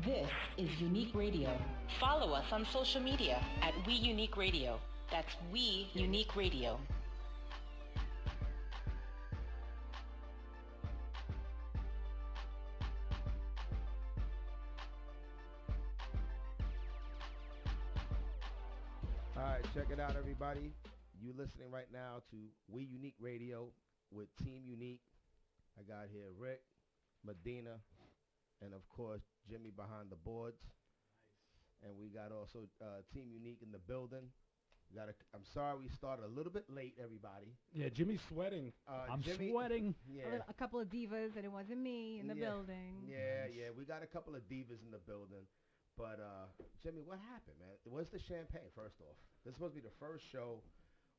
This is Unique Radio. Follow us on social media at We Unique Radio. That's We Unique Radio. All right, check it out, everybody. You listening right now to We Unique Radio with Team Unique. I got here Rick, Medina, and of course Jimmy behind the boards. Nice. And we got also Team Unique in the building. I'm sorry we started a little bit late, everybody. Yeah, Jimmy's sweating. I'm sweating. Yeah. A couple of divas, and it wasn't me in the building. Yeah. We got a couple of divas in the building. But, Jimmy, what happened, man? Where's the champagne, first off? This is supposed to be the first show.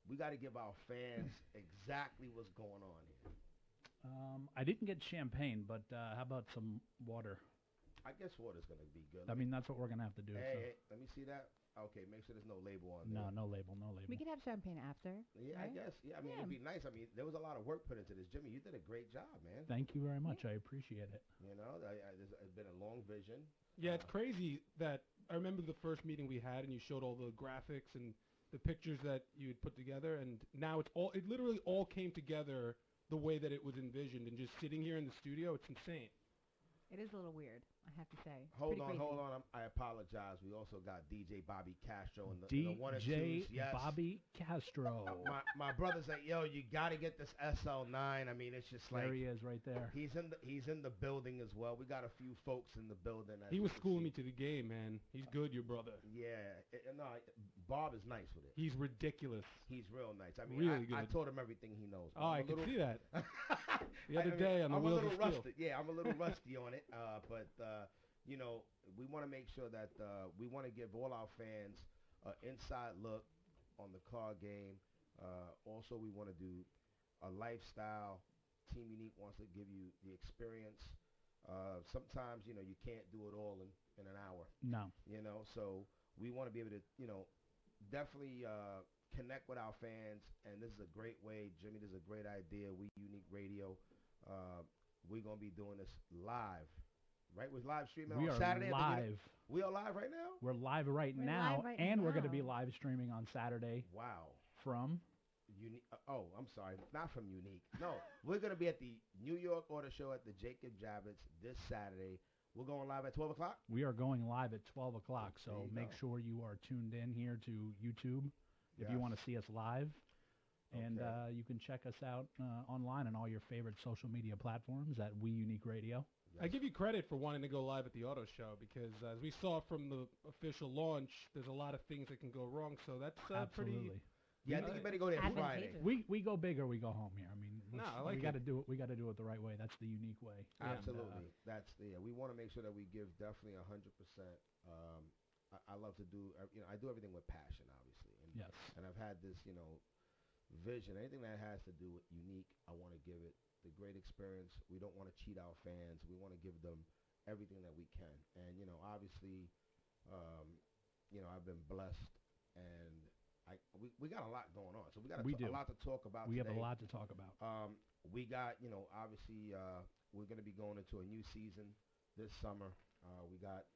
We got to give our fans exactly what's going on here. I didn't get champagne, but how about some water? I guess water's going to be good. I mean, that's what we're going to have to do. Hey, let me see that. Okay, make sure there's no label on there. No label. We can have champagne after. Yeah, right? I guess. Yeah, I mean, it'd be nice. I mean, there was a lot of work put into this. Jimmy, you did a great job, man. Thank you very much. I appreciate it. You know, it's been a long vision. Yeah, it's crazy that I remember the first meeting we had, and you showed all the graphics and the pictures that you had put together, and now it literally all came together the way that it was envisioned, and just sitting here in the studio, it's insane. It is a little weird, I have to say. Hold on. I apologize. We also got DJ Bobby Castro in the one and DJ twos. Yes. Bobby Castro. My brother's like, yo, you got to get this SL9. I mean, it's just like there he is, right there. He's in the building as well. We got a few folks in the building. He was schooling me to the game, man. He's good, your brother. Yeah, Bob is nice with it. He's ridiculous. He's real nice. I mean, really I taught him everything he knows. Oh, I can see that. The other day on the Wheels of Steel. Yeah, I'm a little rusty on it, but you know, we want to make sure that we want to give all our fans an inside look on the car game. Also, we want to do a lifestyle. Team Unique wants to give you the experience. Sometimes, you know, you can't do it all in an hour. No. You know, so we want to be able to, you know, definitely connect with our fans, and this is a great way. Jimmy, this is a great idea. We Unique Radio. We're going to be doing this live, right? We're live streaming on Saturday. Live. We are live right now? We're live right now, and we're going to be live streaming on Saturday. Wow. From? I'm sorry. Not from Unique. No, we're going to be at the New York Auto Show at the Jacob Javits this Saturday. We're going live at 12 o'clock? We are going live at 12 o'clock, so make sure you are tuned in here to YouTube if you want to see us live. And you can check us out online on all your favorite social media platforms at We Unique Radio. Yes. I give you credit for wanting to go live at the auto show because, as we saw from the official launch, there's a lot of things that can go wrong. So that's Absolutely. pretty. Yeah, I think you better go there Friday. We go big or we go home here. I mean, we got to do it. We got to do it the right way. That's the unique way. Absolutely. We want to make sure that we give definitely 100%. I love to do. I do everything with passion, obviously. And, yes. And I've had this, vision. Anything that has to do with Unique, I want to give it the great experience. We don't want to cheat our fans. We want to give them everything that we can. And obviously, I've been blessed, and we got a lot going on. So we got a lot to talk about. We have a lot to talk about. We got obviously we're going to be going into a new season this summer. We got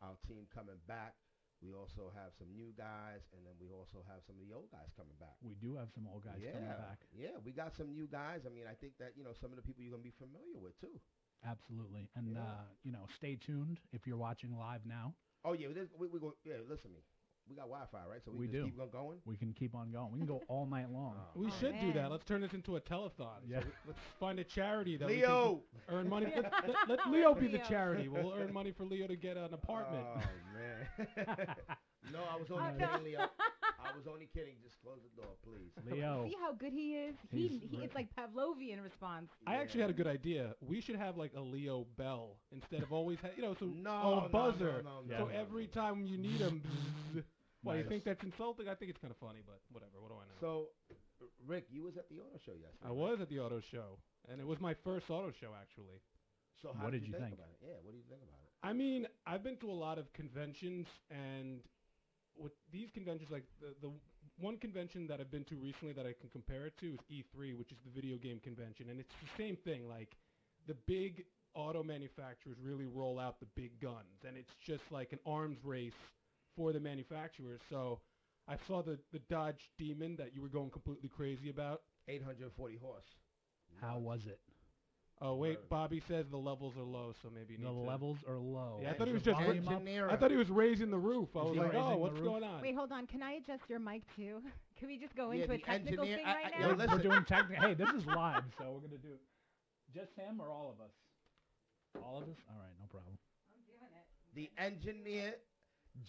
our team coming back. We also have some new guys, and then we also have some of the old guys coming back. We do have some old guys coming back. Yeah, we got some new guys. I mean, I think that, some of the people you're going to be familiar with, too. Absolutely. And, stay tuned if you're watching live now. Oh, yeah, we go. Yeah, listen to me. We got Wi-Fi, right? So we can keep on going? We can keep on going. We can go all night long. We should do that. Let's turn this into a telethon. Yeah. So let's find a charity that Leo! we can earn money. Let Leo be the charity. We'll earn money for Leo to get an apartment. Oh, man. No, I was only kidding, Leo. I was only kidding. Just close the door, please. Leo. See how good he is? It's like Pavlovian response. I actually had a good idea. We should have like a Leo bell instead of always, a buzzer. No, every time you need him, well, you think that's insulting? I think it's kind of funny, but whatever. What do I know? So, Rick, you was at the auto show yesterday. I was at the auto show, and it was my first auto show, actually. So how did you think about it? Yeah, what do you think about it? I mean, I've been to a lot of conventions, and with these conventions, like the one convention that I've been to recently that I can compare it to is E3, which is the video game convention, and it's the same thing. Like the big auto manufacturers really roll out the big guns, and it's just like an arms race for the manufacturers. So I saw the Dodge Demon that you were going completely crazy about. 840 horse. How was it? Oh wait, Bobby says the levels are low, so maybe you need The to. levels are low. Yeah, I thought he Is was the just. volume up? I thought he was raising the roof. I Is was he like, raising oh, the what's roof? going on? Wait, hold on. Can I adjust your mic too? Can we just go Yeah, into a the technical engineer- thing I- right I- now? yo, listen. We're doing technical. Hey, this is live, so we're gonna do just him or all of us. All of us. All right, no problem. The engineer,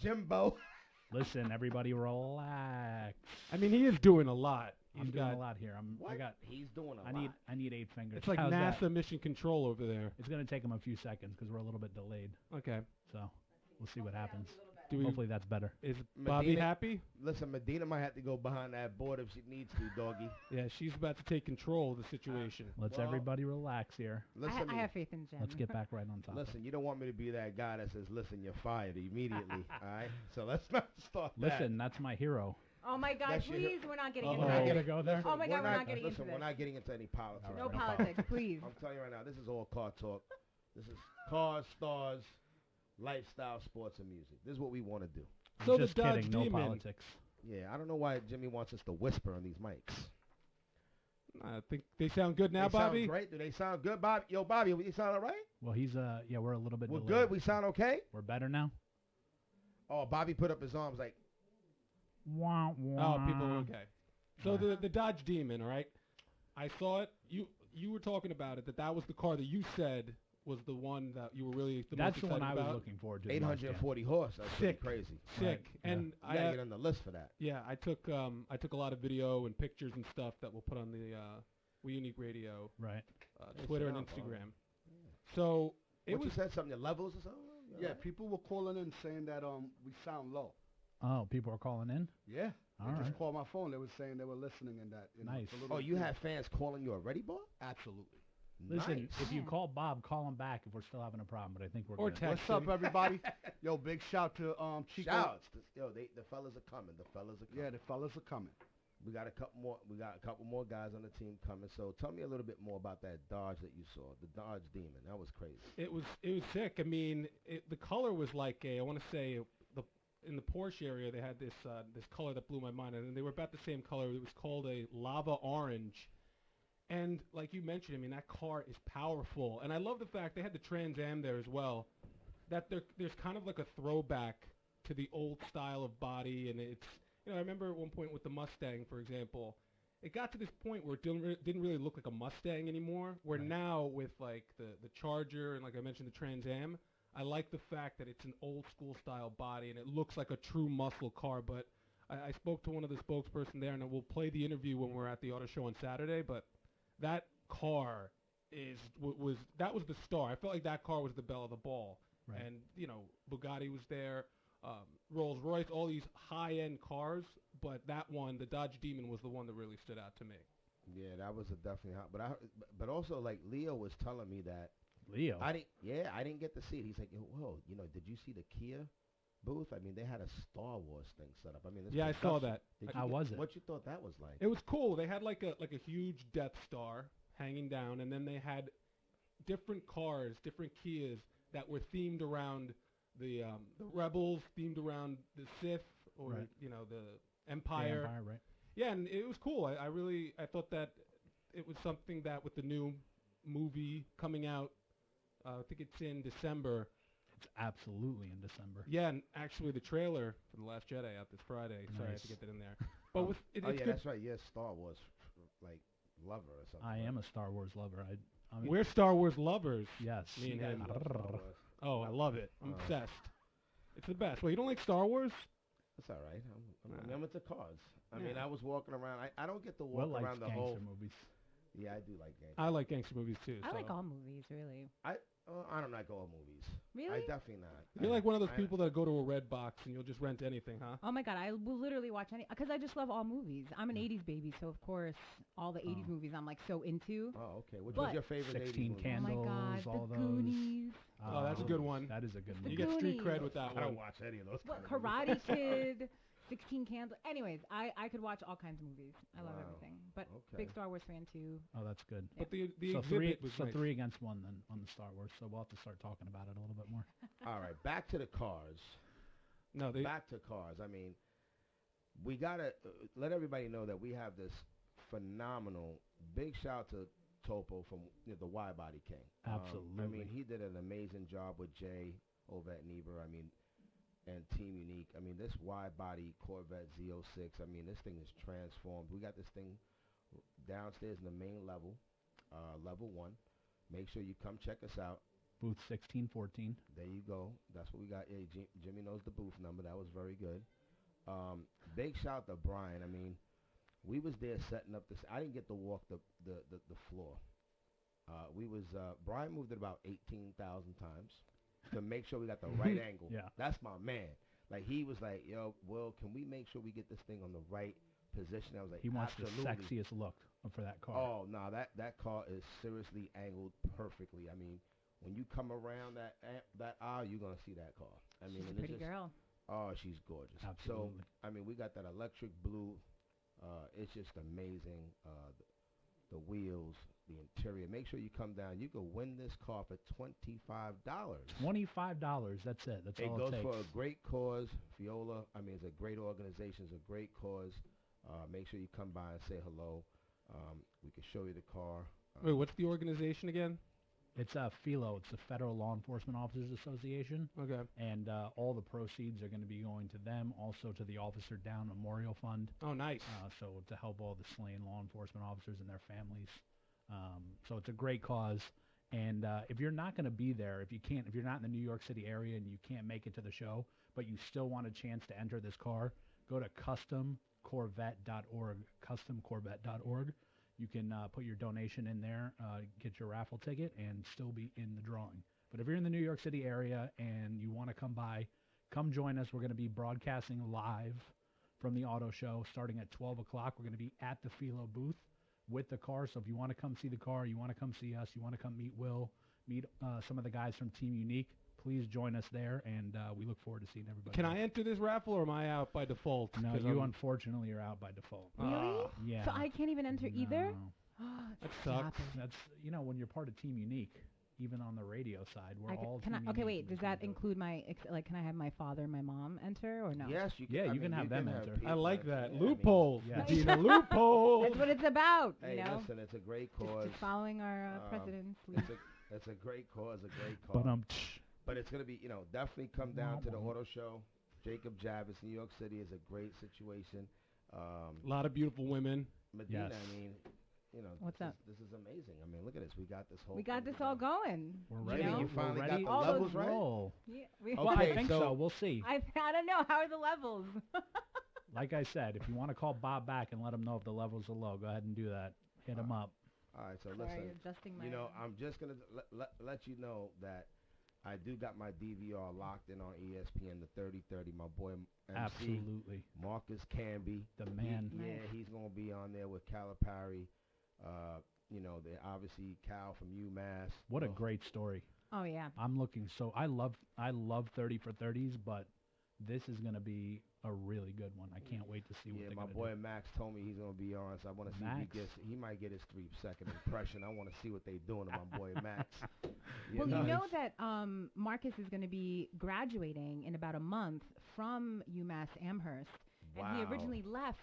Jimbo. Listen, everybody, relax. I mean, he is doing a lot. I'm He's doing got, a lot here. He's doing a I lot. need 8 fingers. It's like How's NASA that? mission control over there. It's gonna take him a few seconds because we're a little bit delayed. Okay. So we'll see what happens. Do we, Hopefully that's better. is Bobby Medina- happy? Listen, Medina might have to go behind that board if she needs to, doggy. Yeah, she's about to take control of the situation. Let's Well- everybody relax here. Listen, to I me. have faith in Jim. Let's get back right on topic. Listen, you don't want me to be that guy that says, "Listen, you're fired immediately." All right, so let's not start that. Listen, that's my hero. Oh my God, That's your- please, we're not getting Uh-oh. into We're We're this. gonna go there. Oh my God, we're not getting listen, into we're this. not getting into any politics. All No right, right now. politics, please. I'm telling you right now, this is all car talk. This is cars, stars, lifestyle, sports, and music. This is what we want to do. I'm So the just Dodge kidding. No Demon- politics. Yeah, I don't know why Jimmy wants us to whisper on these mics. I think they sound good now, they Bobby. sound great. Do they sound good, Bobby? Yo, Bobby, we sound all right? Well, he's yeah, we're a little bit We're delayed. good. We sound okay. We're better now. Oh, Bobby put up his arms like, Wah, Oh, wah. people are okay. So Right. the Dodge Demon, all right. I saw it. You were talking about it. That was the car that you said was the one that you were really the That's most the excited one I about. was looking forward to. the most, yeah. 840 horse. That's pretty Sick. crazy. Sick. Right, yeah. And You gotta I get on the list for that. yeah, I took a lot of video and pictures and stuff that we'll put on the We Unique Radio Right. Hey, Twitter sit and down, bro. Instagram. So it What was you said something, your levels or something? Yeah, people were calling in saying that we sound low. Oh, people are calling in. Yeah, All they right. just called my phone. They were saying they were listening and that. You know, Nice. it's a little- Oh, you have fans calling you already, boy? absolutely. Listen, Nice. if you Yeah. call Bob, call him back if we're still having a problem. But I think we're Or good. text. What's up, everybody? Yo, big shout to Chico. Shouts. Yo, the fellas are coming. The fellas are coming. Yeah, the fellas are coming. We got a couple more. We got a couple more guys on the team coming. So tell me a little bit more about that Dodge that you saw, the Dodge Demon. That was crazy. It was sick. I mean, the color was like I want to say in the Porsche area they had this color that blew my mind, and they were about the same color. It was called a lava orange, and like you mentioned, I mean that car is powerful, and I love the fact they had the Trans Am there as well. That there's kind of like a throwback to the old style of body, and it's I remember at one point with the Mustang, for example. It got to this point where it didn't really look like a Mustang anymore. Where Right. now with like the Charger and like I mentioned the Trans Am, I like the fact that it's an old school style body and it looks like a true muscle car. But I spoke to one of the spokesperson there, and we'll play the interview when we're at the auto show on Saturday. But that car was the star. I felt like that car was the belle of the ball. Right. And Bugatti was there, Rolls Royce, all these high end cars. But that one, the Dodge Demon, was the one that really stood out to me. Yeah, that was a definitely hot. But also like Leo was telling me that Leo. I didn't get to see it. He's like, whoa, did you see the Kia booth? I mean, they had a Star Wars thing set up. I mean, this Yeah, I saw production- that. Did How you was it? What you thought that was like? It was cool. They had like a huge Death Star hanging down, and then they had different cars, different Kias that were themed around the Rebels, themed around the Sith, or Right. the The Empire. Empire, right? Yeah, and it was cool. I thought that it was something that with the new movie coming out, I think it's in December. It's absolutely in December. Yeah, and actually the trailer for The Last Jedi out this Friday. Sorry, I had to Nice. get that in there. But with Oh it's yeah, good. that's right. You're a Star Wars like lover or something. I right? am a Star Wars lover. I mean, We're Star Wars lovers. yes. Me and You guys him. love Star Wars. Oh, I love it. I'm Oh. obsessed. It's the best. Well, you don't like Star Wars? That's all right. Nah. I'm into cars. I mean, Yeah. I was walking around. I don't get to Will walk likes around the gangster whole. movies. Yeah, I do like gangster. I like gangster movies too. I so. like all movies, really. I don't like all movies. I Really? definitely not. You're like one of those I- people that go to a red box and you'll just rent anything, huh? Oh my God, I will literally watch any because I just love all movies. I'm an '80s baby, so of course all the '80s Oh. movies I'm like so into. Oh, okay. Which But- was your favorite 16 '80s movie? Oh my God, Candles, all the those. Goonies. Oh, that's a good one. That is a good The You movie. get street Goonies. cred with that I don't one. watch any of those. What kind of movies. Karate Kid? 16 Candles. Anyways, I could watch all kinds of movies. I love Wow. everything. But Okay. big Star Wars fan too. Oh, that's good. But the So exhibit was nice. 3 against 1 then on the Star Wars. So we'll have to start talking about it a little bit more. All right, back to the cars. No, they. Back to cars. I mean, we gotta let everybody know that we have this phenomenal. Big shout out to Topo from the Wide Body King. I Absolutely. mean, he did an amazing job with Jay over at Niebuhr. I mean, and Team Unique. I mean, this wide body Corvette Z06. I mean, this thing is transformed. We got this thing downstairs in the main level, level 1. Make sure you come check us out. Booth 1614. There you go. That's what we got. Yeah, Jimmy knows the booth number. That was very good. Big shout out to Brian. I mean, we was there setting up this. I didn't get to walk the floor. Brian moved it about 18,000 times to make sure we got the right angle. Yeah. That's my man. Like, he was like, yo, Will, can we make sure we get this thing on the right position? I was like, He wants absolutely. the sexiest look for that car. Oh, no, that car is seriously angled perfectly. I mean, when you come around that aisle, you're going to see that car. I mean, She's a and pretty it's just, girl. Oh, she's gorgeous. Absolutely. So, I mean, we got that electric blue. It's just amazing. The wheels, the interior. Make sure you come down. You can win this car for $25. $25. That's it. That's It all goes it takes. for a great cause. Fiola, I mean, it's a great organization. It's a great cause. Make sure you come by and say hello. We can show you the car. Wait, what's the organization again? It's FELO. It's the Federal Law Enforcement Officers Association. Okay. And all the proceeds are going to be going to them, also to the Officer Down Memorial Fund. Oh, nice. So to help all the slain law enforcement officers and their families. So it's a great cause. And if you're not going to be there, if you're not in the New York City area and you can't make it to the show, but you still want a chance to enter this car, go to customcorvette.org, customcorvette.org. You can put your donation in there, get your raffle ticket, and still be in the drawing. But if you're in the New York City area and you want to come by, come join us. We're going to be broadcasting live from the auto show starting at 12 o'clock. We're going to be at the Philo booth with the car. So if you want to come see the car, you want to come see us, you want to come meet Will, meet some of the guys from Team Unique, please join us there, and we look forward to seeing everybody. Can I enter this raffle, or am I out by default? No, 'Cause you I'm- unfortunately are out by default. Really? Yeah. So I can't even enter either? No. That Stop sucks. it. That's, when you're part of Team Unique, even on the radio side, we're all Can Team I, okay, Unique. wait. Does that include my can I have my father and my mom enter or no? Yes, you can. Yeah, I you mean, can have them enter. people I like enter. that. Yeah, I mean, Loopholes. Yes. Dina, loopholes. That's what it's about. Hey, you know, listen, it's a great just, cause. just following our president's lead. It's a great cause, a great But cause. tch, But it's going to be, definitely come down to the Wah, wah. auto show. Jacob Javis, New York City is a great situation. A lot of beautiful women. Medina, Yes. I mean, What's this up? This is amazing. I mean, look at this. We got this whole. We got thing this all together. going. we're you ready. know? You finally we're got ready. the All those levels right. Roll. Yeah, Well, I Okay, think so- so. We'll see. I don't know. How are the levels? Like I said, if you want to call Bob back and let him know if the levels are low, go ahead and do that. Hit him up. All right, so Sorry, listen. adjusting my. I'm just going to let you know that I do got my DVR locked in on ESPN, the 3030. My boy MC, Absolutely. Marcus Camby. The man. Yeah, Nice. he's going to be on there with Calipari. Obviously Cal from UMass. What a Oh, great story. Oh yeah. I'm looking so I love 30 for 30s, but this is going to be a really good one. I can't wait to see what Yeah, they're my going to boy do. Max told me he's gonna be on, so I want to see Max? if he might get his 3-second impression. I want to see what they doing to my boy Max. Well, know? you know that Marcus is going to be graduating in about a month from UMass Amherst, and he Wow. originally left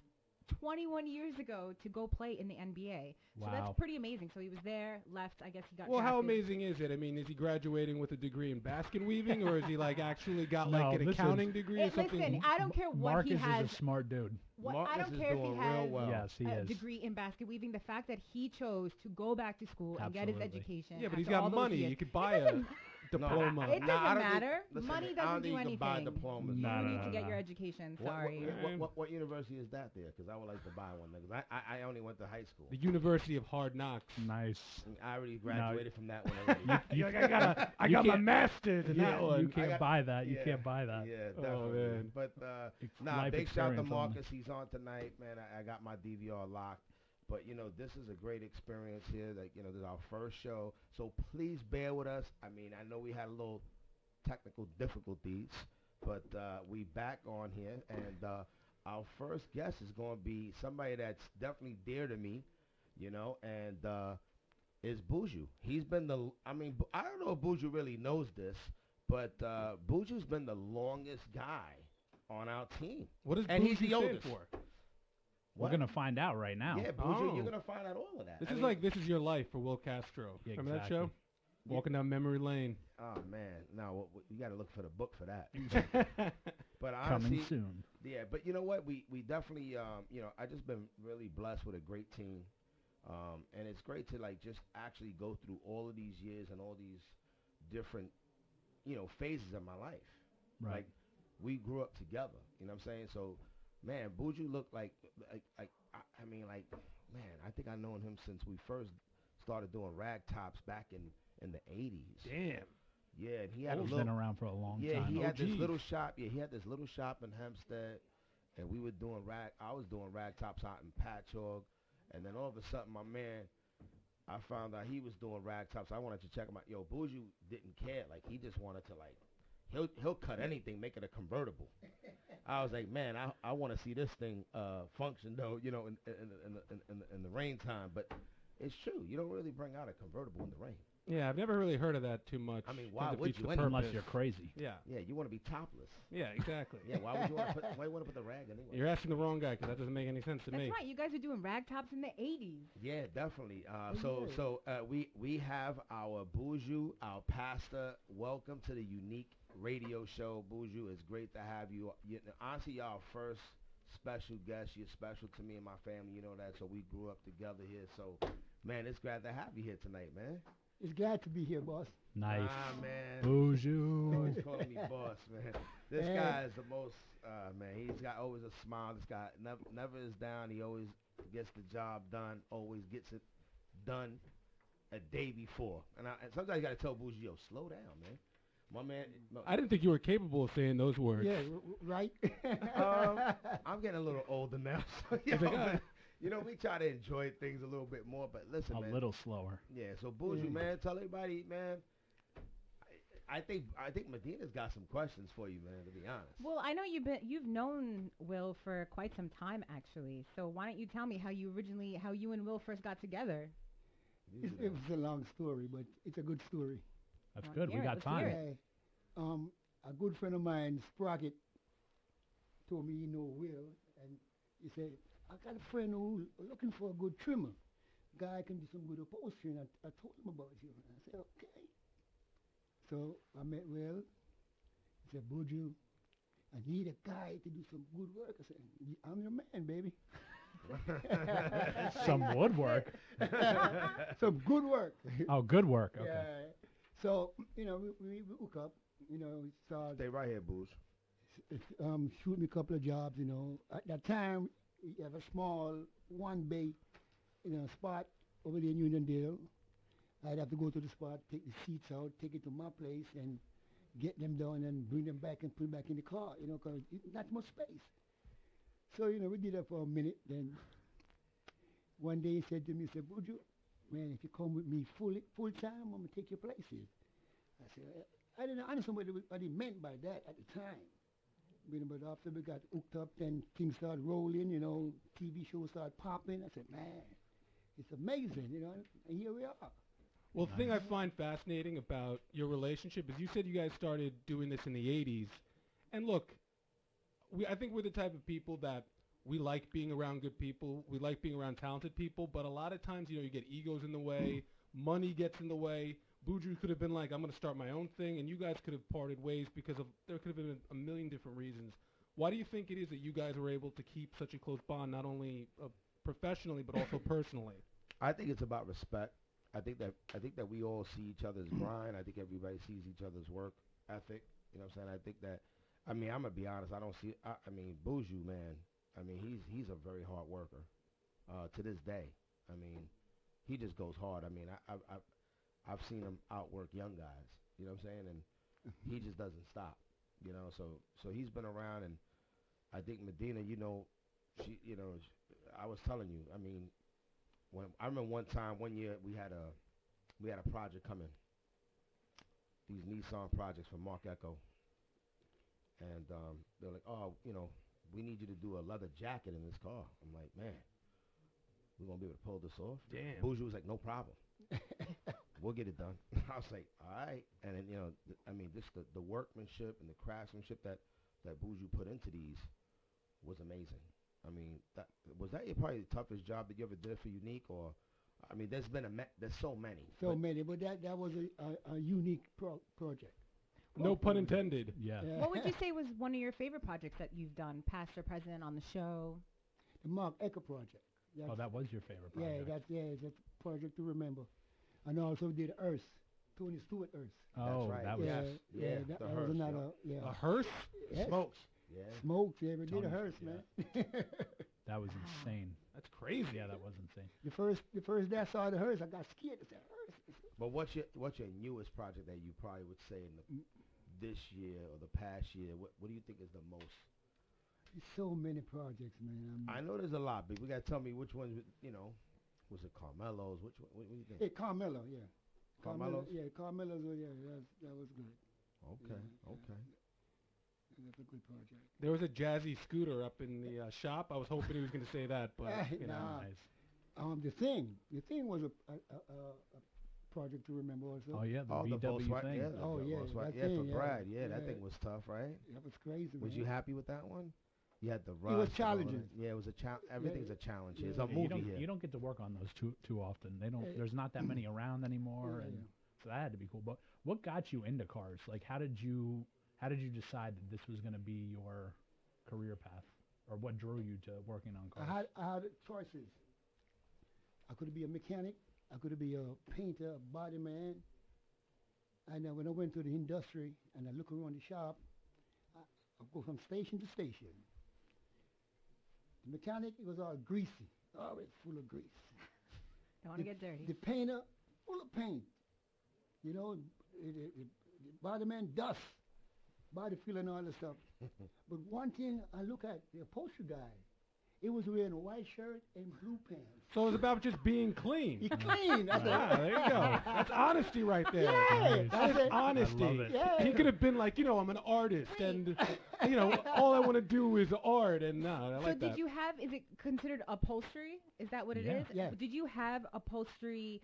21 years ago to go play in the NBA. So Wow. that's pretty amazing. So he was there, left. I guess he got. Well, how drafted. amazing is it? I mean, is he graduating with a degree in basket weaving, or is he actually got No, like an listen. accounting degree or Hey, something? listen, I don't care what Marcus he has. is a smart dude. What, I Marcus don't is care if he doing real has well. Yes, he a is. degree in basket weaving. The fact that he chose to go back to school and get his Absolutely. education. Yeah, but he's after all got those money. years. You could buy It a doesn't- diploma. It doesn't I don't think- matter. listen, Money I don't doesn't think do you can buy anything. diplomas. No, You no, need no, to get no. your education. What, Sorry. what university is that there? Because I would like to buy one. Because I only went to high school. The University of Hard Knocks. Nice. I already graduated from that one already. You're like, I You got my can't- master's in Yeah, that one. you can't buy that. You Yeah, can't buy that. Yeah, Oh, definitely. man. But It's nah, life big shout out to experience only. Marcus. He's on tonight, man. I got my DVR locked. But this is a great experience here. Like this is our first show, so please bear with us. I mean, I know we had a little technical difficulties, but we back on here, and our first guest is going to be somebody that's definitely dear to me, and is Buju. He's been I don't know if Buju really knows this, but Buju's been the longest guy on our team. What does And Buju he's the stand oldest. for? We're going to find out right now. Yeah, Buju, Oh. you're going to find out all of that. This I is mean, like This Is Your Life for Will Castro. Yeah, Remember exactly. that show? Walking down memory lane. Oh, man. No, you got to look for the book for that. But Coming honestly, soon. yeah, but you know what? We definitely, I just been really blessed with a great team. And it's great to, like, just actually go through all of these years and all these different, phases of my life. Right. Like, we grew up together, you know what I'm saying? So, man, Buju looked like man, I think I known him since we first started doing rag tops back in the 80s. Damn. Yeah, and he had He's a little, been around for a long yeah, time. he had this OGs. little shop. Yeah, he had this little shop in Hempstead, and we were doing I was doing rag tops out in Patchogue, and then all of a sudden, my man, I found out he was doing rag tops. I wanted to check him out. Yo, Buju didn't care. Like, he just wanted to, like, he'll cut anything, make it a convertible. I was like, man, I want to see this thing function though, in the rain time. But it's true. You don't really bring out a convertible in the rain. Yeah, I've never really heard of that too much. I mean, Kind why of would defeats you? the Unless purpose. you're crazy. Yeah. Yeah, you want to be topless. Yeah, exactly. Yeah, why would you want to put the rag anyway? You're asking the wrong guy because that doesn't make any sense to That's me. right. You guys were doing rag tops in the 80s. Yeah, definitely. yeah. We have our Buju, our pastor. Welcome to the Unique Radio Show, Buju. It's great to have you. Honestly, y'all first special guest. You're special to me and my family. You know that. So we grew up together here. So, man, it's glad to have you here tonight, man. It's glad to be here, boss. Nice. Ah, man. Buju. Always calling me boss, man. This guy is the most, man. He's got always a smile. This guy never is down. He always gets the job done. Always gets it done a day before. And sometimes you got to tell Bougie, yo, slow down, man. My man. I didn't think you were capable of saying those words. Yeah, right. I'm getting a little older now. So, we try to enjoy things a little bit more. But listen, man. A little slower. Yeah, so Bougie, man, tell everybody, man. I think Medina's got some questions for you, man, to be honest. Well, I know you've known Will for quite some time, actually. So why don't you tell me how you and Will first got together? It was a long story, but it's a good story. That's Well, good. We hear it. got Let's time. hear it. A good friend of mine, Sprocket, told me he know Will, and he said, I got a friend who's looking for a good trimmer. Guy can do some good upholstery, and I told him about you. And I said, okay. So I met Will. He said, Buju, I need a guy to do some good work. I said, I'm your man, baby. Some woodwork. Some good work. Oh, good work. Okay. Yeah. So, we hook up, we started Stay right here, Booze. shoot me a couple of jobs, At that time, we have a small one bay, spot over there in Uniondale. I'd have to go to the spot, take the seats out, take it to my place, and get them done and bring them back and put them back in the car, because not much space. So, we did that for a minute. Then one day he said to me, Buju, man, if you come with me full time, I'm going to take your places. I said, I didn't understand what he meant by that at the time. But after we got hooked up, then things started rolling, TV shows started popping. I said, man, it's amazing, and here we are. Well, the thing I find fascinating about your relationship is you said you guys started doing this in the 80s. And look, I think we're the type of people that we like being around good people. We like being around talented people. But a lot of times, you get egos in the way. Money gets in the way. Buju could have been like, I'm going to start my own thing. And you guys could have parted ways because there could have been a million different reasons. Why do you think it is that you guys were able to keep such a close bond, not only professionally, but also personally? I think it's about respect. I think that we all see each other's grind. I think everybody sees each other's work ethic. You know what I'm saying? I think that, I'm going to be honest, I don't see, Buju, man, he's a very hard worker to this day. He just goes hard. I've seen him outwork young guys, you know what I'm saying? And he just doesn't stop, so he's been around, and I think Medina, I was telling you, when I remember one year we had a project coming, these Nissan projects for Mark Echo, and they're like, oh, we need you to do a leather jacket in this car. I'm like, man, we're going to be able to pull this off? Damn. Buju was like, no problem. We'll get it done. I was like, all right. And then, just the workmanship and the craftsmanship that Buju put into these was amazing. I mean, was that probably the toughest job that you ever did for Unique? Or, I mean, there's so many. So many, but that was a unique project. No pun intended. Yeah. What would you say was one of your favorite projects that you've done, past or present, on the show? The Mark Ecker project. Oh, that was your favorite project. It's a project to remember. And also did Earth, Tony Stewart Earth. Oh, right. that was that the was hearse, another, A hearse? Yes. Smokes. Yeah. Smokes, yeah, we did Tony, a hearse, man. that was insane. That's crazy. Yeah, that was insane. The first day I saw the hearse, I got scared. I said, hearse. But what's your newest project that you probably would say in this year or the past year? What do you think is the most? There's so many projects, man. I know there's a lot, but we got to tell me which ones, was it Carmelo's? Which one? What do you think? Hey, Carmelo, yeah. Carmelo's? Yeah, Carmelo's, that was good. Okay, Yeah, okay. That's a good project. There was a jazzy scooter up in the shop. I was hoping he was going to say that, but Nah. Nice. The thing was a project to remember also. Oh, yeah, the Oh, the VW Volkswagen, thing. yeah, Oh, the yeah, Volkswagen. that Yeah, for thing, yeah. Brad. Yeah, that Yeah. thing was tough, right? That was crazy, Was man. you happy with that one? You had the was rust and all of challenging. that. Yeah, it was a challenge. Everything's a challenge. It's Yeah. a Yeah, movie you don't here. you don't get to work on those too often. They don't. Yeah. There's not that many around anymore, Yeah, and yeah. so that had to be cool. But what got you into cars? Like, how did you decide that this was going to be your career path, or what drew you to working on cars? I had choices. I could be a mechanic. I could be a painter, a body man. And when I went to the industry and I look around the shop, I go from station to station. The mechanic, it was all greasy, always full of grease. Don't want to get dirty. The painter, full of paint. The body man, dust, body feeling all the stuff. But one thing I look at, the upholstery guy, it was wearing a white shirt and blue pants. So it's about just being clean. He clean. I said, Ah, there you go. That's honesty right there. Yeah, That's I said, honesty. I love it. Yeah. He could have been like, I'm an artist, and all I want to do is art, and no, I So like that. did you have, is it considered upholstery? Is that what it Yeah. is? Yeah. Did you have upholstery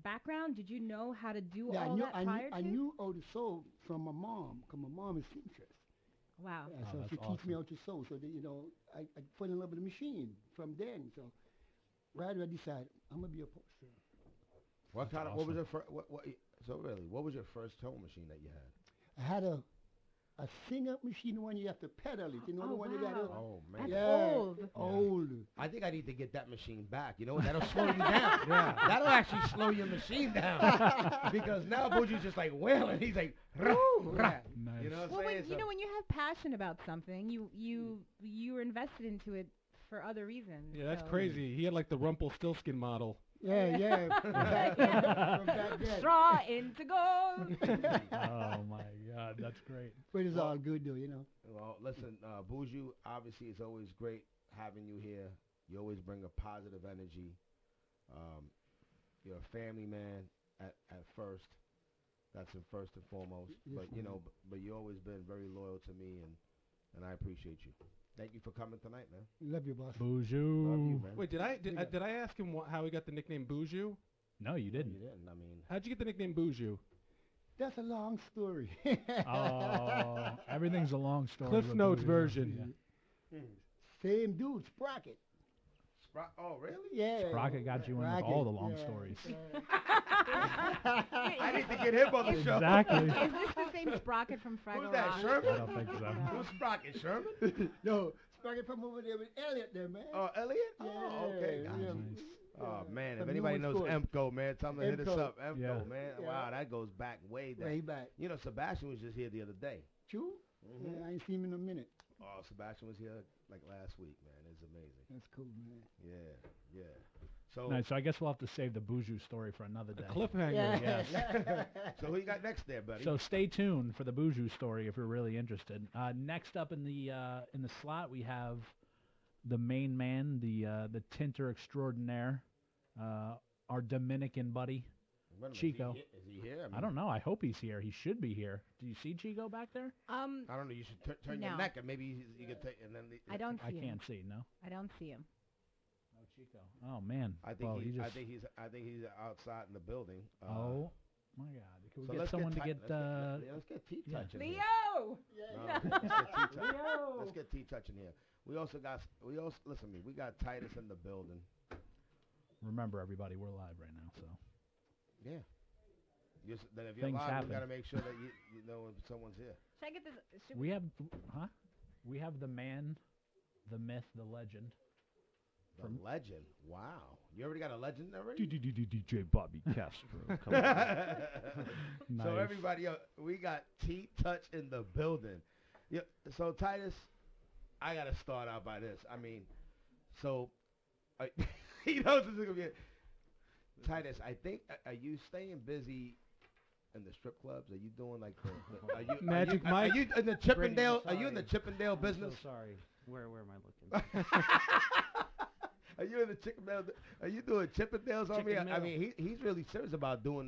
background? Did you know how to do Yeah, all that prior to? I knew how to sew from my mom, because my mom is seamstress. Wow. Yeah, Oh, so that's she teach me awesome. how to sew. So that, I fell in love with the machine from then. So right away I decided I'm gonna be a upholsterer. What That's kind of? What was awesome. your first? So really, what was your first sewing machine that you had? I had a sing-up machine, the one you have to pedal it. You know the Oh, one you got wow. to. Oh man, That's Yeah, old. old. I think I need to get that machine back. That'll slow you down. Yeah. That'll actually slow your machine down because now Buju's just like wailing. He's like, rah, rah. Nice. You know what I'm Well, saying? when you have passion about something, you're invested into it for other reasons. Yeah, that's so. crazy. He had like the Rumpelstiltskin model. Yeah. From back then. Straw into gold. Oh my God, that's great. But it's all good though, Well, listen, Buju, obviously it's always great having you here. You always bring a positive energy. You're a family man at first. That's in first and foremost. Yes, But man. but you always been very loyal to me, and I appreciate you. Thank you for coming tonight, man. Love you, boss. Love you, Boozoo. man. Wait, did I ask him how he got the nickname Buju? No, you You didn't. didn't. I mean, How'd you get the nickname Buju? That's a long story. Oh, everything's a long story. Cliff with Notes Boozoo. version. Same dude, Sprocket. oh really? Yeah. Sprocket got you in with all the long stories. I need to get him on the show. Exactly. Is this the same Sprocket from Fraggle Who's that, Rock? I Sherman? don't think so. Who's Sprocket, Sherman? No, Sprocket from over there with Elliot there, man. Oh, Elliot? Oh, okay. Yeah, Gotcha. yeah. Nice. Oh, man. If From anybody Newman knows Court. Emco, man, tell them to hit us Emco. up. Emco, Yeah. man. Yeah. Wow, that goes back way back. Way back. Sebastian was just here the other day. True? Mhm. Yeah, I ain't seen him in a minute. Oh, Sebastian was here like last week, man. It's amazing. That's cool, man. Yeah. So, Nice. So I guess we'll have to save the Boozoo story for another A day. cliffhanger. Yes. so who you got next there, buddy? So stay tuned for the Boozoo story if you're really interested. Next up in the slot we have the main man, the tinter extraordinaire, our Dominican buddy, Chico. Is he here? I don't know. I hope he's here. He should be here. Do you see Chico back there? I don't know. You should turn your No. neck and maybe you can take. And then I don't I see him. can't see. No. I don't see him. No Chico. Oh man. I think Well, he just. I think he's outside in the building. Oh my God. Can we So get let's someone to get? let's get T yeah. touch in here. Leo! Let's get T touch in here. We also listen to me. We got Titus in the building. Remember, everybody, we're live right now. So. Yeah. Then if you're Things live, happen. we gotta make sure that you know when someone's here. Should I get this? We have, We have the man, the myth, the legend. The legend. Wow. You already got a legend already? DJ Bobby Castro. So Nice. everybody, we got T Touch in the building. Yeah. So Titus, I gotta start out by this. I mean, so he knows this is gonna be. Titus, I think, are you staying busy in the strip clubs? Are you doing like the Magic Are Mike? you in the Chippendale? Brittany, Are you in the sorry. Chippendale business? So sorry. Where am I looking? Are you in the Chippendale? Are you doing Chippendales on me? I Chicken mean, he's really serious about doing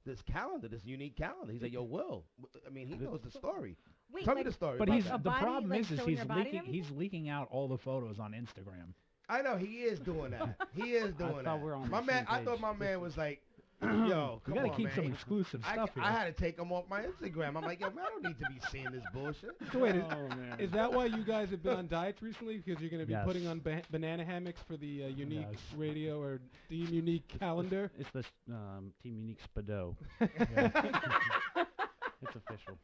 this calendar, this unique calendar. He's like, yo, Will. I mean, he knows the story. Wait, Tell me like, the story. But about he's that. the body, problem like, is showing he's your body and leaking everything? he's leaking out all the photos on Instagram. I know he is doing that. He is doing thought that. we were on My the man, same I thought page. my man was like, yo, We come gotta on, keep some man. exclusive stuff here. I had to take him off my Instagram. I'm like, yo, man, I don't need to be seeing this bullshit. So wait, Oh, man. is that why you guys have been on diets recently? Because you're going to be Yes. putting on banana hammocks for the unique Yes. radio or Team Unique calendar? It's the Team Unique Spado. It's official.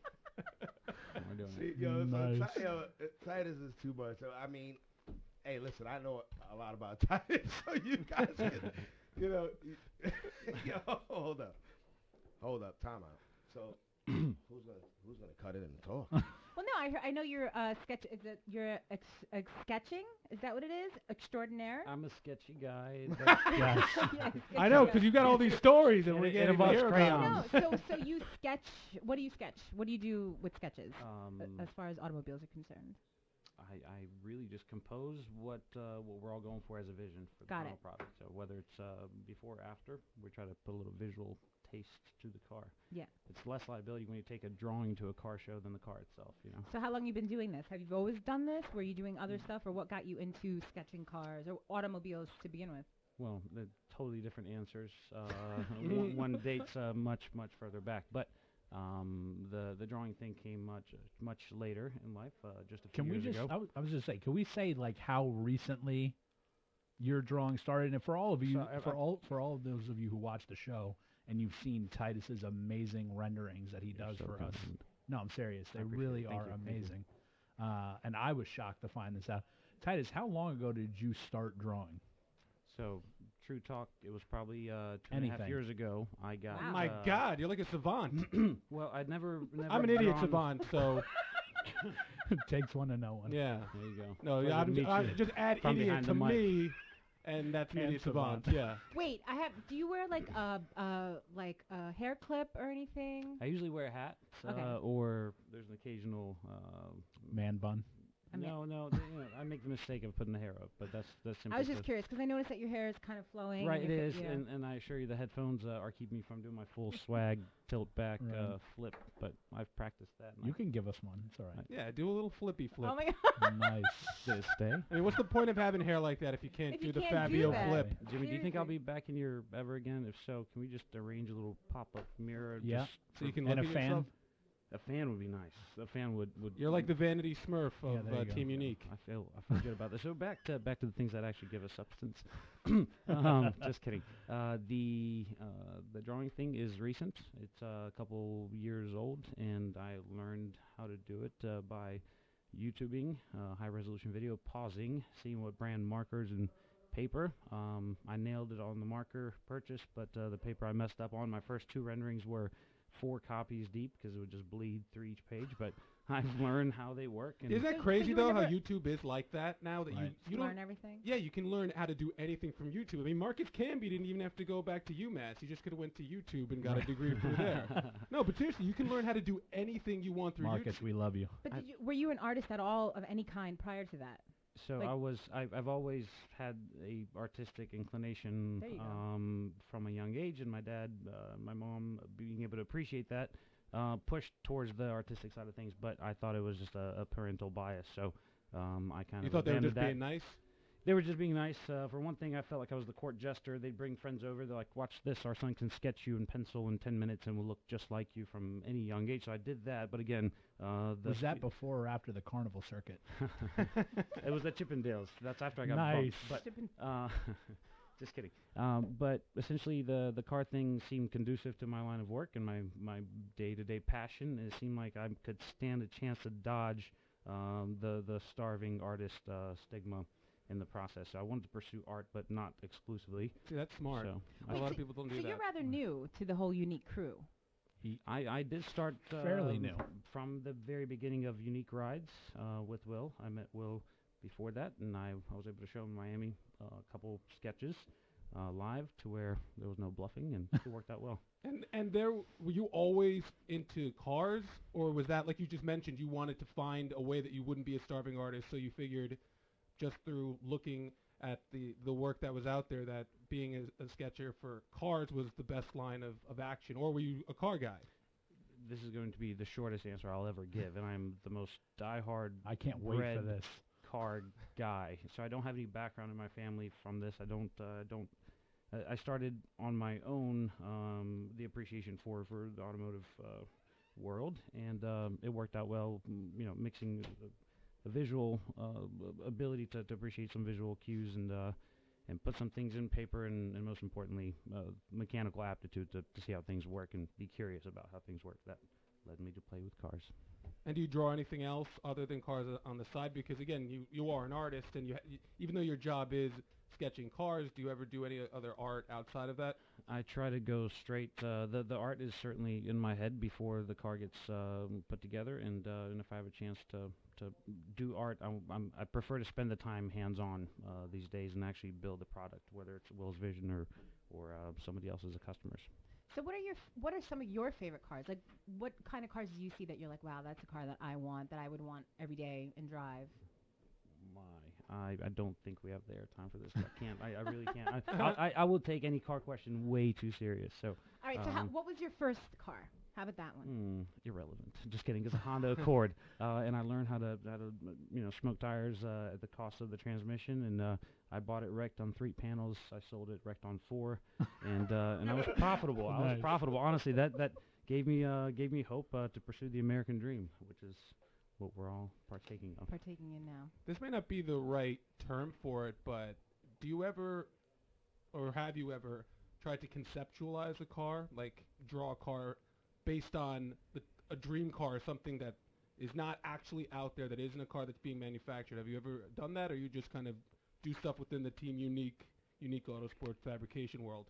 We're doing See, it. yo, Nice. Titus is too much. So I mean, hey, listen, I know a lot about Titus, so you guys can, you know, yo, hold up, time out. So who's gonna cut in and talk? Well, no, I know you're sketch. Is it you're sketching? Is that what it is? Extraordinaire. I'm a sketchy guy. Yes. Yeah, I know, sketchy because guy. you got all these stories, and It- we're it getting to involves hear about crayons. them. No, so you sketch. What do you sketch? What do you do with sketches as far as automobiles are concerned? I really just compose what we're all going for as a vision for the Got final it. product. So whether it's before or after, we try to put a little visual taste to the car. Yeah. It's less liability when you take a drawing to a car show than the car itself, you know. So how long you been doing this? Have you always done this? Were you doing other stuff, or what got you into sketching cars or automobiles to begin with? Well, they're totally different answers. One dates much further back, but the drawing thing came much later in life, just a few Can we years just? ago. I was just say, can we say like how recently your drawing started? And for all of you, So, for all of those of you who watch the show and you've seen Titus's amazing renderings that he You're does so for us. kind. No, I'm serious. They I appreciate really it. Thank are you. Thank you. amazing. And I was shocked to find this out. Titus, how long ago did you start drawing? So, true talk, it was probably 2.5 Anything. years ago. I got. Wow. My God, you're like a savant. Well, I'd never. I'm an idiot drawn- savant, so It takes one to know one. yeah. There you go. No, Pleasure to I'm meet you. just add From idiot behind to the mic. me, and that's And idiot savant. savant. Yeah. Wait, do you wear like a hair clip or anything? I usually wear hats, Okay. or there's an occasional. Man bun. I mean- I make the mistake of putting the hair up, but that's simply. I was just curious because I noticed that your hair is kind of flowing. Right, and it your is, fa- yeah. and I assure you the headphones are keeping me from doing my full swag tilt back Right. flip, but I've practiced that. and You I- can give us one. It's all right. Yeah, do a little flippy flip. Oh my God. Nice. Did it stay? I mean, what's the point of having hair like that if you can't If do you the can't Fabio do that. flip? Jimmy, do you think I'll Seriously. be back in your ever again? If so, can we just arrange a little pop-up mirror? Yeah. just So you can And look a at fan. yourself. A fan would be nice. A fan would. You're like the Vanity Smurf Yeah, of there you go. Team Unique. I feel good about this. So back to the things that actually give us substance. Just kidding. The drawing thing is recent. It's a couple years old, and I learned how to do it by YouTubing high resolution video, pausing, seeing what brand markers and paper. I nailed it on the marker purchase, but the paper I messed up on. My first two renderings were 4 copies deep because it would just bleed through each page, but I've learned how they work. And Isn't that So crazy you though? were How never- YouTube is like that now that Right. you learn don't. everything. Yeah, you can learn how to do anything from YouTube. I mean, Marcus Camby didn't even have to go back to UMass. He just could have went to YouTube and got a degree through there. No, but seriously, you can learn how to do anything you want through Marcus, YouTube. we love you. But were you an artist at all of any kind prior to that? So Like- I've always had a artistic inclination There you go. from a young age, and my dad, my mom, being able to appreciate that, pushed towards the artistic side of things. But I thought it was just a parental bias, so I kind You of thought they were abandoned just that. being nice? They were just being nice. For one thing, I felt like I was the court jester. They'd bring friends over. They're like, watch this. Our son can sketch you in pencil in 10 minutes and will look just like you from any young age. So I did that. But again, Was that before or after the carnival circuit? it was at Chippendales. That's after I got Nice. bumped. Shipping- But just kidding. But essentially, the car thing seemed conducive to my line of work and my day-to-day passion. It seemed like I could stand a chance to dodge the starving artist stigma in the process. So I wanted to pursue art, but not exclusively. See, that's smart. So A lot of people don't So do that. you're rather new to the whole unique crew. I did start Fairly new. from the very beginning of Unique Rides with Will. I met Will before that, and I was able to show him in Miami a couple sketches live to where there was no bluffing, and it worked out well. And there, were you always into cars, or was that, like you just mentioned, you wanted to find a way that you wouldn't be a starving artist, so you figured just through looking at the work that was out there that being a sketcher for cars was the best line of action, or were you a car guy? This is going to be the shortest answer I'll ever give, and I'm the most diehard I can't wait for bred this. car guy. So I don't have any background in my family from this. I don't. I started on my own the appreciation for the automotive world, and it worked out well. Mixing the visual ability to appreciate some visual cues and put some things in paper, and most importantly, mechanical aptitude to see how things work and be curious about how things work. That led me to play with cars. And do you draw anything else other than cars on the side? Because again, you are an artist, and even though your job is sketching cars, do you ever do any other art outside of that? I try to go straight. The art is certainly in my head before the car gets put together, and if I have a chance to do art, I prefer to spend the time hands-on these days and actually build the product, whether it's Will's vision or somebody else's customers. So what are some of your favorite cars? Like, what kind of cars do you see that you're like, wow, that's a car that I want, that I would want every day and drive? I don't think we have the airtime for this. I can't. I really can't. I will take any car question way too serious. So. All right. So what was your first car? How about that one? Irrelevant. Just kidding. It's a Honda Accord, and I learned how to smoke tires at the cost of the transmission, and I bought it wrecked on 3 panels. I sold it wrecked on 4, and I was profitable. I was Nice. profitable. Honestly, that gave me hope to pursue the American dream, which is what we're all partaking of. Partaking in now. This may not be the right term for it, but do you ever, or have you ever, tried to conceptualize a car, like draw a car based on a dream car, something that is not actually out there, that isn't a car that's being manufactured? Have you ever done that, or you just kind of do stuff within the Team Unique Autosport fabrication world?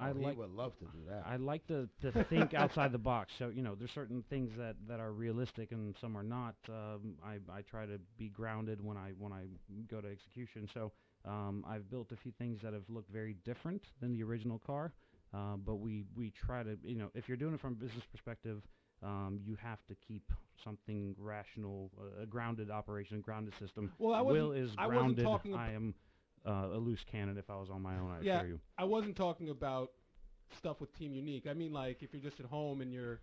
He would love to do that. I like to think outside the box. So, there's certain things that are realistic and some are not. I try to be grounded when I go to execution. So I've built a few things that have looked very different than the original car. But we try to, if you're doing it from a business perspective, you have to keep something rational, a grounded operation, a grounded system. Well, Will is I wasn't grounded. talking I am a loose cannon. If I was on my own, I Yeah, assure you. I wasn't talking about stuff with Team Unique. I mean, like, if you're just at home and you're,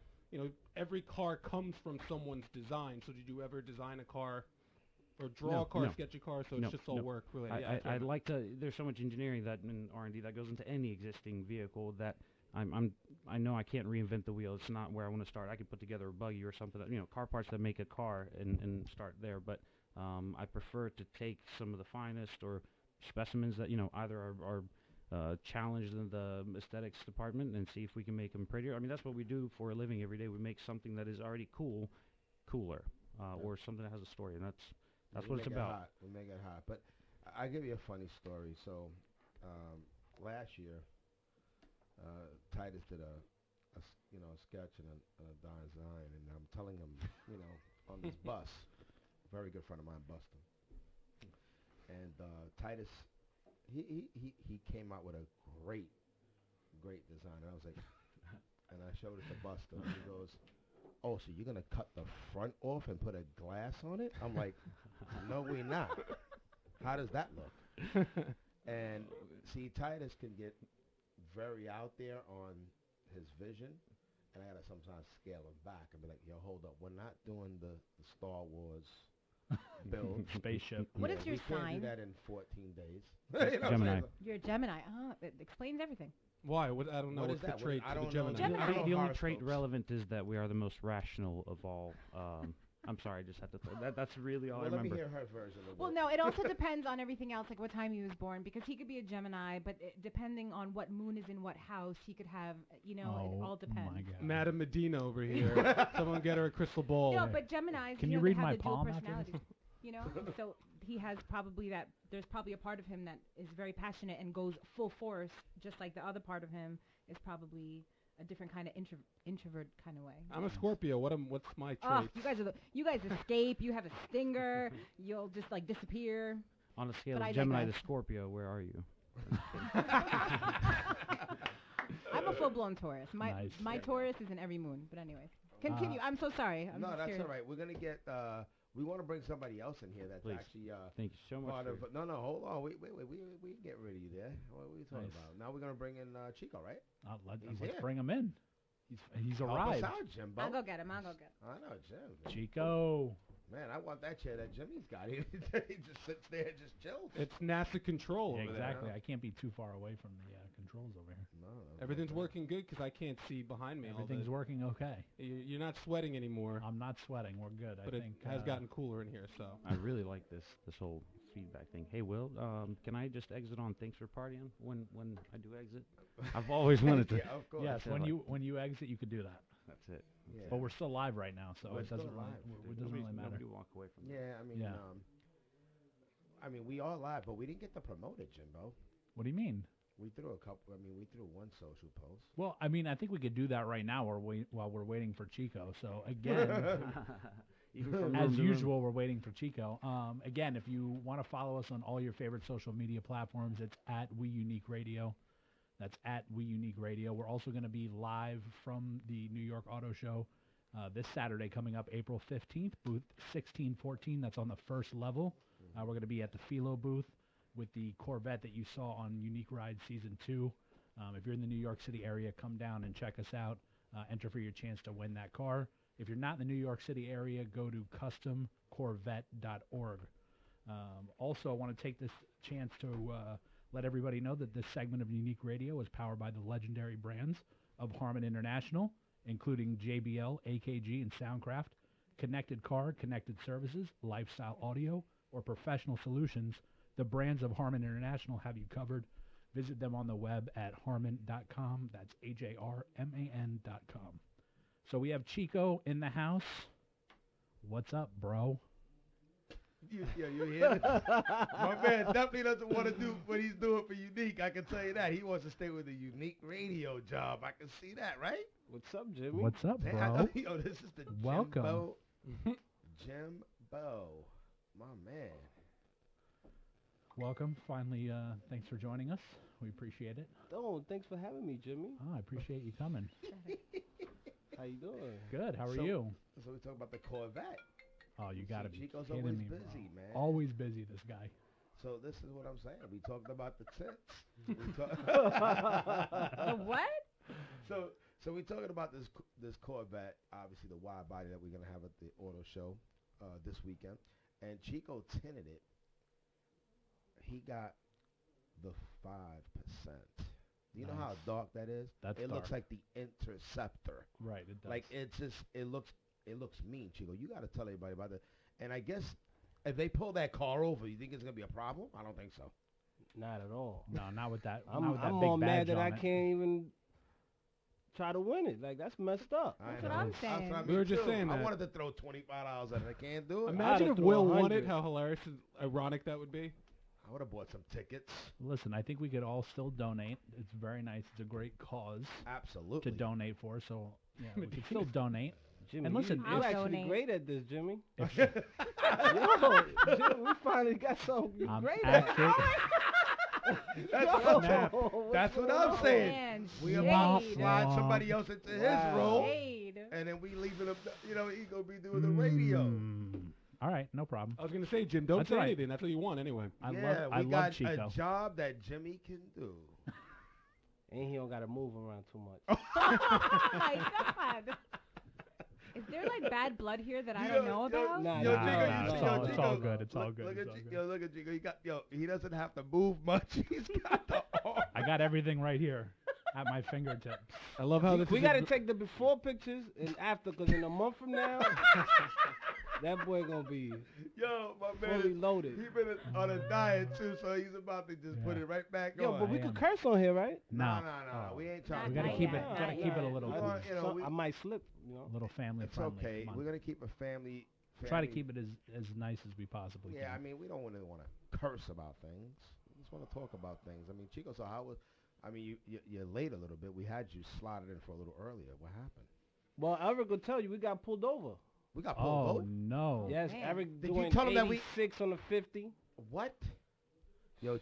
every car comes from someone's design. So did you ever design a car or draw a car, no. sketch a car? So No, it's just all no. work related. Yeah, I'd like to. There's so much engineering that in R&D that goes into any existing vehicle that I know I can't reinvent the wheel. It's not where I want to start. I could put together a buggy or something that, car parts that make a car and start there. But I prefer to take some of the finest or specimens that either are challenged in the aesthetics department and see if we can make them prettier. I mean, that's what we do for a living every day. We make something that is already cooler, or something that has a story, and that's what it's about. We make it hot. But I give you a funny story. So last year, Titus did a sketch and a design, and I'm telling him, on this bus, a very good friend of mine, Buston, and Titus, he came out with a great design. And I was like, and I showed it to Buston, and he goes, "Oh, so you're gonna cut the front off and put a glass on it?" I'm like, "No, we're not." How does that look? And see, Titus can get very out there on his vision, and I gotta sometimes scale him back and be like, "Yo, hold up, we're not doing the Star Wars build Spaceship. What is your we can't sign? do that in 14 days." You know what I'm Gemini. saying? You're a Gemini. Oh, it explains everything. Why? What? I don't know. What What's is the that? trait I for the don't know. Gemini? Gemini. I don't The know only trait horoscopes. relevant is that we are the most rational of all. I'm sorry, I just had to. That's really all Well, I let me remember. hear her version of Well, it. no, it also depends on everything else, like what time he was born, because he could be a Gemini, but depending on what moon is in what house, he could have, it all depends. My God. Madam Medina over here. Someone get her a crystal ball. No, but Geminis, Can you you know, read they have my the dual palm after this? personalities. So he has probably that. There's probably a part of him that is very passionate and goes full force, just like the other part of him is probably a different kind of introvert kind of way. I'm a Scorpio. What's my Oh, trait? you guys escape. You have a stinger. You'll just like disappear. On a scale But I of Gemini to digress. Scorpio, where are you? I'm a full-blown Taurus. Nice. My Taurus is in every moon. But anyways, continue. I'm so sorry. I'm No, just that's curious. all right. We're gonna get. We want to bring somebody else in here that's Please. actually Thank you so much. part of. for- No, hold on. Wait. We can get rid of you there. What are we talking Nice. about? Now we're gonna bring in Chico, right? Let's He's here. bring him in. He's Help us arrived. out, Jimbo. I'll go get him. I'll go get him. I know, Jim. Chico. Man, I want that chair that Jimmy's got. He just sits there and just chills. It's NASA control Yeah, over exactly. huh? I can't be too far away from the controls over here. No, there. Everything's working good because I can't see behind me. Everything's working okay. You're not sweating anymore, I'm not sweating. We're good. but I it think has gotten cooler in here. So I really like this whole feedback thing. Hey, Will, can I just exit on thanks for partying when I do exit? I've always wanted to. Yeah, of course. Yes, Yeah, when you exit, you could do that. That's it. Yeah. But we're still live right now, so We're it doesn't still really, live. it doesn't really matter. Nobody walk away from that. Yeah, I mean, we are live, but we didn't get to promote it, Jimbo. What do you mean? We threw a couple. I mean, we threw one social post. Well, I mean, I think we could do that right now while we're waiting for Chico. So again, Even from as room to room. usual, we're waiting for Chico. Again, if you want to follow us on all your favorite social media platforms, it's at We Unique Radio. That's at We Unique Radio. We're also going to be live from the New York Auto Show this Saturday coming up, April 15th, booth 1614. That's on the first level. We're going to be at the Philo booth with the Corvette that you saw on Unique Ride Season 2. If you're in the New York City area, come down and check us out. Enter for your chance to win that car. If you're not in the New York City area, go to customcorvette.org. Also, I want to take this chance to let everybody know that this segment of Unique Radio is powered by the legendary brands of Harman International, including JBL, AKG, and Soundcraft, Connected Car, Connected Services, Lifestyle Audio, or Professional Solutions. The brands of Harman International have you covered. Visit them on the web at harman.com. That's HARMAN.com. So we have Chico in the house. What's up, bro? You hear this? My man definitely doesn't want to do what he's doing for Unique. I can tell you that. He wants to stay with a Unique Radio job. I can see that, right? What's up, Jimmy? What's up, Damn, bro? Yo, this is the Welcome. Jimbo. My man. Welcome. Finally, thanks for joining us. We appreciate it. Oh, thanks for having me, Jimmy. Oh, I appreciate you coming. How you doing? Good. How are So- you? So we talk about the Corvette. Oh, you got to be Chico's kidding always me, busy, bro. man. Always busy, this guy. So this is what I'm saying. We talked about the tits. We talk- The what? So we're talking about this Corvette, obviously the wide body that we're gonna have at the auto show this weekend, and Chico tinted it. He got the 5%. Do you know how Nice. dark that is? That's it looks dark. like the Interceptor. Right, it does. Like it looks mean, Chico. You got to tell everybody about that. And I guess if they pull that car over, you think it's gonna be a problem? I don't think so. Not at all. No, not with that. I'm not with that big more badge mad that on I it. can't even try to win it. Like, that's messed up. That's I what know. I'm saying. That's what We were just too. saying I that. wanted to throw $25 at it. I can't do it. imagine I'd if throw Will won 100. it. How hilarious and ironic that would be. I would have bought some tickets. Listen, I think we could all still donate. It's very nice. It's a great cause Absolutely. to donate for. So yeah, we could still donate. Jimmy, And listen, you're I'll actually donate. great at this, Jimmy. If Yo, Jimmy, we finally got something you I'm great at. actually, That's what I'm saying. Man, We about shade. slide somebody else into his Wow. role, Shade. and then we leaving him. He gonna be doing the radio. All right, no problem. I was gonna say, Jim, don't That's say right. anything. That's what you want anyway. I yeah, love we got Chico. a job that Jimmy can do. And he don't gotta move around too much. Oh my God. Is there like bad blood here that I don't know about? Nah, Yo, nah, Chico, nah, you see, nah, yo, nah, it's Chico, all good. It's all look, good. Look It's at all good. Yo, look at Chico. He doesn't have to move much. He's got the arm. I got everything right here at my fingertips. I love how this we is gotta take the before pictures and after, because in a month from now, that boy gonna be Yo, my man, fully loaded. he been on a diet too, so he's about to just put Yeah. it right back Yo, on. but we I could am. curse on here, right? no, Oh. we ain't Not trying. We gotta Not keep yet, it. not Gotta keep it a yet. little. You know, you know, we- I might slip, you know. A little family It's friendly. okay. Come on. We're gonna keep it family. Try to family- keep it as nice as we possibly Yeah, I can. mean, we don't want to curse about things. We just want to talk about things. I mean, Chico, so how was? I mean, you're late a little bit. We had you slotted in for a little earlier. What happened? Well, Eric will tell you we got pulled over. We got pulled Oh over. no! Yes, man. Eric Did you doing tell him that we- 86 on the 50. What? Yo,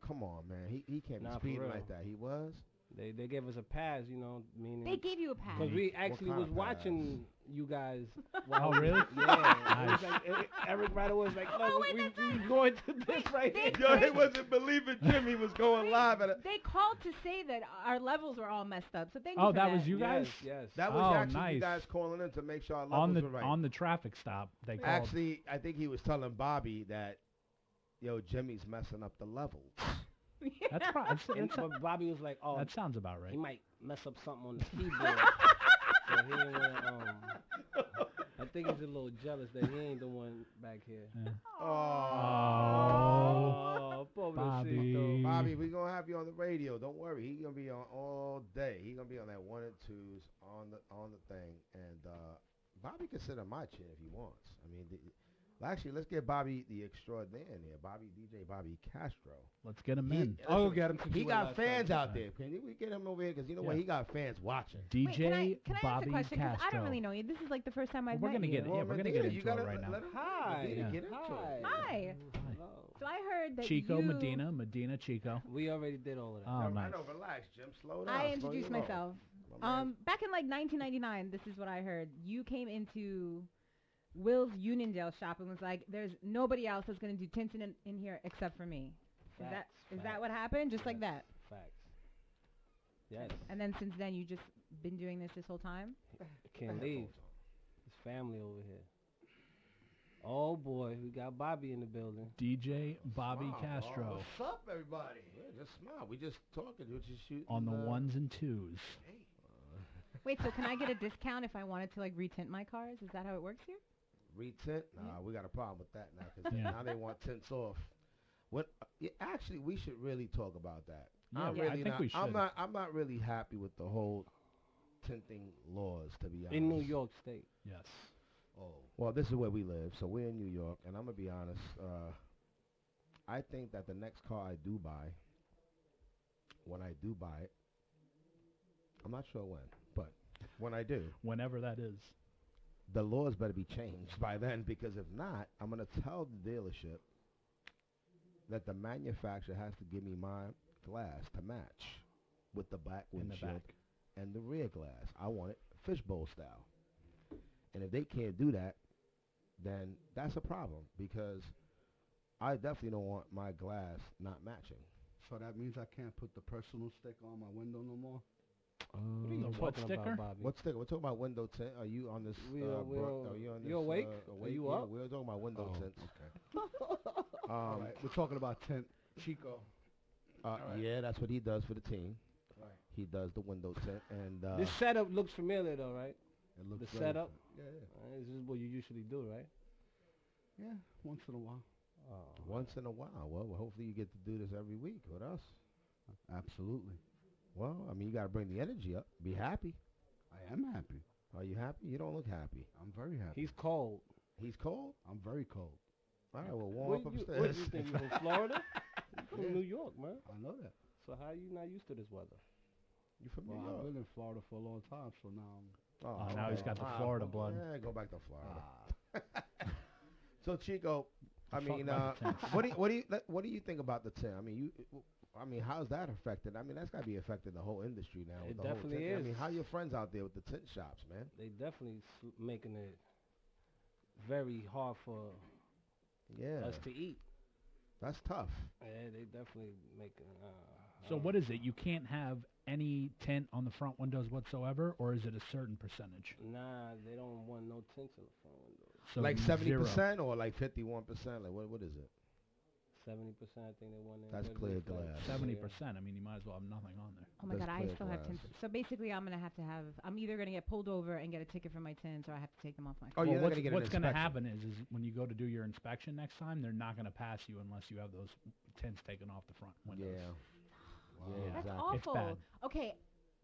come on, man. He can't Nah, be for speeding real. like that. He was. They gave us a pass, you know, meaning They gave you a pass. because we actually kind was of watching you guys. Oh, really? Yeah. Nice. It was like, Eric right away was like, Oh, look, wait, we that's right. going to this right they- here. Yo, he wasn't believing Jimmy was going live at it. They called to say that our levels were all messed up. So thank you Oh, for that was you guys Yes. That was Oh, actually nice. you guys calling in to make sure our on levels the were right. on the traffic stop. They called. Actually, I think he was telling Bobby that, yo, Jimmy's messing up the levels. That's probably. And but Bobby was like, oh, That sounds about he right. might mess up something on the keyboard. So he didn't want I think he's a little jealous that he ain't the one back here. Yeah. Oh, Bobby. Bobby, we gonna have you on the radio. Don't worry, he gonna be on all day. He gonna be on that 1 and 2s on the thing. And Bobby can sit on my chin if he wants. I mean, actually, let's get Bobby the extraordinaire in here. DJ Bobby Castro. Let's get him He- in. I'll go get him. Since He you went got last fans time. out there. Can we get him over here? Because you know what? Yeah. He got fans watching. DJ Wait, can I ask Bobby a question? 'Cause Castro. I don't really know you. This is like the first time I've We're met gonna you. get it. Yeah, we're gonna Medina, get you into it gotta right now. let him- Hi. Medina, get into Hi. it. Hi. Hello. So I heard that Chico, you, Medina, Chico. We already did all of that. Oh, I nice. know, relax, Jim. Slow down. I slow introduced your roll. myself. My man. Back in like 1999, this is what I heard. You came into Will's Uniondale shop and was like, "There's nobody else that's gonna do tinting in here except for me." Is that what happened? Just like that? Facts. Yes. And then since then, you just been doing this whole time? Can't leave. His family over here. Oh boy, we got Bobby in the building. DJ Bobby Smile, Castro bro. What's up, everybody? Yeah, just smile. We just talking. We just shooting. on the ones and twos. Hey. Wait, so can I get a discount if I wanted to like retint my cars? Is that how it works here? Retint? Nah, we got a problem with that now because Yeah. now they want tints off. What? Actually, we should really talk about that. Yeah, I'm I really think not, we should. I'm not really happy with the whole tinting laws, to be honest. In New York State. Yes. Oh. Well, this is where we live, so we're in New York, and I'm gonna be honest. I think that the next car I do buy, when I do buy it, I'm not sure when, but when I do, Whenever that is. the laws better be changed by then, because if not, I'm going to tell the dealership that the manufacturer has to give me my glass to match with the back In the windshield back. and the rear glass. I want it fishbowl style. And if they can't do that, then that's a problem, because I definitely don't want my glass not matching. So that means I can't put the personal sticker on my window no more? What are you what talking sticker? about, Bobby? What's the, we're talking about window tint. Are you on this? Are you on this? you awake? Are awake? you Yeah, up? we're talking about window Oh, tints. okay. All Um, right, we're talking about tint. Chico. right. Yeah, that's what he does for the team. Right. He does the window tint, and This setup looks familiar though, right? It looks The very- setup? Yeah, yeah. This is what you usually do, right? Yeah, once in a while. once in a while. Well, hopefully you get to do this every week with us. Absolutely. Well, I mean, you got to bring the energy up. Be happy. I am happy. Are you happy? You don't look happy. I'm very happy. He's cold. He's cold. I'm very cold. All right, well, warm What up you, upstairs. what you think? You from Florida? You from Yeah. New York, man. I know that. So how you not used to this weather? You from Well, New I've York? been in Florida for a long time, so now I'm... Oh, now he's got the Ah, Florida go- blood. Yeah, go back to Florida. Ah, So Chico, I Fuck mean, about the tints. what do you think about the tint? I mean, how's that affected? I mean, that's got to be affecting the whole industry now. It with the whole definitely tint. I is. mean, how your friends out there with the tint shops, man? They definitely making it very hard for Yeah, us to eat. that's tough. Yeah, they definitely make it. So what is it? You can't have any tint on the front windows whatsoever, or is it a certain percentage? Nah, they don't want no tints in the front windows. So Like zero. 70% or like 51%? Like what is it? 70%, I think they want. That's clear glass. 70%. I mean, you might as well have nothing on there. Oh my That's God, I clear still have glass. tints. So basically, I'm either gonna get pulled over and get a ticket for my tints, or I have to take them off my Oh, car. you're Well, not gonna get an what's going to inspection. happen is when you go to do your inspection next time, they're not going to pass you unless you have those tints taken off the front windows. Yeah. Wow. Yeah, That's exactly. It's awful. bad. Okay,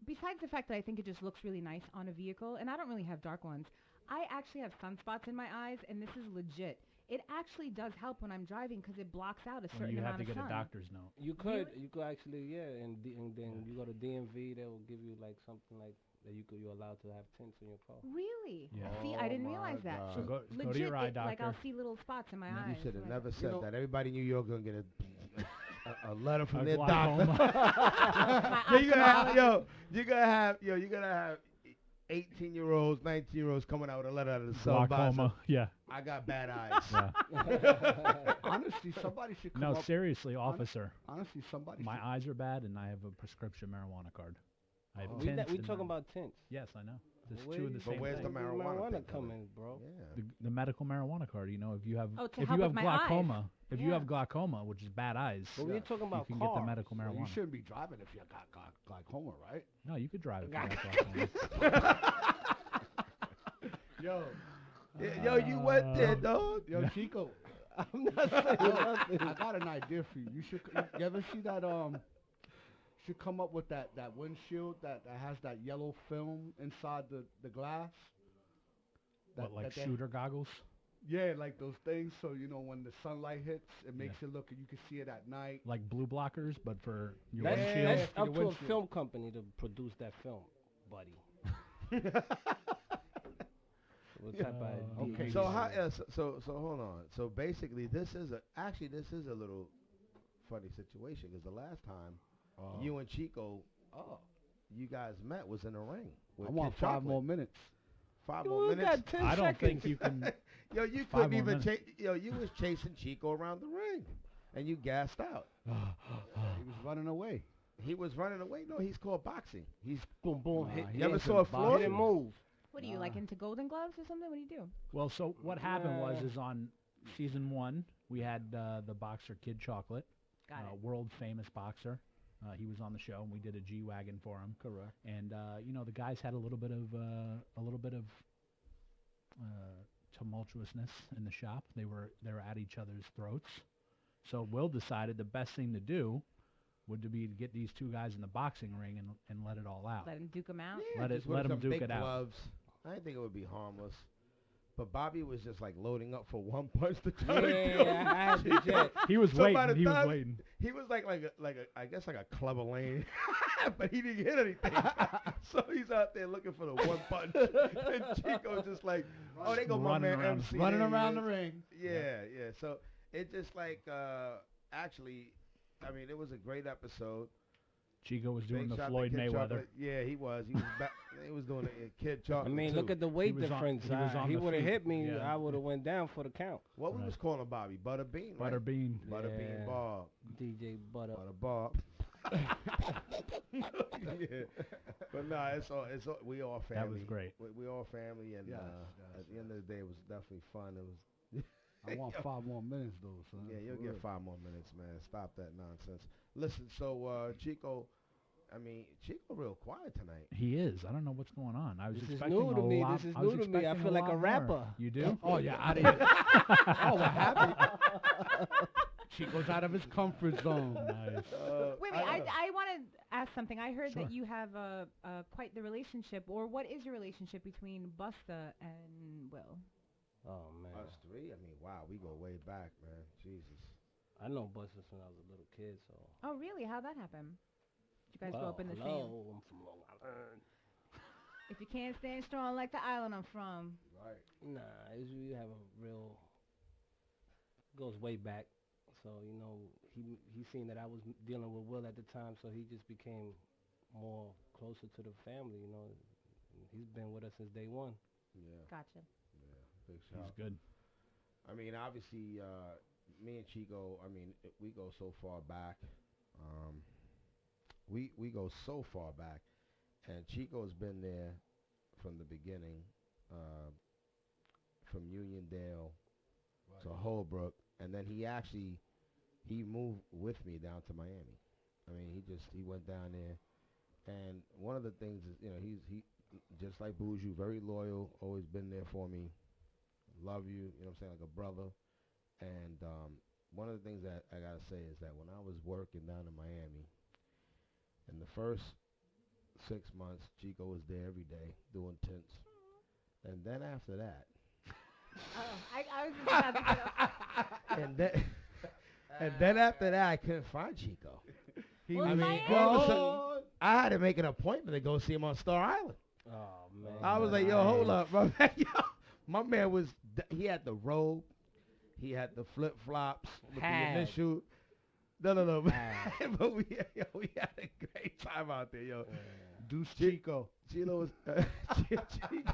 besides the fact that I think it just looks really nice on a vehicle, and I don't really have dark ones, I actually have sunspots in my eyes, and this is legit. It actually does help when I'm driving because it blocks out a Well, certain you have amount to of get sun. a doctor's note. You could, Really? you could actually, yeah, and then you go to DMV, they will give you like something like that. You're allowed to have tints in your car. Really? Yeah. See, Oh I didn't my realize that. God. So go to Legit, your eye like I'll doctor. see little spots in my You eyes. should have like- never said know- that. Everybody in New York gonna get a letter from A their glaucoma. doctor. My You're gonna have, you're gonna have 18-year-olds, 19-year-olds coming out with a letter out of the sun. Glaucoma. Yeah. I got bad eyes. Yeah. Honestly, somebody should come No, up. seriously, officer. Honestly, somebody. My should, eyes are bad, and I have a prescription marijuana card. I have Oh. tints. We and talking about tints. Yes, I know. There's Where two of the you- But same where's thing. the Where's marijuana thing come coming? in, bro? Yeah. The medical marijuana card. You know, if you have Oh, to if help you with have my eyes. glaucoma, if you Yeah. have glaucoma, which is bad eyes, But we're talking you about can cars. get the medical Well, marijuana. you shouldn't be driving if you got glaucoma, right? No, you could drive it. If you got glaucoma. Yo, Yo, you went there, dog. yo, Chico. I'm not saying nothing. I got an idea for you. You ever see that should come up with that windshield that has that yellow film inside the glass? What, like they- shooter goggles? Yeah, like those things. So when the sunlight hits, it makes it look. You can see it at night. Like blue blockers, but for your That's, windshield. that's for up the to a windshield. film company to produce that film, buddy. What type of Okay, idea? So how? So hold on. So basically, this is a little funny situation because the last time you and Chico, you guys met was in a ring. With I want Kid 5 Chocolate. more minutes. 5 You more only minutes. got 10 I don't seconds. think you can. Yo, you 5 couldn't more even minutes. you was chasing Chico around the ring, and you gassed out. He was running away. He was running away. No, he's called boxing. He's Boom, boom, Nah, hit. he You ever ain't saw been Floyd? He didn't move. What are you, like into Golden Gloves or something? What do you do? Well, so what happened was Yeah. is on season 1 we had the boxer Kid Chocolate, Got it. world famous boxer. He was on the show, and we did a G-Wagon for him. Correct. And the guys had a little bit of tumultuousness in the shop. They were at each other's throats. So Will decided the best thing to do would to be to get these two guys in the boxing ring and let it all out. Let him duke him out. Let just it- with let 'em some duke big it out. gloves. I didn't think it would be harmless. But Bobby was just like loading up for one punch to try Yeah, to kill I had to jet. He was So by waiting. the He was time- waiting. He was like I guess like a Clubber Lane, but he didn't hit anything. So he's out there looking for the one punch, and Chico's just like, oh, they go my Running man around- MC. Running there he around the is. ring. Yeah. So it just like actually, I mean, it was a great episode. Chico was doing Big the shout to Floyd Kid Mayweather. Chocolate. Yeah, he was. He was back. He was doing a Kid I Chocolate. mean, too. look at the weight was on- difference. he was on He the would have feet. hit me. Yeah. I would have went down for the count. what we Right. was calling Bobby Butterbean, right? Butterbean. Butterbean Yeah. Bob. DJ Butter. Bob. Yeah. But no, it's all we all family. That was great. We all family, and Yes, at the end of the day, it was definitely fun. It was. I want 5 more minutes though, son. Yeah, you'll For get real. 5 more minutes, man. Stop that nonsense. Listen, so Chico, I mean, Chico real quiet tonight. He is. I don't know what's going on. I was This is expecting new to a me. lot. This is I was new to me. I expecting feel like a lot more. rapper. You do? Oh yeah, out of here. Oh, what happened? Chico's out of his comfort zone. Nice. Wait, I want to ask something. I heard that you have quite the relationship, or what is your relationship between Busta and Will? Oh man, Us three. I mean, wow, we go way back, man. Jesus. I know Buster since I was a little kid. So. Oh, really? How'd that happen? Did you guys grow up in the same? hello, I'm from Long Island. If you can't stand strong like the island I'm from. Right. Nah, we have a real goes way back. So he seen that I was dealing with Will at the time, so he just became more closer to the family. He's been with us since day one. Yeah. Gotcha. Big He's Shop. good. I mean, obviously, me and Chico. I mean, we go so far back. We go so far back, and Chico's been there from the beginning, from Uniondale to Holbrook, and then he moved with me down to Miami. I mean, he went down there, and one of the things is, he just like Buju, very loyal, always been there for me. Love you, you know what I'm saying, like a brother. And one of the things that I gotta say is that when I was working down in Miami, in the first 6 months, Chico was there every day doing tints, and then after that, I was just about to get and then after that, I couldn't find Chico. Well, I mean, Miami. all of a sudden, I had to make an appointment to go see him on Star Island. Oh man. I was like, yo, hold up, bro. My man was, he had the robe, he had the flip flops with the initial. No. But we had a great time out there, yo. Deuce Chico. Chico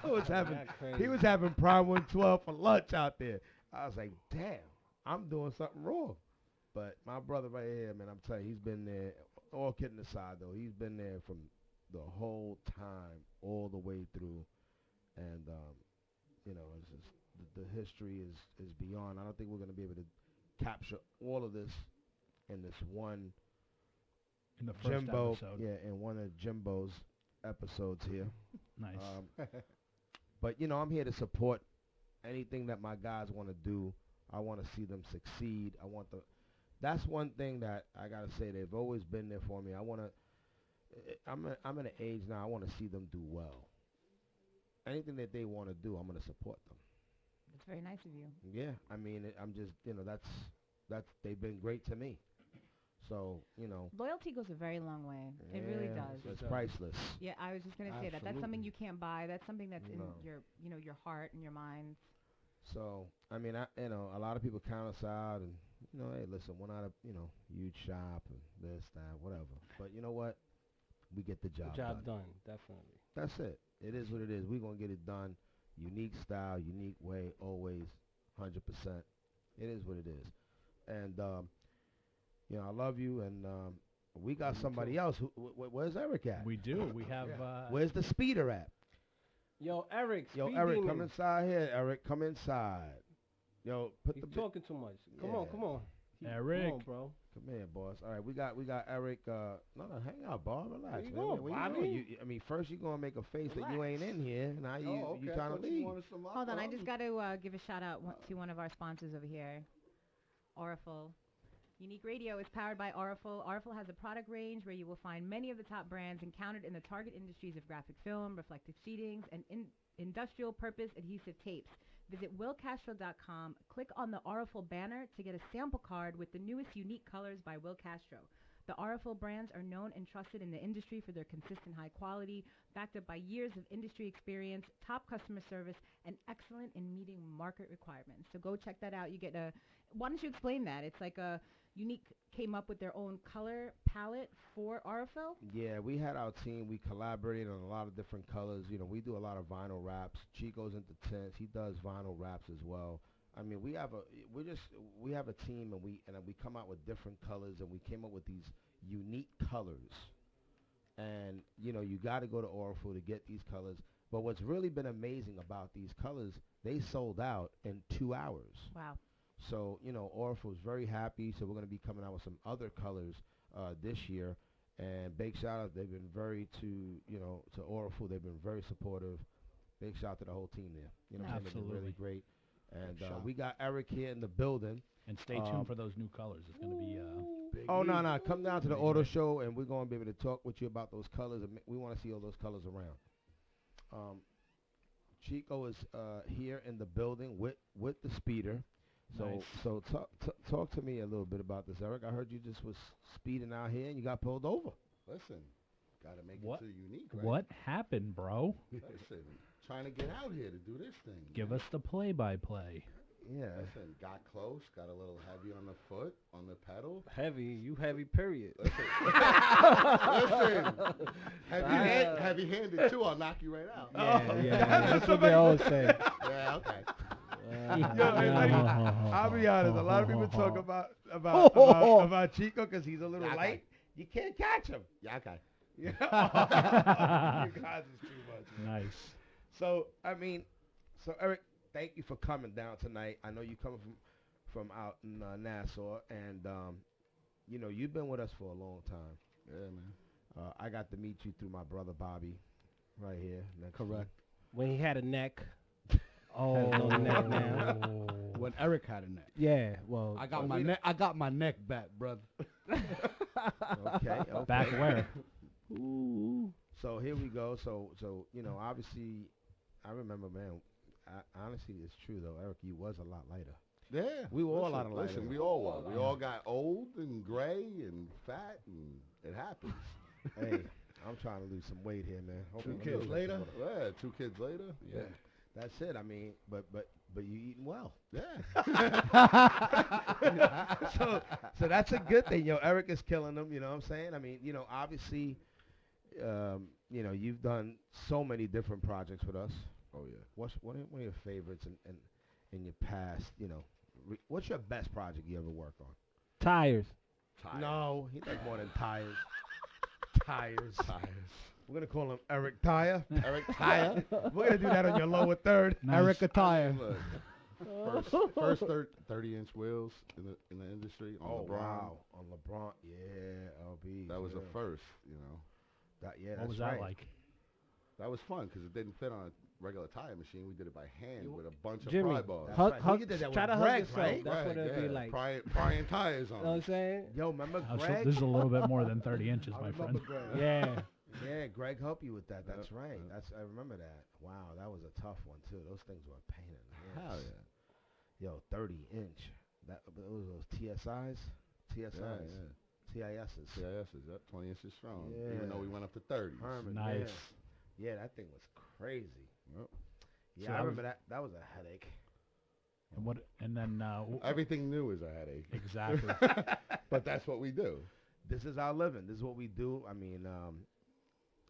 was having Prime 112 for lunch out there. I was like, damn, I'm doing something wrong. But my brother right here, man, I'm telling you, he's been there, all kidding aside, though, he's been there from the whole time, all the way through. And, it's just, the history is beyond. I don't think we're going to be able to capture all of this in this one In the first Jimbo, episode. in one of Jimbo's episodes here. Nice. But I'm here to support anything that my guys want to do. I want to see them succeed. That's one thing that I gotta say. They've always been there for me. I'm in an age now. I want to see them do well. Anything that they want to do, I'm gonna support them. It's very nice of you. Yeah, I mean, I'm just that's they've been great to me. So Loyalty goes a very long way. It really does. It's priceless. Yeah, I was just gonna say that. That's something you can't buy. That's something that's in your heart and your mind. So I mean, a lot of people count us out, and hey, listen, we're not a huge shop and this, that, whatever. But you know what? We get the job done. Definitely. That's it. It is what it is. We're gonna get it done. Unique style, unique way, always, 100%. It is what it is. And I love you. And we got somebody else. Where's Eric at? We do. We have. Where's the speeder at? Yo, Eric. Eric, Demon. come inside here. Eric, come inside. Yo, put He's the talking too much. Come on. Eric. Come on, bro. Come here, boss. All right, we got Eric. No, hang out, boss. Relax. Where you man. going, Where Bobby? I mean, first you're gonna make a face that you Relax. ain't in here. Now you okay. trying to leave. Hold on, I just got to give a shout out to one of our sponsors over here, Auriful. Unique Radio is powered by Auriful. Auriful has a product range where you will find many of the top brands encountered in the target industries of graphic film, reflective sheetings, and industrial purpose adhesive tapes. Visit willcastro.com, click on the Auriful banner to get a sample card with the newest unique colors by Will Castro. The Auriful brands are known and trusted in the industry for their consistent high quality, backed up by years of industry experience, top customer service, and excellent in meeting market requirements. So go check that out. You get why don't you explain that? It's like a Unique came up with their own color palette for Aurifil? Yeah, we had our team. We collaborated on a lot of different colors. We do a lot of vinyl wraps. Chico's into tints. He does vinyl wraps as well. I mean, we have a team, and we come out with different colors, and we came up with these unique colors. And you got to go to Aurifil to get these colors. But what's really been amazing about these colors, they sold out in 2 hours. Wow. So, Aurifil's very happy. So we're going to be coming out with some other colors this year. And big shout out, they've been to Aurifil. They've been very supportive. Big shout out to the whole team there. They've been Absolutely. really great. And we got Eric here in the building. And stay tuned for those new colors. It's going to be Big Oh, no. news. Come down to the auto show, and we're going to be able to talk with you about those colors. And we want to see all those colors around. Chico is here in the building with the speeder. So Nice. so talk to me a little bit about this, Eric. I heard you just was speeding out here and you got pulled over. Listen, got to make What? it to Unique, right? What happened, bro? Listen, trying to get out here to do this thing. Give man. us the play-by-play. Yeah. Listen, got close, got a little heavy on the foot, on the pedal. Heavy, you heavy, period. Listen, heavy-handed too. I'll knock you right out. Yeah, That's what they always say. Yeah, okay. I'll be honest. A lot of people talk about Chico because he's a little light. You can't catch him. Yeah, okay. Yeah. You guys is too much. Man. Nice. So Eric, thank you for coming down tonight. I know you coming from out in Nassau, and you've been with us for a long time. Yeah, man. I got to meet you through my brother Bobby, right here. Next to Correct. When he had a neck. Oh, no neck now. When Eric had a neck. Yeah, well. I got my neck back, brother. Okay. back where? Ooh. So here we go. So obviously, I remember, man. Honestly, it's true though, Eric. You was a lot lighter. Yeah, we were all a lot lighter. Listen, we all were. We all got old and gray and fat, and it happens. Hey, I'm trying to lose some weight here, man. Two kids later. Yeah, 2 kids later. Yeah. That's it. I mean, but you eating well. Yeah. so that's a good thing. Eric is killing them. You know what I'm saying? I mean, obviously, you've done so many different projects with us. Oh yeah. What's one of your favorites in your past? What's your best project you ever worked on? Tires. No, he does more than tires. Tires. We're gonna call him Eric Tire. Eric Tire. We're gonna do that on your lower third. Nice. Eric Attire. First 30-inch wheels in the industry on LeBron. Wow, on LeBron, yeah, LB. That was yeah. a first, What was that like? That was fun because it didn't fit on a regular tire machine. We did it by hand with a bunch Jimmy, of pry bars. You did that try with to hug Greg, yourself. right? That's what it'd be like. Prying tires on. You know what I'm saying? Yo, remember Oh, so Greg? this is a little bit more than 30 inches, my friend. Yeah. Yeah, Greg helped you with that. That's right. I remember that. Wow, that was a tough one too. Those things were a pain in the ass. Hell yeah. Yo, 30-inch. Those TSIs, TSIs, TISs. CISs, yep, 20 inches strong. Yeah. Even though we went up to 30. Herman, Nice. Yeah, that thing was crazy. Yep. Yeah, So I that remember that. That was a headache. And then Everything new is a headache. exactly. But that's what we do. This is our living. This is what we do. I mean,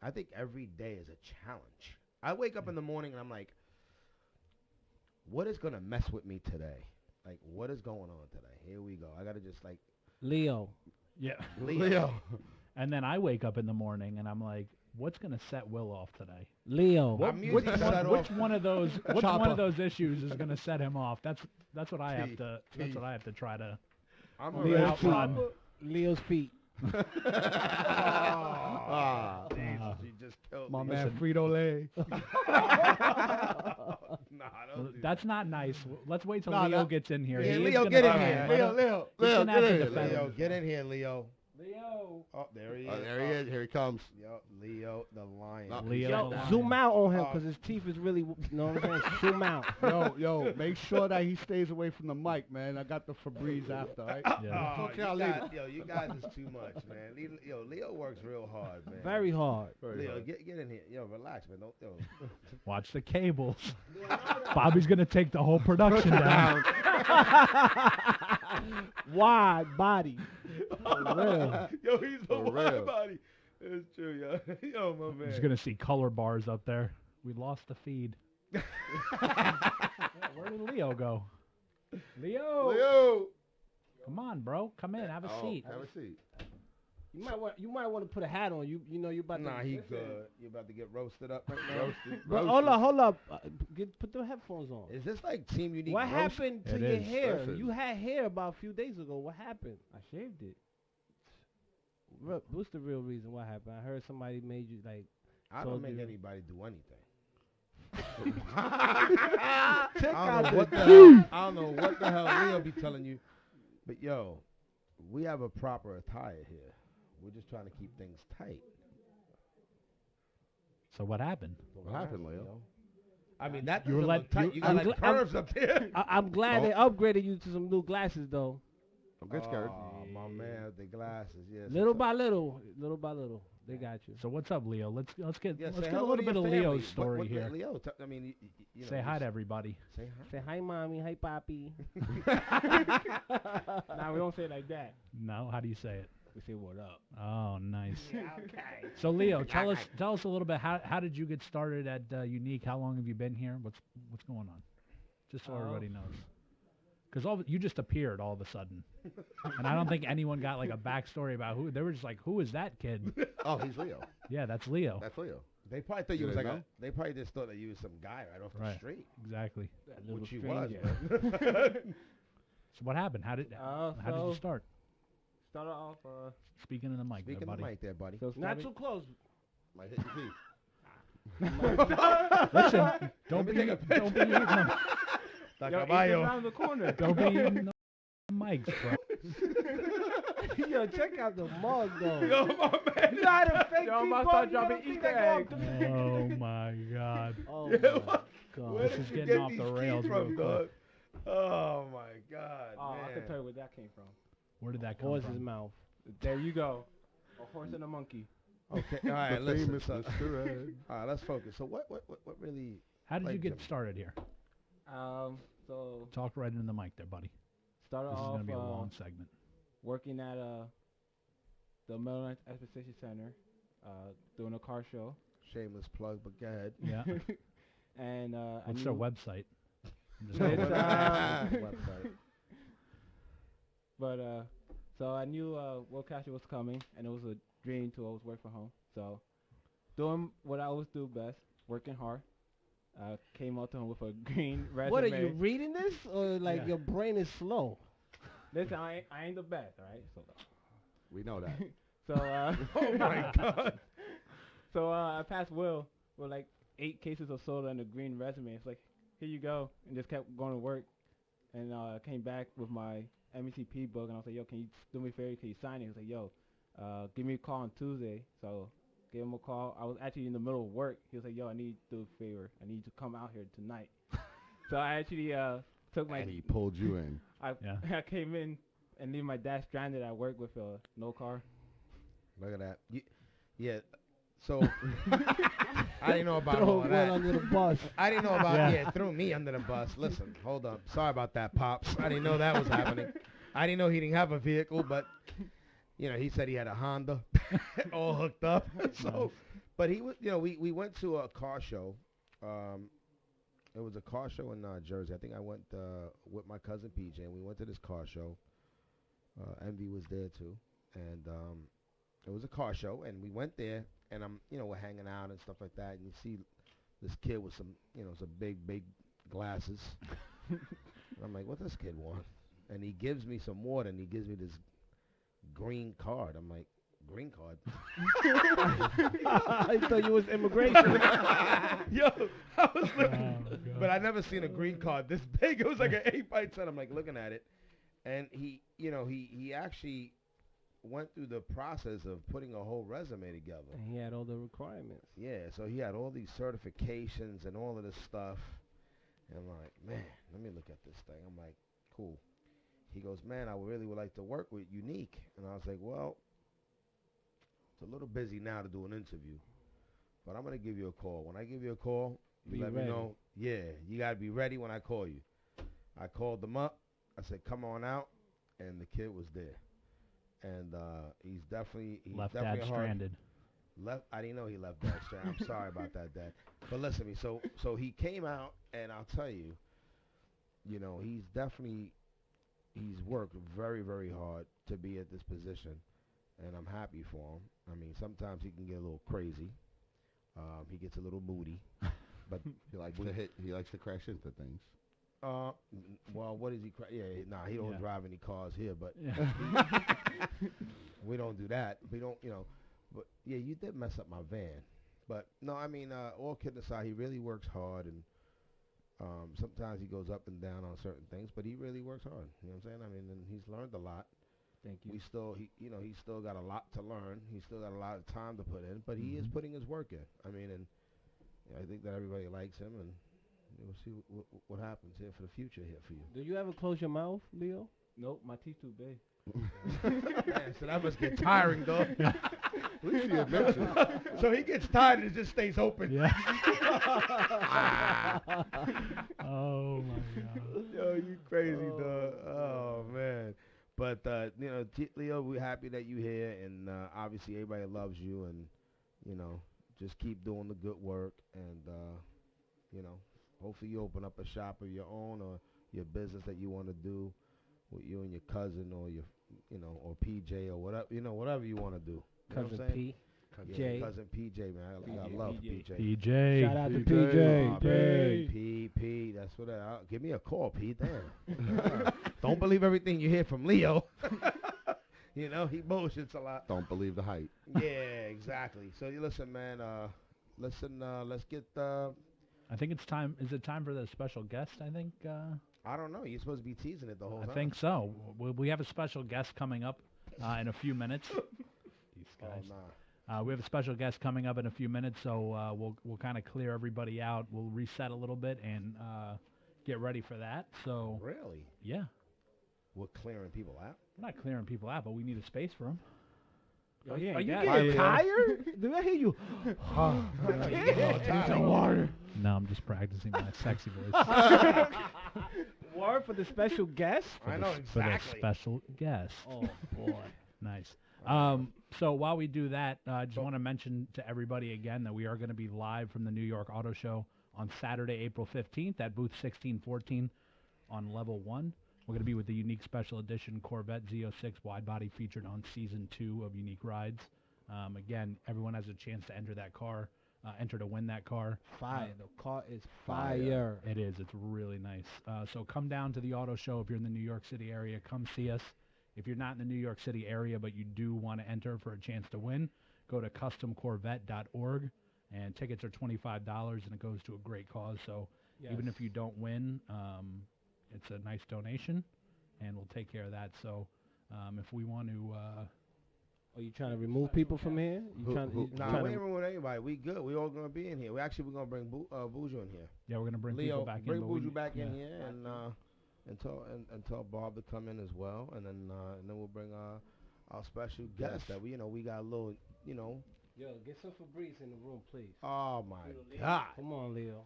I think every day is a challenge. I wake up in the morning and I'm like, what is going to mess with me today? Like, what is going on today? Here we go. I got to just like. Leo. Yeah. Leo. And then I wake up in the morning and I'm like, what's gonna set Will off today? Leo. Which one of those issues is gonna set him off? That's what I have to. That's what I have to try to outrun. Leo's feet. Jesus, you just killed My me. man Frito Lay. That's not nice. Let's wait till Nah, Leo that- gets in here. Yeah, He is Leo, gonna get in come here. Let him- Leo, he's gonna have to get in defend Leo, him. get in here, Leo. Leo. Oh, there he is. Oh, there he is. Here he comes. Yo, Leo, the lion. No, Leo. Yo, the lion. zoom out on him because his teeth is really, you know what I'm saying? Zoom out. Yo, make sure that he stays away from the mic, man. I got the Febreze after, right? Yeah. Oh, Talk y'all later. you guys is too much, man. Leo works real hard, man. Very hard. Leo, get in here. Yo, relax, man. Don't. Watch the cables. Bobby's gonna take the whole production down. Wide body. For real. Yo, he's a For wide real. body. It's true, yo. Yo, my man. He's gonna see color bars up there. We lost the feed. Yeah, where did Leo go? Leo. Come on, bro. Come in. Have a seat. Have a seat. You might want to put a hat on. You know you about to. Nah, he good. You about to get roasted up right now? But hold up. Put the headphones on. Is this like Team Unique? What roast? happened to It your is. hair? Listen. You had hair about a few days ago. What happened? I shaved it. What's the real reason? What happened? I heard somebody made you like. I told don't make you- anybody do anything. Check I out don't know what the. the hell. I don't know what the hell Leo be telling you, but yo, we have a proper attire here. We're just trying to keep things tight. So what happened? What happened, Leo? I mean, that You were doesn't let- look tight. you- You got I'm like gl- curves up there. I'm glad they upgraded you to some new glasses though. I'm good scared. Oh, my man with the glasses. Yes. Little by little, they got you. So what's up, Leo? Let's get Yeah, let's say get a hello little to bit of your family. Leo's story what, here. Leo, I mean, you know, Say hi just to everybody. Say hi. Say hi, mommy. Hi, papi. Nah, we don't say it like that. No, how do you say it? We say what up. Oh, nice. So Leo, tell us a little bit. How did you get started at Unique? How long have you been here? What's going on? Just so everybody knows. Because you just appeared all of a sudden. And I don't think anyone got like a backstory about who. They were just like, who is that kid? Oh, he's Leo. Yeah, that's Leo. That's Leo. They probably thought you You was didn't like know? they probably just thought that you was some guy right off the street. Exactly. That little Which you was. stranger. man. So what happened? How did you start? Started off. Speaking in the mic, Speaking there, of buddy. mic there, buddy. So not too close. Might hit your teeth. Listen, don't be take a eating them. Like Yo, a it's bio. around the corner. Don't be eating the mics, bro. Yo, check out the mug though. Yo, my man. You know how to fake Yo, I'm people about to start up, you dropping don't think Easter they go eggs. Oh my God. Oh Yeah, my what? God. Where This did is you getting get off these the keys rails from, real dog? quick. Oh my God, Oh, I can man. tell you where that came from. Where did that come Horse's from? mouth. There you go. A horse and a monkey. Okay, all right, The listen. famous So, Mr. Ed. all right, let's focus. So what really? How did you Like get them. started here? So Talk right into the mic there, buddy. started This is off going to be a long segment. working at the Maryland Exposition Center, doing a car show, Shameless plug, but go ahead. Yeah. and I What's knew their website? I'm just It's, kidding. Website. But so I knew Will Castro was coming, and it was a dream to always work from home. So doing what I always do best, working hard. Came out to him with a green resume. What are you reading this, or like Yeah. your brain is slow? Listen, I ain't the best, all right? So We know that. so Oh my God. so I passed Will with like 8 cases of soda and a green resume. It's like, here you go, and just kept going to work. And came back with my MECP book, and I was like, yo, can you do me a favor? Can you sign it? He was like, yo, give me a call on Tuesday. So gave him a call. I was actually in the middle of work. He was like, yo, I need you to do a favor. I need you to come out here tonight. So I actually took my And he pulled you in. Yeah. I came in and leave my dad stranded at work with no car. Look at that. Yeah. So I didn't know about all Throw of one that. under the bus. I didn't know about Yeah. threw me under the bus. Listen, hold up. Sorry about that, pops. I didn't know that was happening. I didn't know he didn't have a vehicle, but he said he had a Honda, all hooked up. So, but he was, we went to a car show. It was a car show in Jersey. I think I went with my cousin PJ, and we went to this car show. Envy was there too, and it was a car show, and we went there, and we're hanging out and stuff like that, and you see this kid with some big glasses. And I'm like, what this kid want? And he gives me some water, and he gives me this green card. I'm like, green card? I thought you was immigration. Yo, I was looking, Oh, God. but I never seen a green card this big. It was like an 8x10. I'm like looking at it, and he actually went through the process of putting a whole resume together. And he had all the requirements. Yeah, so he had all these certifications and all of this stuff. And I'm like, man, let me look at this thing. I'm like, cool. He goes, man, I really would like to work with Unique. And I was like, well, it's a little busy now to do an interview, but I'm going to give you a call. When I give you a call, you Be let ready. me know. Yeah, you got to be ready when I call you. I called them up. I said, come on out. And the kid was there. And he's definitely Left definitely dad a hard- stranded. Left. I didn't know he left that strand. I'm sorry about that, Dad. But listen to me. So he came out, and I'll tell you, he's worked very, very hard to be at this position, and I'm happy for him. I mean, sometimes he can get a little crazy. He gets a little moody, but He likes to hit. He likes to crash into things. well, what is he? He don't Yeah. drive any cars here, but Yeah. we don't do that. We don't, But yeah, you did mess up my van. But no, I mean, all kidding aside, he really works hard, and sometimes he goes up and down on certain things, but he really works hard. You know what I'm saying? I mean, and he's learned a lot. Thank you. He's still got a lot to learn. He's still got a lot of time to put in, but he is putting his work in. I mean, and I think that everybody likes him, and we'll see what happens here for the future here for you. Do you ever close your mouth, Leo? Nope, my teeth too big. Man, so that must get tiring, dog. At least he admits it. So he gets tired and it just stays open. Yeah. Oh my God. Yo, you crazy, dog. Oh, man. But, Leo, we're happy that you're here, and obviously everybody loves you, and, just keep doing the good work, and, hopefully you open up a shop of your own or your business that you want to do with you and your cousin or your, or PJ or whatever, whatever you want to do. You know what I'm Cousin saying? P. Yeah, J. cousin PJ, man. I love PJ. PJ. Shout out to PJ. PJ. P. That's what give me a call, P. Damn. Don't believe everything you hear from Leo. He bullshits a lot. Don't believe the hype. Yeah, exactly. So you listen, man. Let's get. I think it's time. Is it time for the special guest? I think. I don't know. You're supposed to be teasing it the whole time. I think so. We have a special guest coming up in a few minutes. These guys. Oh, nah. We have a special guest coming up in a few minutes, so we'll kind of clear everybody out. We'll reset a little bit and get ready for that. So Really? yeah, We're clearing people out? we're not clearing people out, but we need a space for them. Oh, yeah, Are you got getting it. tired? Do I hear you? Some water. No, I'm just practicing my sexy voice. Word for the special guest? I know For the exactly. special guest. Oh, boy. Nice. So while we do that, I just want to mention to everybody again that we are going to be live from the New York Auto Show on Saturday, April 15th at booth 1614 on level 1. We're going to be with the unique special edition Corvette Z06 wide body featured on season 2 of Unique Rides. Again, everyone has a chance to enter that car, enter to win that car. Fire. The car is fire. It is. It's really nice. So come down to the auto show if you're in the New York City area. Come see us. If you're not in the New York City area but you do want to enter for a chance to win, go to customcorvette.org, and tickets are $25, and it goes to a great cause. So even if you don't win, it's a nice donation, and we'll take care of that. So if we want to... Are you trying to remove people from here? Nah, we ain't with anybody. We good. We all gonna be in here. We're gonna bring Buju in here. Yeah, we're gonna bring Leo, people back bring in. but we- Buju back in yeah. here and tell Bob to come in as well, and then we'll bring our special guest that we got a little Yo, get some Febreze in the room, please. Oh my God! Come on, Leo.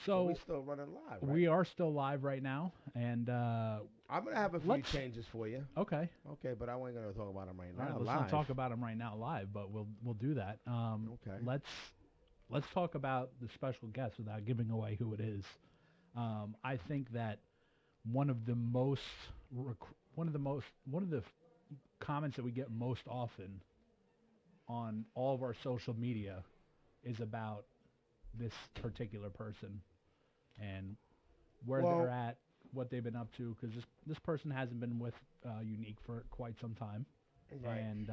So So we still running live. Right? we are still live right now, and I'm gonna have a few let's- changes for you. okay. Okay, but I ain't gonna talk about them right All right, now. let's live. not talk about them right now live, but we'll do that. Okay. Let's talk about the special guest without giving away who it is. I think that one of the comments that we get most often on all of our social media is about this particular person and where Well- they're at, what they've been up to, because this person hasn't been with Unique for quite some time, Right. and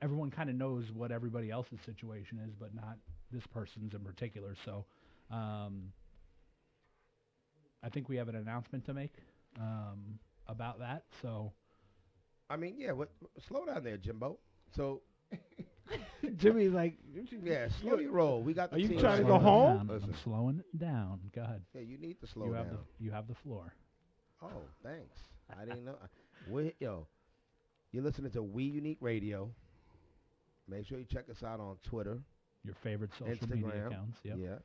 everyone kind of knows what everybody else's situation is, but not this person's in particular. So I think we have an announcement to make about that. So I mean, yeah. Slow down there, Jimbo. So Jimmy's like, yeah, slow your roll. We got the Are you team trying to right go now. home? I'm Listen. slowing it down. Go ahead. Yeah, you need to slow You down. have the floor. Oh, thanks. I didn't know. You're listening to We Unique Radio. Make sure you check us out on Twitter, Your favorite social media Instagram. accounts. Yep. Yeah,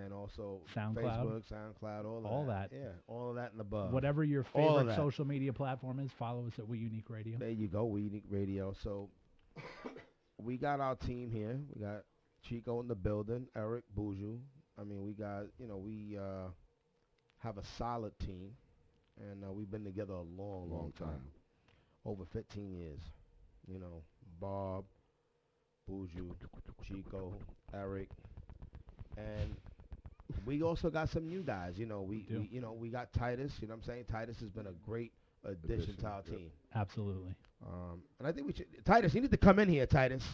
and also SoundCloud. Facebook, SoundCloud, All that. Yeah, all of that and above. Whatever your all of favorite that. social media platform is, follow us at We Unique Radio. There you go, We Unique Radio. So we got our team here. We got Chico in the building, Eric, Buju. I mean, we got, we have a solid team, and we've been together a long time. Over 15 years. Bob, Buju, Chico, Eric, and we also got some new guys. We got Titus. You know what I'm saying? Titus has been a great addition to our team. Absolutely. And I think we should. Titus, you need to come in here, Titus,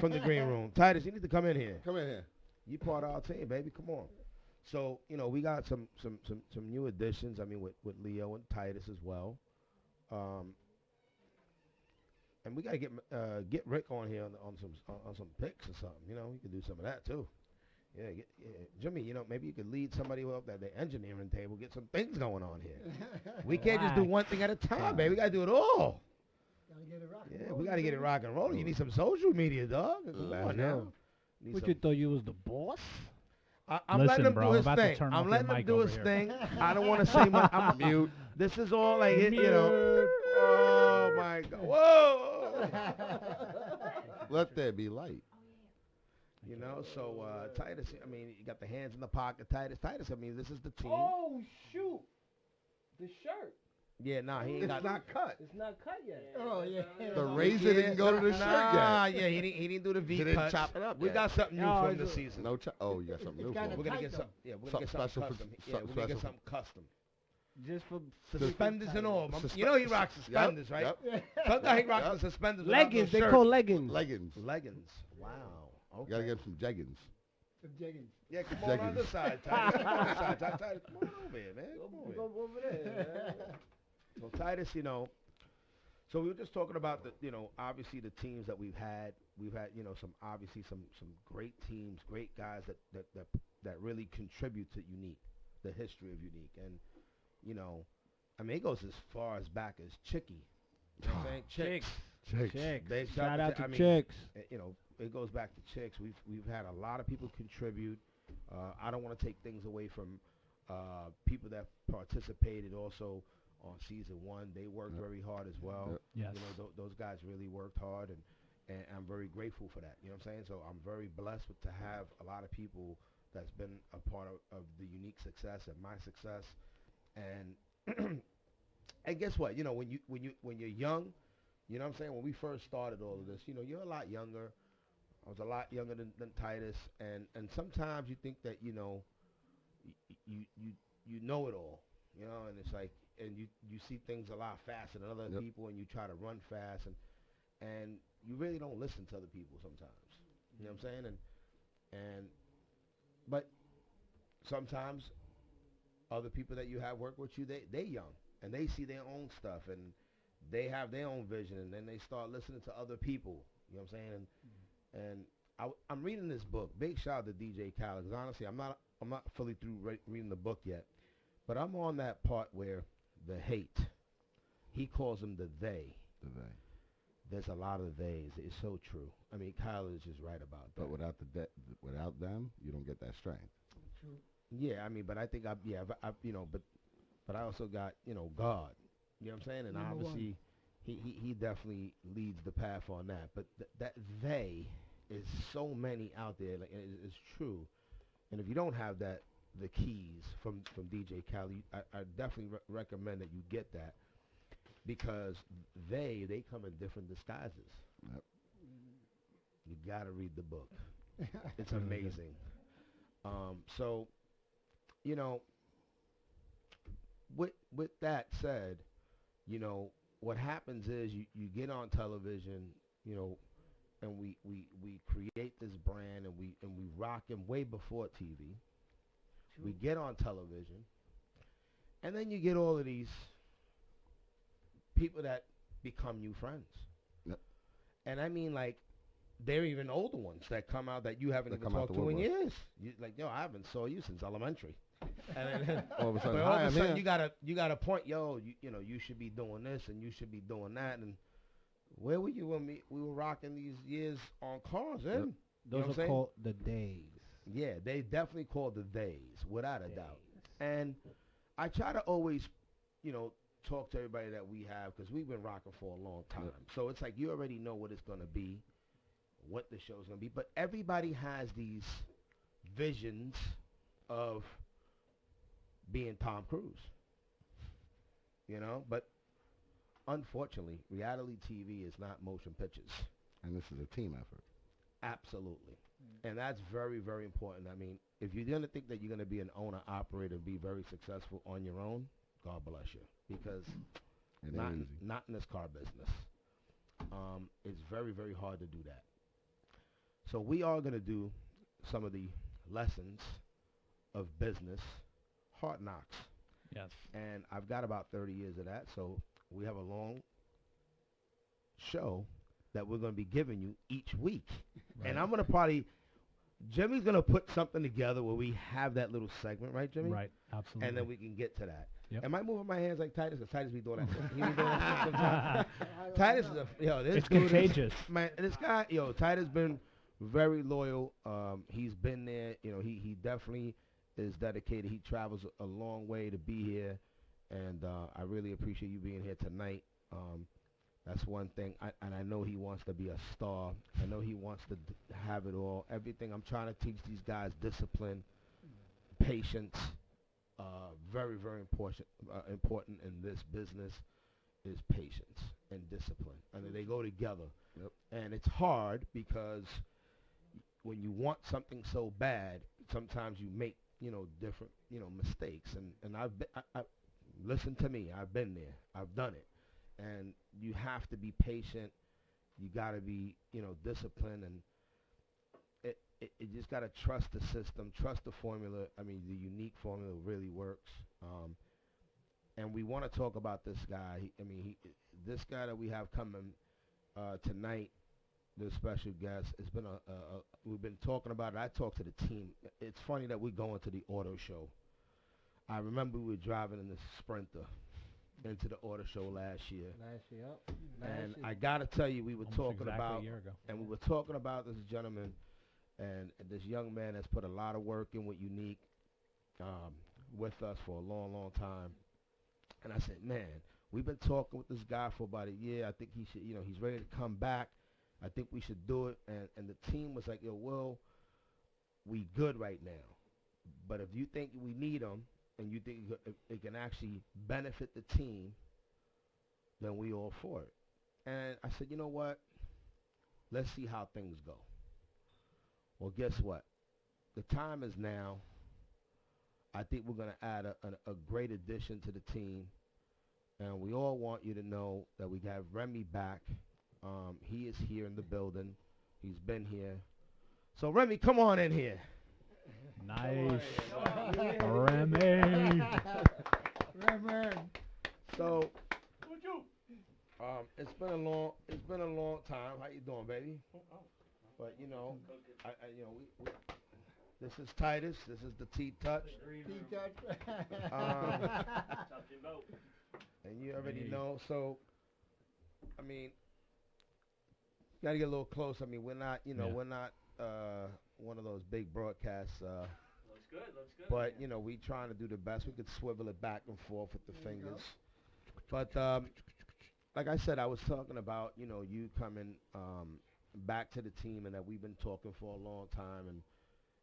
from the green room. Titus, you need to come in here. Come in here. You part of our team, baby. Come on. So we got some new additions. I mean, with Leo and Titus as well. And we gotta get Rick on here on some picks or something. We could do some of that too. Yeah, Jimmy. Maybe you could lead somebody up at the engineering table. Get some things going on here. We can't just do one thing at a time, baby. We gotta do it all. Gotta get it rock and Yeah, roll, we gotta get it baby. rock and rolling. You need some social media, dog. Come on now. Need what some- you thought you was the boss? I'm Listen, letting him bro, do I'm his about to thing. turn off I'm your letting him mic do over his here. thing. I don't want to say much. I'm mute. This is all like it, Oh my God! Whoa! Let there be light. You know, so Titus, I mean, you got the hands in the pocket, Titus. Titus, I mean, this is the team. Oh shoot, the shirt. Yeah, nah, he ain't It's got. not cut. It's not cut yet. Oh, yeah. The razor didn't go to the shirt Nah, yet. yeah, he didn't do the V He didn't cuts. chop it up We yet. got something new No, from it's the a- season. No, oh, you got something new for kinda him. We're gonna get tight, some. Yeah, we're gonna Something get something special for- custom. Yeah, something we're gonna get special something custom. Just for Suspenders and all. Suspe- You know he rocks suspenders, right? Yep. Some guy he rocks Yep. the suspenders. without no leggings. They shirt. call leggings. Leggings. leggings. Wow. You Okay. gotta get him some jeggings. The jeggings. Yeah, come on Jeggings. this side, Titus. Come on this side, Titus. Come on over here, man. Come on Go over there. So Titus, you know, so we were just talking about the, you know, obviously the teams that we've had. We've had, you know, some great teams, great guys that really contribute to Unique, the history of Unique, and you know, I mean, it goes as far as back as Chicky. You know what I'm saying? Chicks. Chicks. They Shout out to I mean, Chicks. You know, it goes back to Chicks. We've had a lot of people contribute. I don't want to take things away from people that participated also on season 1. They worked Yep. very hard as well. Yep. Yes. You know, those guys really worked hard, and I'm very grateful for that. You know what I'm saying? So I'm very blessed to have a lot of people that's been a part of the Unique success and my success. And and guess what? You know, when you're young, you know what I'm saying? When we first started all of this, you know, you're a lot younger. I was a lot younger than Titus, and sometimes you think that, you know, you know it all, you know, and it's like, and you see things a lot faster than other Yep. people, and you try to run fast, and you really don't listen to other people sometimes. You know what I'm saying? But sometimes other people that you have work with you, they young, and they see their own stuff, and they have their own vision, and then they start listening to other people. You know what I'm saying? And I'm reading this book. Big shout out to DJ Khaled, because honestly, I'm not fully through reading the book yet, but I'm on that part where the hate, he calls them the they. There's a lot of theys. It's so true. I mean, Khaled is just right about that. But without them, you don't get that strength. True. Yeah, I mean, but I think you know, but I also got, you know, God. You know what I'm saying? And Number obviously, he definitely leads the path on that. But that they is so many out there. Like, it's true. And if you don't have that, the keys from DJ Khaled, I definitely recommend that you get that, because they come in different disguises. Yep. You gotta read the book. It's amazing. So, you know, with that said, you know, what happens is you get on television, you know, and we create this brand, and we rock him way before TV. True. We get on television, and then you get all of these people that become new friends. Yep. And I mean, like, they're even older ones that come out that you haven't That even come out talked the to in woodwork. years. You, like, yo, I haven't saw you since elementary. And then, All of a but sudden, all hi, of I'm a sudden, here. you got a point, yo. You know, you should be doing this and you should be doing that. And where were you when we were rocking these years on cars? Yep. You know what I'm Those are saying? called the days. Yeah, they definitely call the days, without a doubt. And I try to always, you know, talk to everybody that we have, because we've been rocking for a long time. Yep. So it's like you already know what it's going to be, what the show's going to be. But everybody has these visions of being Tom Cruise, you know? But unfortunately, reality TV is not motion pictures. And this is a team effort. Absolutely. And that's very, very important. I mean, if you're going to think that you're going to be an owner, operator, and be very successful on your own, God bless you. Because It not ain't in, easy. not in this car business. It's very, very hard to do that. So we are going to do some of the lessons of business, hard knocks. Yes. And I've got about 30 years of that. So we have a long show that we're going to be giving you each week. Right. And I'm going to Jimmy's going to put something together where we have that little segment, right, Jimmy? Right. Absolutely. And then we can get to that. Yep. Am I moving my hands like Titus? Because Titus be doing that. He be doing that shit sometimes. Titus is this It's dude is- contagious. man, this guy, Titus been very loyal. He's been there. You know, he definitely is dedicated. He travels a long way to be here. And I really appreciate you being here tonight. That's one thing. And I know he wants to be a star. I know he wants to have it all. Everything. I'm trying to teach these guys discipline, patience. Very, very important in this business is patience and discipline. I mean, they go together. Yep. And it's hard because when you want something so bad, sometimes you make, different, mistakes. And listen to me. I've been there. I've done it. And you have to be patient. You got to be, disciplined, and it just got to trust the system, trust the formula. I mean, the unique formula really works. And we want to talk about this guy. This guy that we have coming tonight, this special guest, it's been we've been talking about it. I talked to the team. It's funny that we're going to the auto show. I remember we were driving in the Sprinter into the auto show last year. And I got to tell you, we were talking about, a year ago. and we were talking about this gentleman and this young man that's put a lot of work in with Unique with us for a long, long time. And I said, man, we've been talking with this guy for about a year. I think he should, he's ready to come back. I think we should do it. And the team was like, yo, Will, we good right now. But if you think we need him and you think it can actually benefit the team, then we all for it. And I said, you know what? Let's see how things go. Well, guess what? The time is now. I think we're going to add a great addition to the team. And we all want you to know that we have Remy back. He is here in the building. He's been here. So, Remy, come on in here. Nice. Remy. So, it's been a long time. How you doing, baby? But this is Titus. This is the T-Touch. And you already know. So, gotta get a little close. We're not, we're not one of those big broadcasts. Looks good. But we trying to do the best. We could swivel it back and forth with the fingers. But like I said, I was talking about you coming back to the team, and that we've been talking for a long time,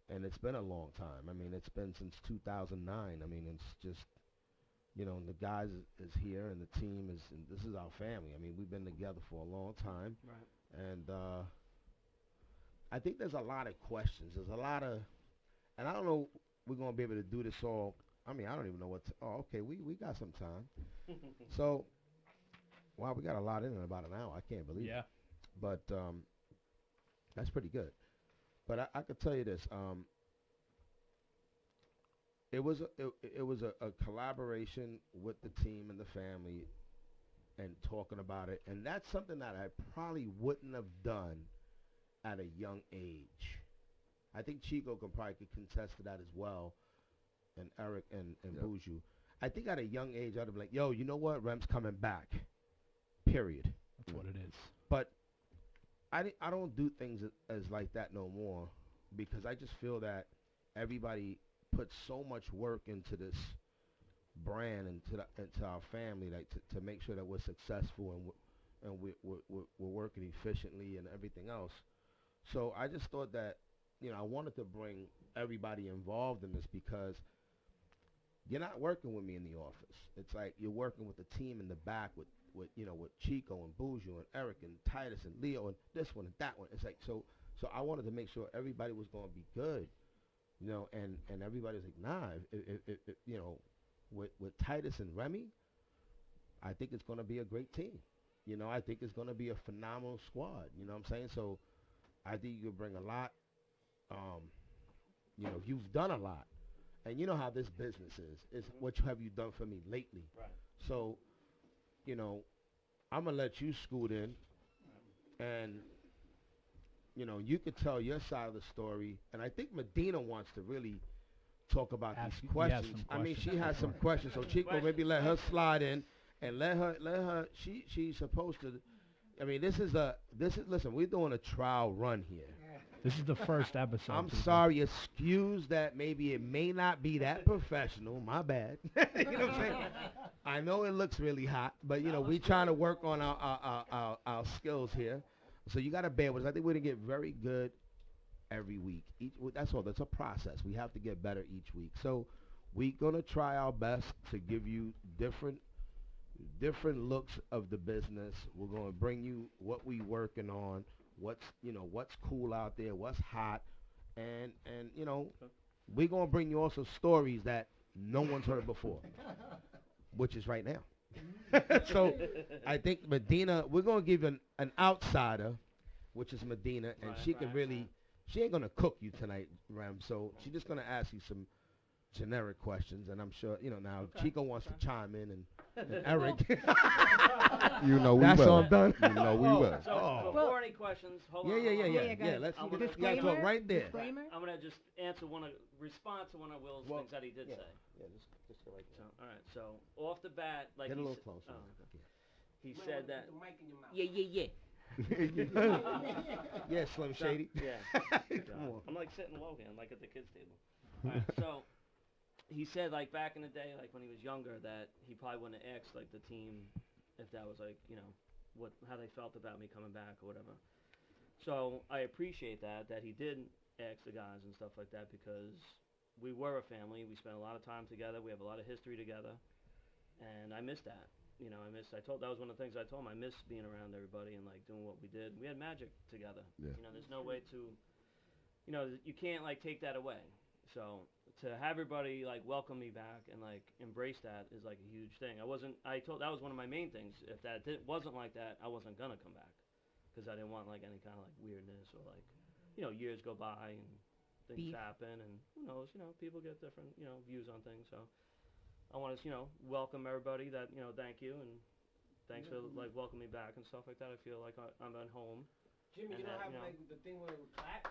and it's been a long time. It's been since 2009. It's just the guys is here, and the team is, and this is our family. We've been together for a long time. Right. And I think there's a lot of questions. There's a lot of, and I don't know we're going to be able to do this all. I don't even know what to, okay, we got some time. So, wow, we got a lot in about an hour. I can't believe it. But that's pretty good. But I could tell you this. It was a collaboration with the team and the family and talking about it. And that's something that I probably wouldn't have done at a young age. I think Chico could contest to that as well, and Eric and Buju. I think at a young age, I'd have been like, yo, you know what? Rem's coming back, period. That's what it is. But I don't do things as like that no more, because I just feel that everybody puts so much work into this brand and into our family, like to make sure that we're successful and we're working efficiently and everything else. So I just thought that, I wanted to bring everybody involved in this, because you're not working with me in the office. It's like you're working with the team in the back with Chico and Buju and Eric and Titus and Leo and this one and that one. It's like, so I wanted to make sure everybody was going to be good, and everybody's like, nah, with Titus and Remy, I think it's going to be a great team. I think it's going to be a phenomenal squad. You know what I'm saying? So I think you can bring a lot. You've done a lot. And you know how this business is. It's what have you done for me lately? Right. So, I'm going to let you scoot in. And, you could tell your side of the story. And I think Medina wants to really talk about these questions. She has some questions. So, Chico, maybe let her slide in. And let her, she's supposed to, listen, we're doing a trial run here. This is the first episode. I'm sorry, excuse that maybe it may not be that professional, my bad. You know what I'm saying? I know it looks really hot, but you know we trying to work on our skills here. So you got to bear with us. I think we're gonna get very good every week. That's all. That's a process. We have to get better each week. So we're gonna try our best to give you different looks of the business. We're gonna bring you what we working on, what's cool out there, what's hot, and we're gonna bring you also stories that no one's heard before, which is right now. So I think Medina, we're gonna give an outsider, which is Medina, and she can really. She ain't gonna cook you tonight, Rem. So she's just gonna ask you some generic questions, and I'm sure now Chico wants to chime in, and Eric. You know we That's will. all done. You know we will. So before any questions, hold on. Yeah. Let's I'm you gonna, gotta talk right there. I'm gonna just respond to one of Will's things that he did say. Yeah, just go right there. So, all right. So off the bat, like Get a he little s- closer. oh, he said that. The mic in your mouth. Yeah. Yeah, Slim Shady. Yeah. Come on. I'm like sitting low here, I'm like at the kids' table. All right, so he said like back in the day, like when he was younger, that he probably wouldn't have asked like the team if that was like how they felt about me coming back or whatever. So I appreciate that he did ask the guys and stuff like that because we were a family. We spent a lot of time together. We have a lot of history together, and I miss that. That was one of the things I told him. I miss being around everybody and like doing what we did. We had magic together. Yeah. There's no way to, you can't like take that away. So to have everybody like welcome me back and like embrace that is like a huge thing. That was one of my main things. If wasn't like that, I wasn't gonna come back because I didn't want like any kind of like weirdness or like, years go by and things happen and who knows, people get different, views on things. So I want to, welcome everybody that, thank you and thanks for like welcoming me back and stuff like that. I feel like I'm at home. Jimmy, you don't have like the thing where it claps?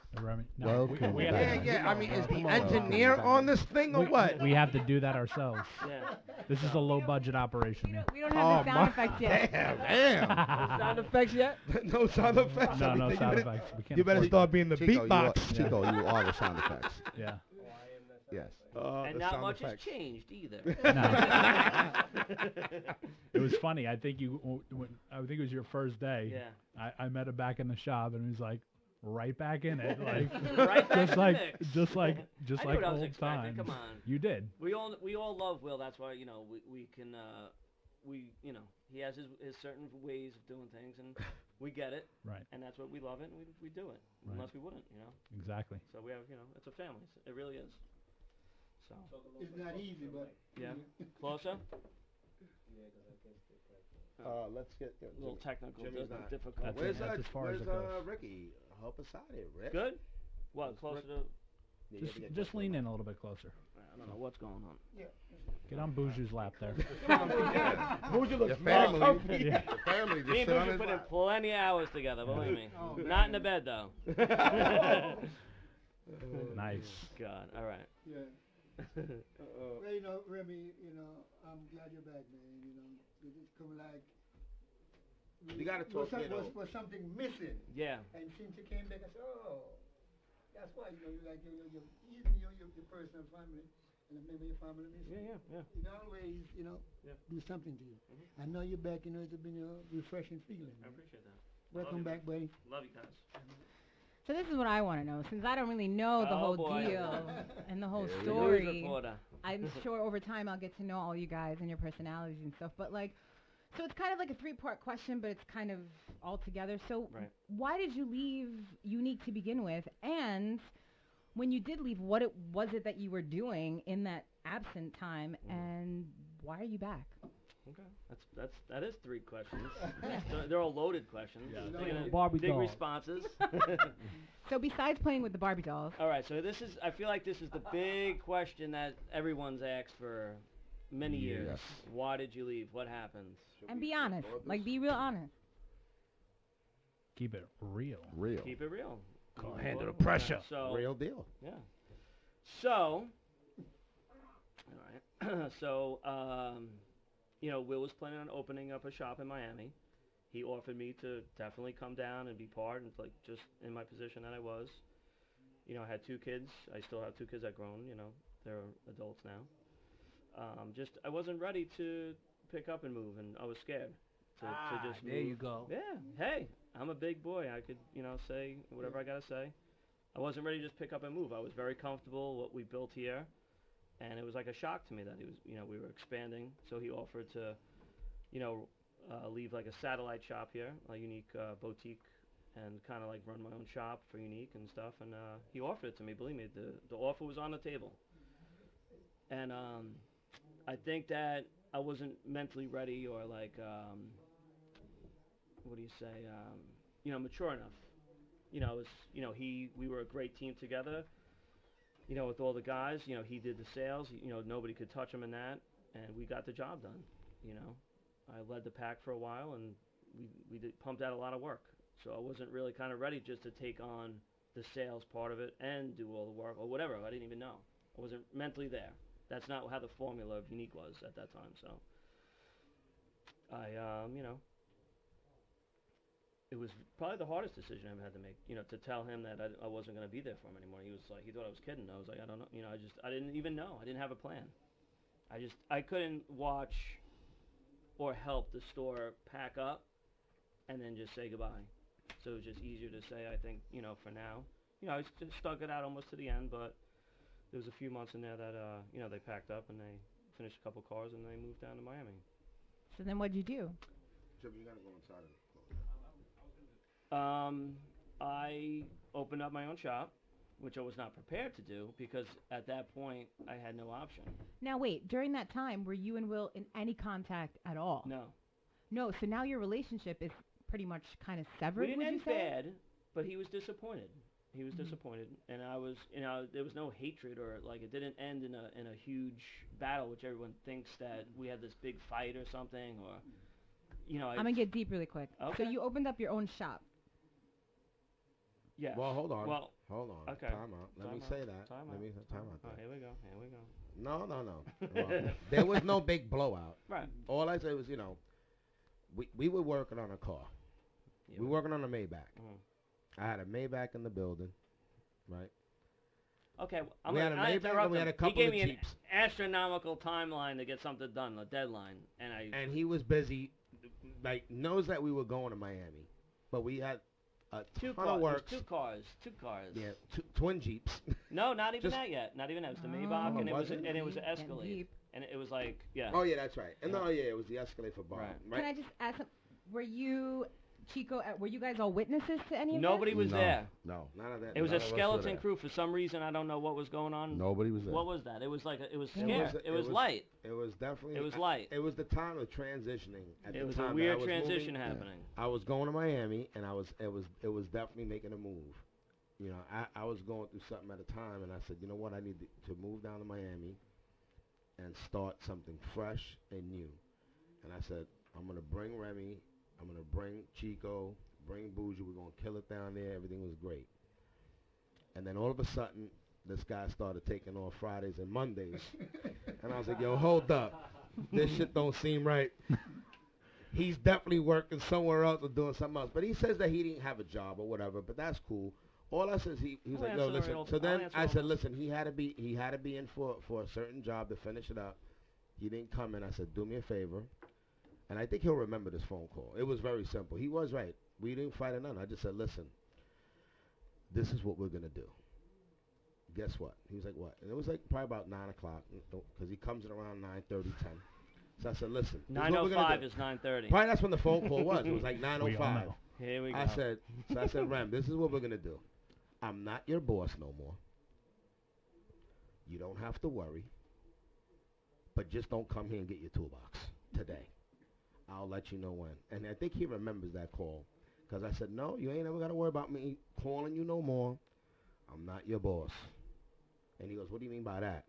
Welcome we back. Yeah. I mean, is the Come on. engineer on this thing or what? We have to do that ourselves. Yeah. This is a low budget operation. Yeah. We don't have the sound effects yet. Damn. Sound effects yet? No sound effects. No sound effects. We can't You better afford start being the Chico, beatbox. you are the sound effects. that. Yeah. Yes. And the not sound much effects. has changed either. It was funny. I think it was your first day. Yeah. I met him back in the shop, and he was like, right back in it, like Right back just in like the mix. just like I knew what I was old expecting. times. Come on. You did. We all love Will. That's why we can he has his certain ways of doing things and we get it. Right. And that's what we love it and we do it. Right. Unless we wouldn't, Exactly. So we have it's a family. It really is. So It's not easy, but yeah. Closer. Let's get A little technical Jimmy's not. difficult. That's Where's as far as it goes. Ricky? Help us out here, Rick. Good. What? Closer to. Just lean in a little bit closer. I don't know what's going on. Get on Boozer's lap there. Bougie looks Your family, Yeah. your family Me just and sit on Bougie his put in lap. plenty of hours together, believe me. Oh, Not in the bed though. Nice. God. All right. yeah. Well, Remy, I'm glad you're back, man. It's come like You gotta talk was something missing. Yeah. And since you came back, I said, oh, that's why you like your personal family, and maybe your family missing. Yeah. It always, do something to you. I know you're back. It's been a refreshing feeling. I appreciate that. Welcome back, buddy. Love you guys. So this is what I want to know, since I don't really know the Oh, whole boy. deal and the whole News story. reporter. I'm sure over time I'll get to know all you guys and your personalities and stuff. But so it's kind of like a three-part question, but it's kind of all together. So Right. why did you leave Unique to begin with? And when you did leave, what was it that you were doing in that absent time? And why are you back? Okay. That is three questions. They're all loaded questions. Yeah. Barbie big doll. responses. So besides playing with the Barbie dolls, All right. So I feel like this is the big question that everyone's asked for many years. Yes. Why did you leave? What happened? and be honest, be real honest. Keep it real. Real. Keep it real. Can't handle the pressure. So Real deal. yeah. So. All right. So Will was planning on opening up a shop in Miami. He offered me to definitely come down and be part, and like just in my position that I was. I had 2 kids. I still have 2 kids that grown. They're adults now. I wasn't ready to pick up and move, and I was scared to just there move. you go. Yeah. Hey, I'm a big boy. I could, say whatever I gotta say. I wasn't ready to just pick up and move. I was very comfortable what we built here, and it was like a shock to me that he was, we were expanding. So he offered to, leave like a satellite shop here, a unique boutique, and kind of like run my own shop for unique and stuff. And he offered it to me. Believe me, the offer was on the table. And I think that I wasn't mentally ready or like, what do you say, mature enough. We were a great team together, with all the guys. He did the sales. Nobody could touch him in that, and we got the job done. I led the pack for a while, and we pumped out a lot of work. So I wasn't really kind of ready just to take on the sales part of it and do all the work or whatever. I didn't even know. I wasn't mentally there. That's not how the formula of Unique was at that time. So it was probably the hardest decision I ever had to make, to tell him that I wasn't going to be there for him anymore. He was like, he thought I was kidding. I was like, I don't know. I didn't even know. I didn't have a plan. I couldn't watch or help the store pack up and then just say goodbye. So it was just easier to say, I think, for now. I just stuck it out almost to the end, but there was a few months in there that, they packed up and they finished a couple cars and they moved down to Miami. So then what'd you do? Jim, you gotta go inside of it. I opened up my own shop, which I was not prepared to do because at that point I had no option. Now wait, during that time, were you and Will in any contact at all? No. No, so now your relationship is pretty much kind of severed, We didn't would you end say? bad, but he was disappointed. He was disappointed, and I was, there was no hatred or like it didn't end in a huge battle, which everyone thinks that we had this big fight or something, or, I'm gonna get deep really quick. Okay. So you opened up your own shop. Yes. Well, hold on. Well, hold on. okay. Time out. Let Time me out. say that. Time Let out. me time out. Oh, There. here we go. Here we go. No. Well, there was no big blowout. Right. All I said was, we were working on a car. Yeah, We were working on a Maybach. Mhm. I had a Maybach in the building, right? Okay, I'm We had gonna a Maybach interrupt and we him. had a couple He gave of me Jeeps. an astronomical timeline to get something done, a deadline, And he was busy, like, knows that we were going to Miami, but we had a two ton cars. of work. Two cars. Yeah, twin Jeeps. No, not even Just- that yet. Not even that. It was the Oh, Maybach, and it was was it? and it was an Getting Escalade, deep. and it was like Oh yeah, that's right. And Yeah. it was the Escalade for Bob, Right. right? Can I just ask, were you, Chico, were you guys all witnesses to any of Nobody this? was No. there. No, none of that. It was none a of us were skeleton there. crew for some reason. I don't know what was going on. Nobody was there. What was that? It was like it was It scary. was- It it was was- light. It was definitely. It was light. It was the time of transitioning. At It the was time a that weird I was transition moving, happening. I was going to Miami, and it was definitely making a move. I was going through something at a time, and I said, you know what, I need to move down to Miami and start something fresh and new. And I said, I'm gonna bring Remy, I'm gonna bring Chico, bring Bougie. We're gonna kill it down there. Everything was great. And then all of a sudden, this guy started taking off Fridays and Mondays, and I was like, yo, hold up, this shit don't seem right. He's definitely working somewhere else or doing something else. But he says that he didn't have a job or whatever, but that's cool. All I said is he was I'll like, yo, answer listen. all- So I'll then answer I all said, those. listen, he had to be in for a certain job to finish it up. He didn't come in. I said, do me a favor. And I think he'll remember this phone call. It was very simple. He was right. We didn't fight or none. I just said, listen, this is what we're going to do. Guess what? He was like, what? And it was like probably about 9 o'clock because he comes in around 9:30, 10. So I said, listen. this is what we're gonna 9:05 do. is 9:30. Probably that's when the phone call was. It was like We all 9:05. know. Here we go. I said, Rem, this is what we're going to do. I'm not your boss no more. You don't have to worry. But just don't come here and get your toolbox today. I'll let you know when. And I think he remembers that call. Because I said, no, you ain't ever got to worry about me calling you no more. I'm not your boss. And he goes, what do you mean by that?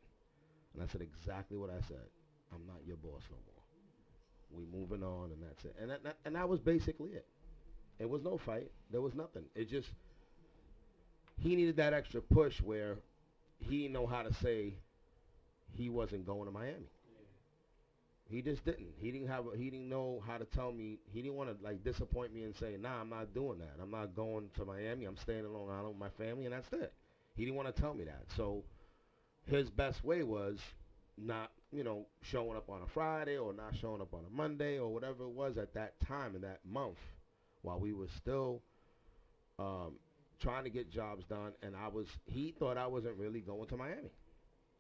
And I said exactly what I said. I'm not your boss no more. We moving on, and that's it. And that was basically it. It was no fight. There was nothing. It just, he needed that extra push where he didn't know how to say he wasn't going to Miami. He just didn't. He didn't know how to tell me. He didn't want to like disappoint me and say, nah, I'm not doing that. I'm not going to Miami. I'm staying in Long Island with my family, and that's it. He didn't want to tell me that. So his best way was not showing up on a Friday or not showing up on a Monday or whatever it was at that time in that month, while we were still trying to get jobs done, and he thought I wasn't really going to Miami.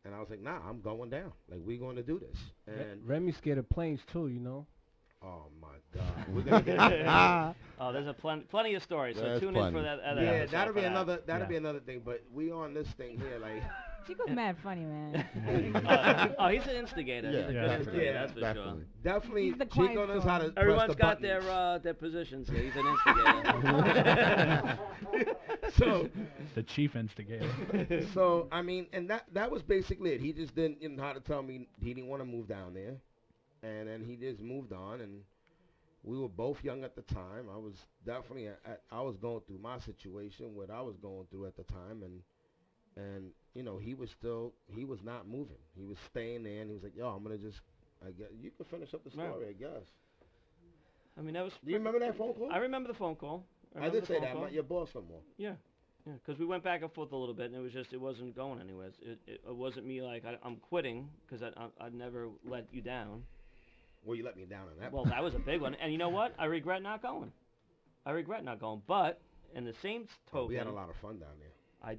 And I was like, nah, I'm going down. Like, we're going to do this. And Remy's scared of planes too, you know. oh my God, we're gonna get there's a plenty of stories. So There's tune in plenty. for that. yeah, episode that'll for be that. another. That'll be another thing. But we on this thing here, like. Chico's mad funny, man. He's an instigator. Yeah, He's a good definitely. instigator, Yeah, that's for Definitely. sure. Definitely, He's the quiet Chico knows how to storm. Everyone's press the got buttons. their positions. So he's an instigator. So, The chief instigator. so I mean, and that was basically it. He just didn't know how to tell me he didn't want to move down there, and then he just moved on. And we were both young at the time. I was definitely I was going through my situation, what I was going through at the time, and he was not moving. He was staying there, and he was like, "Yo, I'm gonna just, I guess you can finish up the story, Right. I guess." I mean, that was. Do you remember that phone call? I remember the phone call. I remember did the say phone that. I'm call. not your boss no more. Yeah, because we went back and forth a little bit, and it wasn't going anywhere. It wasn't me like I'm quitting because I'd never let you down. Well, you let me down on that. Well, that was a big one, and you know what? I regret not going. But in the same token, we had a lot of fun down there.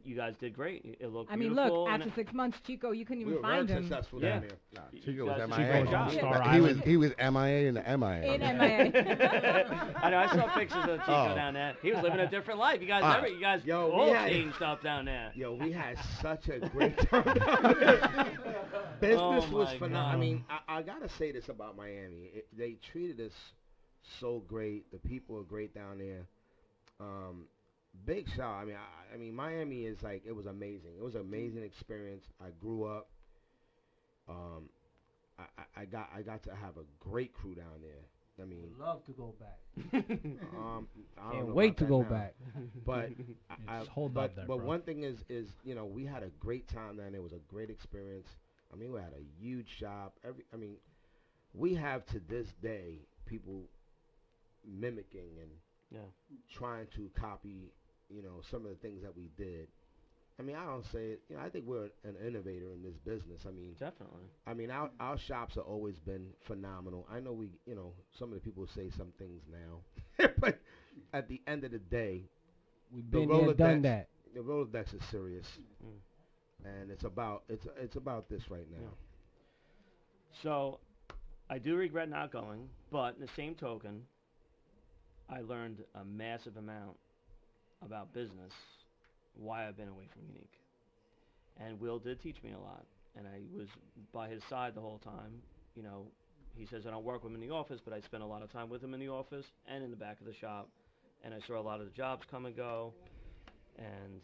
You guys did great. It looked I mean, beautiful. look, and after 6 months, Chico, you couldn't We even were find very him. successful Yeah. down there. Nah, You Chico guys was did a MIA. great job. Star He was Island. he was MIA in the MIA. In MIA. I know. I saw pictures of Chico Oh. down there. He was living a different life. You guys, Yo, we all had- changed up down there. Yo, we had such a great time down there. Business Oh was my phenomenal. I God. mean, I gotta say this about Miami. They treated us so great. The people are great down there. Big shout. I mean, Miami is like, it was amazing. It was an amazing experience. I grew up. I got to have a great crew down there. I mean, Would love to go back. I don't Can't know wait about to that go now. back. But Just hold but, up there, but bro. one thing is we had a great time down there. It was a great experience. I mean, we had a huge shop. We have to this day people mimicking and trying to copy, some of the things that we did. I mean, I don't say it. I think we're an innovator in this business. I mean, Definitely. I mean, our shops have always been phenomenal. I know some of the people say some things now, but at the end of the day, We've the been there, done Rolodex- that. the Rolodex is serious, and it's about this right now. So, I do regret not going, but in the same token, I learned a massive amount about business, why I've been away from Unique. And Will did teach me a lot, and I was by his side the whole time. He says I don't work with him in the office, but I spent a lot of time with him in the office and in the back of the shop, and I saw a lot of the jobs come and go, and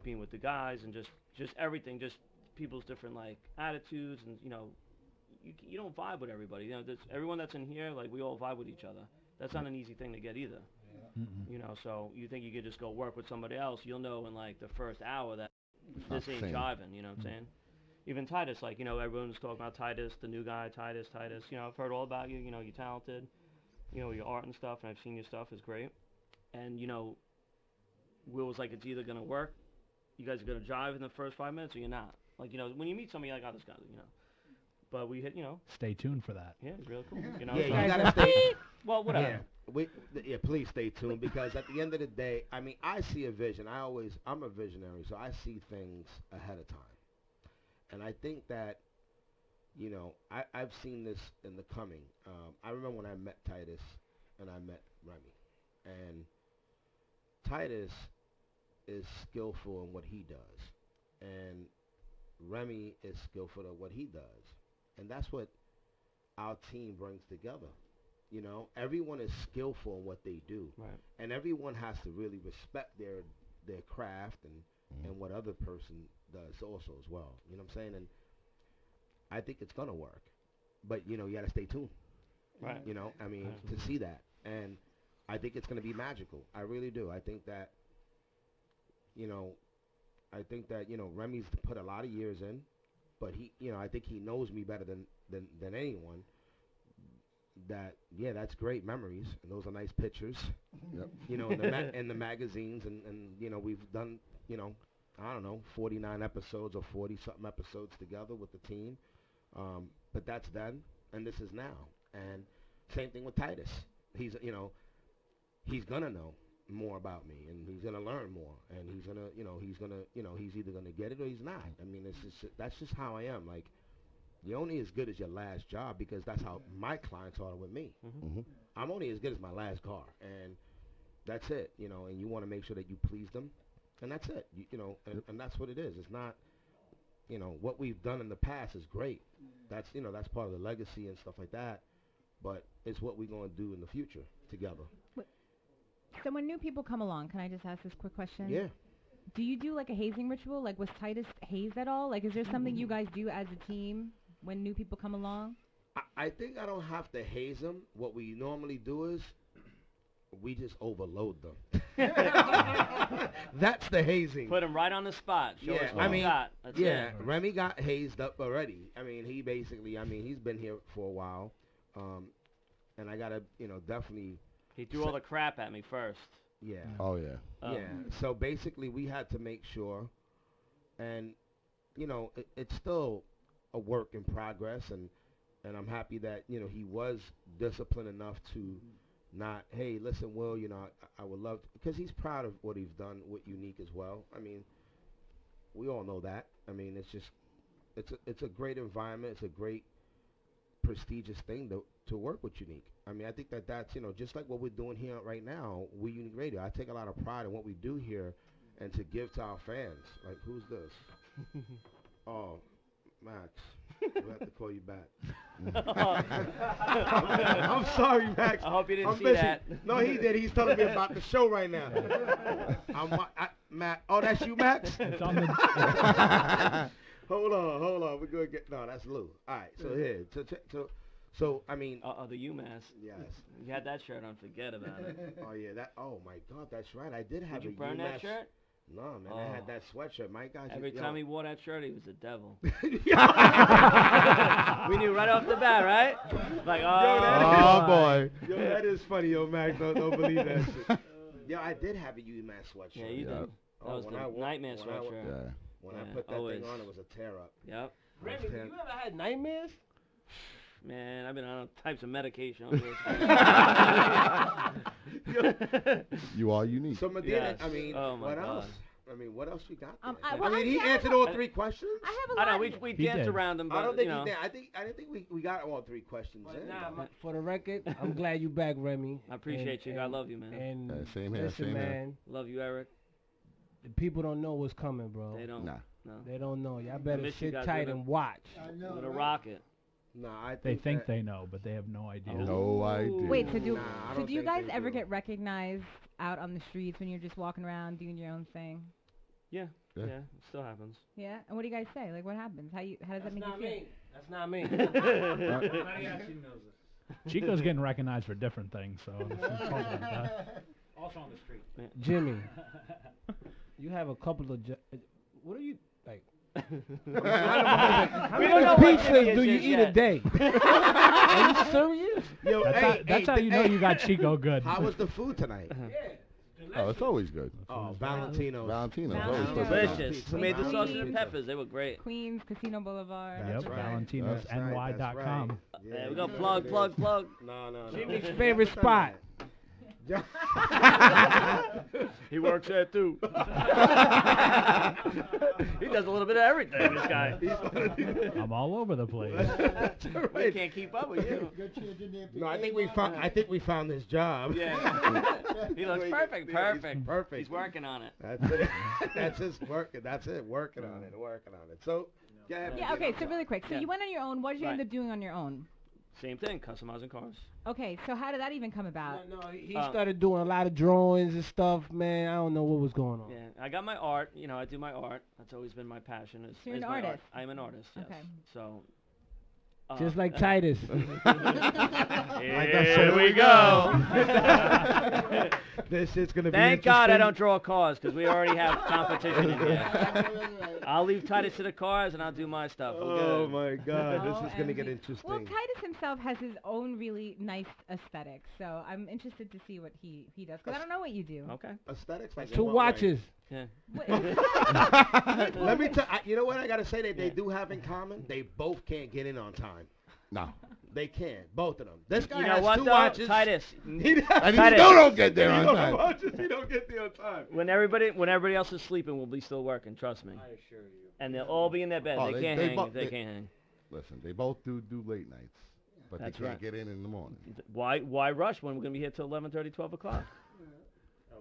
being with the guys and just everything, just people's different attitudes, and you don't vibe with everybody. Everyone that's in here, we all vibe with each other. That's not an easy thing to get either. So you think you could just go work with somebody else, you'll know in the first hour that this ain't jiving, you know what I'm saying? Even Titus, everyone's talking about Titus, the new guy, Titus. I've heard all about you, you're talented, your art and stuff, and I've seen your stuff is great. And, Will was like, it's either going to work, you guys are going to jive in the first 5 minutes, or you're not. When you meet somebody, you're like, oh, this guy, But we hit, Stay tuned for that. Yeah, it's real cool. Yeah, so- you gotta stay. Well, whatever. Yeah, please stay tuned, because at the end of the day, I mean, I see a vision. I'm a visionary, so I see things ahead of time. And I think that, I've seen this in the coming. I remember when I met Titus and I met Remy. And Titus is skillful in what he does. And Remy is skillful at what he does. And that's what our team brings together. Everyone is skillful in what they do. Right. And everyone has to really respect their craft and what other person does also as well. You know what I'm saying? And I think it's going to work. But, you got to stay tuned. Right. To see that. And I think it's going to be magical. I really do. I think that, Remy's put a lot of years in. But I think he knows me better than anyone. That's great memories, and those are nice pictures. Yep. In the magazines, and we've done, I don't know, 49 episodes or 40 something episodes together with the team. But that's then, and this is now. And same thing with Titus. He's, he's gonna know more about me, and he's gonna learn more, and he's gonna, he's either gonna get it or he's not. I mean, that's just how I am. Like, you're only as good as your last job, because that's how my clients are with me. I'm only as good as my last car, and that's it. And you want to make sure that you please them, and that's it. And that's what it is. It's not, what we've done in the past is great. That's that's part of the legacy and stuff like that. But it's what we're going to do in the future together. So when new people come along, can I just ask this quick question? Yeah. Do you do like a hazing ritual? Like, was Titus hazed at all? Like, is there something you guys do as a team when new people come along? I think I don't have to haze them. What we normally do is we just overload them. That's the hazing. Put him right on the spot. Show us what you got. That's it. Remy got hazed up already. I mean, he basically, he's been here for a while. And I got to, definitely. He threw all the crap at me first. Yeah. Oh, yeah. Yeah. So basically, we had to make sure, and, it's still a work in progress, and I'm happy that, he was disciplined enough to not, hey, listen, Will, I would love to, because he's proud of what he's done with Unique as well. I mean, we all know that. I mean, it's just, it's a great environment. It's a great, prestigious thing to work with Unique. I mean, I think that's, just like what we're doing here right now, We Unique Radio. I take a lot of pride in what we do here and to give to our fans. Like, who's this? Oh, Max. We'll have to call you back. I'm sorry, Max. I hope you didn't I'm see busy. that. No, he did. He's telling me about the show right now. Matt. Oh, that's you, Max? It's on the Hold on. We're going to get... No, that's Lou. All right, so here. So I mean... the UMass. Yes. You had that shirt on. Forget about it. Oh, yeah. Oh, my God. That's right. I did have Did you a burn UMass... that shirt? No, man. I had that sweatshirt. My guys... Every time he wore that shirt, he was the devil. We knew right off the bat, right? Like, boy. Yo, that is funny. Yo, Max, don't believe that shit. Yo, I did have a UMass sweatshirt. Yeah, you did. That was the nightmare sweatshirt. When I put that thing on, it was a tear up. Yep. Remy, you ever had nightmares? Man, I've been on all types of medication. You are unique. So Medina, Yes. I mean, what else? I mean, what else we got there? well, I mean, he answered all three questions. I have a I lot. know, we danced around them, but, I don't think he did. I didn't think we got all three questions in. Nah, for the record, I'm glad you back, Remy. I appreciate you. I love you, man. And same here, listen, same here. man, Love you, Eric. the people don't know what's coming, bro. They don't. Nah. No. They don't know. Y'all better miss you sit guys tight with and watch. With a rocket. No, I They think think they know, but they have no idea. No idea. Wait, so Nah, I do don't you think guys they ever do. get recognized out on the streets when you're just walking around doing your own thing? Yeah. Yeah. Yeah. It still happens. Yeah. And what do you guys say? Like, what happens? How does that make you feel? That's not me. Chico's getting recognized for different things, so it's important like that. Also on the street. Jimmy, you have a couple of. What are you like? How We don't know many what Jimmy pizzas do you is eat yet. a day? Are you serious? Yo, That's how you know you got Chico good. How was the food tonight? Oh, it's always good. Oh, Valentino's. Valentino's Valentino's. always perfect. Delicious. Who Queens. made the sausage Queens. and peppers? They were great. Queens, Casino Boulevard. That's Yep, right. Valentino'sNY.com. That's right. Yeah, we go plug. No. Jimmy's favorite spot. He works there too. He does a little bit of everything, this guy. I'm all over the place. We can't keep up with you. No, I think we found his job. Yeah. He looks perfect. Perfect. He's working on it. That's it. That's his work. That's it. Working on it. So, Yeah, okay, so really quick. So Yeah. you went on your own. What did you end Right. up doing on your own? Same thing, customizing cars. Okay, so how did that even come about? No, he started doing a lot of drawings and stuff, man. I don't know what was going on. Yeah, I got my art. I do my art. That's always been my passion. So you're an my art. artist? I'm an artist, yes. Okay. So. Just like Titus. Here we go. This is gonna be. Thank God I interesting. don't draw cars because we already have competition in here. I'll leave Titus to the cars and I'll do my stuff. We're Oh good. my God, Oh, this is gonna and get he- interesting. Well, Titus himself has his own really nice aesthetic, so I'm interested to see what he does, because I don't know what you do. Okay. Aesthetics like Two in what way? watches. Yeah. Let me tell you know what I gotta say that they do have in common. They both can't get in on time. No. They can't. Both of them. This guy You know has what, two though? watches. Titus. And he Titus. still don't get there on He time. don't get there on time. When everybody else is sleeping, we'll be still working. Trust me. I assure you. And they'll all be in their bed. Oh, they they- can't they hang. bo- If they they- can't hang. Listen, they both do late nights, but That's they can't right. get in the morning. Why rush when we're gonna be here till 11:30, 12 o'clock? Oh,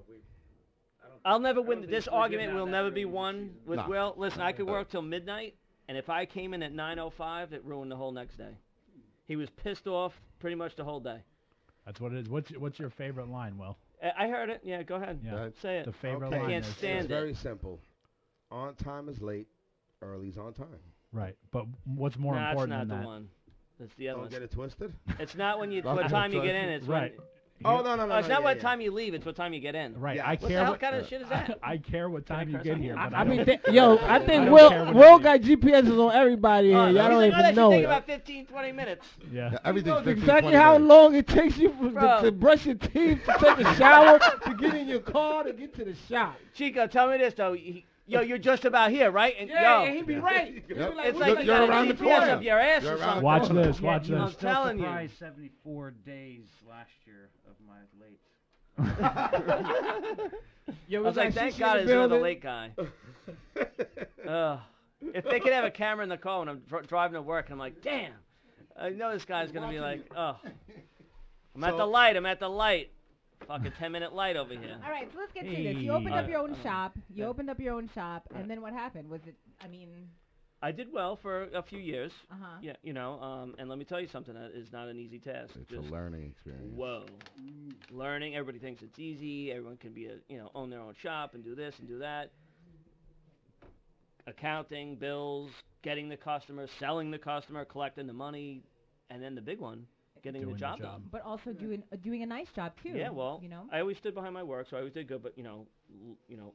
I'll never I win. don't This think we're argument getting will out never that be early this won season. with No. Will. Listen, I could work till midnight, and if I came in at 9:05, it ruined the whole next day. He was pissed off pretty much the whole day. That's what it is. What's your favorite line, Will? I heard it. Yeah, go ahead. Yeah. Say it. The favorite Okay. line Can't is stand It's it. very simple. On time is late. Early's on time. right. But what's more Nah, important that's not than the that? one. That's the other Don't one. get it twisted. It's not when you Don't what get time you get twisted. in. It's Right. Oh no. It's not yeah, what yeah. time you leave. It's what time you get in. Right. Yeah. I What the care. hell kind of shit is that? I care what time you curse get on here. here? But I mean, don't- yo, I think don't Will care what Will it got GPSs on everybody here. Oh, Y'all don't he's like, oh, that even should know take it. about 15, 20 minutes. Yeah. Yeah, everything's Knows 15, exactly 20 how minutes. long it takes you Bro. to brush your teeth, to take a shower, to get in your car, to get to the shop. Chico, tell me this though. Yo, you're just about here, right? And Yeah, yo, and he be right. He be Yep. like, it's "What like you you You're got around a the GPS corner. up your ass You're or around the something. Watch corner. this. Watch I'm this. telling you. surprised 74 days last year of my late. Yo, I we was like, got thank Shishi in God it's you're the building. late guy. If they could have a camera in the car when I'm driving to work, I'm like, damn. I know this guy's gonna be like, oh, I'm at the light. I'm at the light. Fucking 10-minute light over here. All right, so let's get to this. You opened Hey. up your own shop. You Yeah. opened up your own shop, Right. and then what happened? Was it? I mean, I did well for a few years. uh-huh. Yeah, and let me tell you something. That is not an easy task. It's Just a learning experience. Whoa. Learning. Everybody thinks it's easy. Everyone can be own their own shop and do this and do that. Accounting, bills, getting the customer, selling the customer, collecting the money, and then the big one, getting Doing the the job job. done. But also doing a nice job too. Yeah, well, you know. I always stood behind my work, so I always did good. But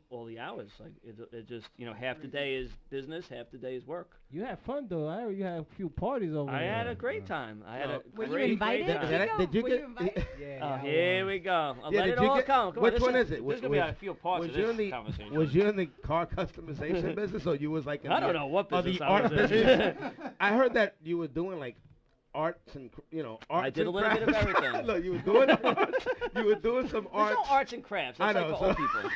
all the hours, like it just half the day is business, half the day is work. You had fun though. I heard you had a few parties over I there. had a great time. I had a Were you great, invited? great time. Chico? Did you Were get- you invited? Yeah, Oh, here we go. I'll Yeah, let did it you all get- come. Come which on, one this is it? There's Which- gonna be a which- few parts was of you this in the conversation. Was you in the car customization business, or you was like in I the, don't know what or business the I art was in. business? I heard that you were doing like arts and arts. I did a and little bit of crafts. everything. Look, you were doing arts. You were doing some There's arts. no arts and crafts. I That's know. like for old people.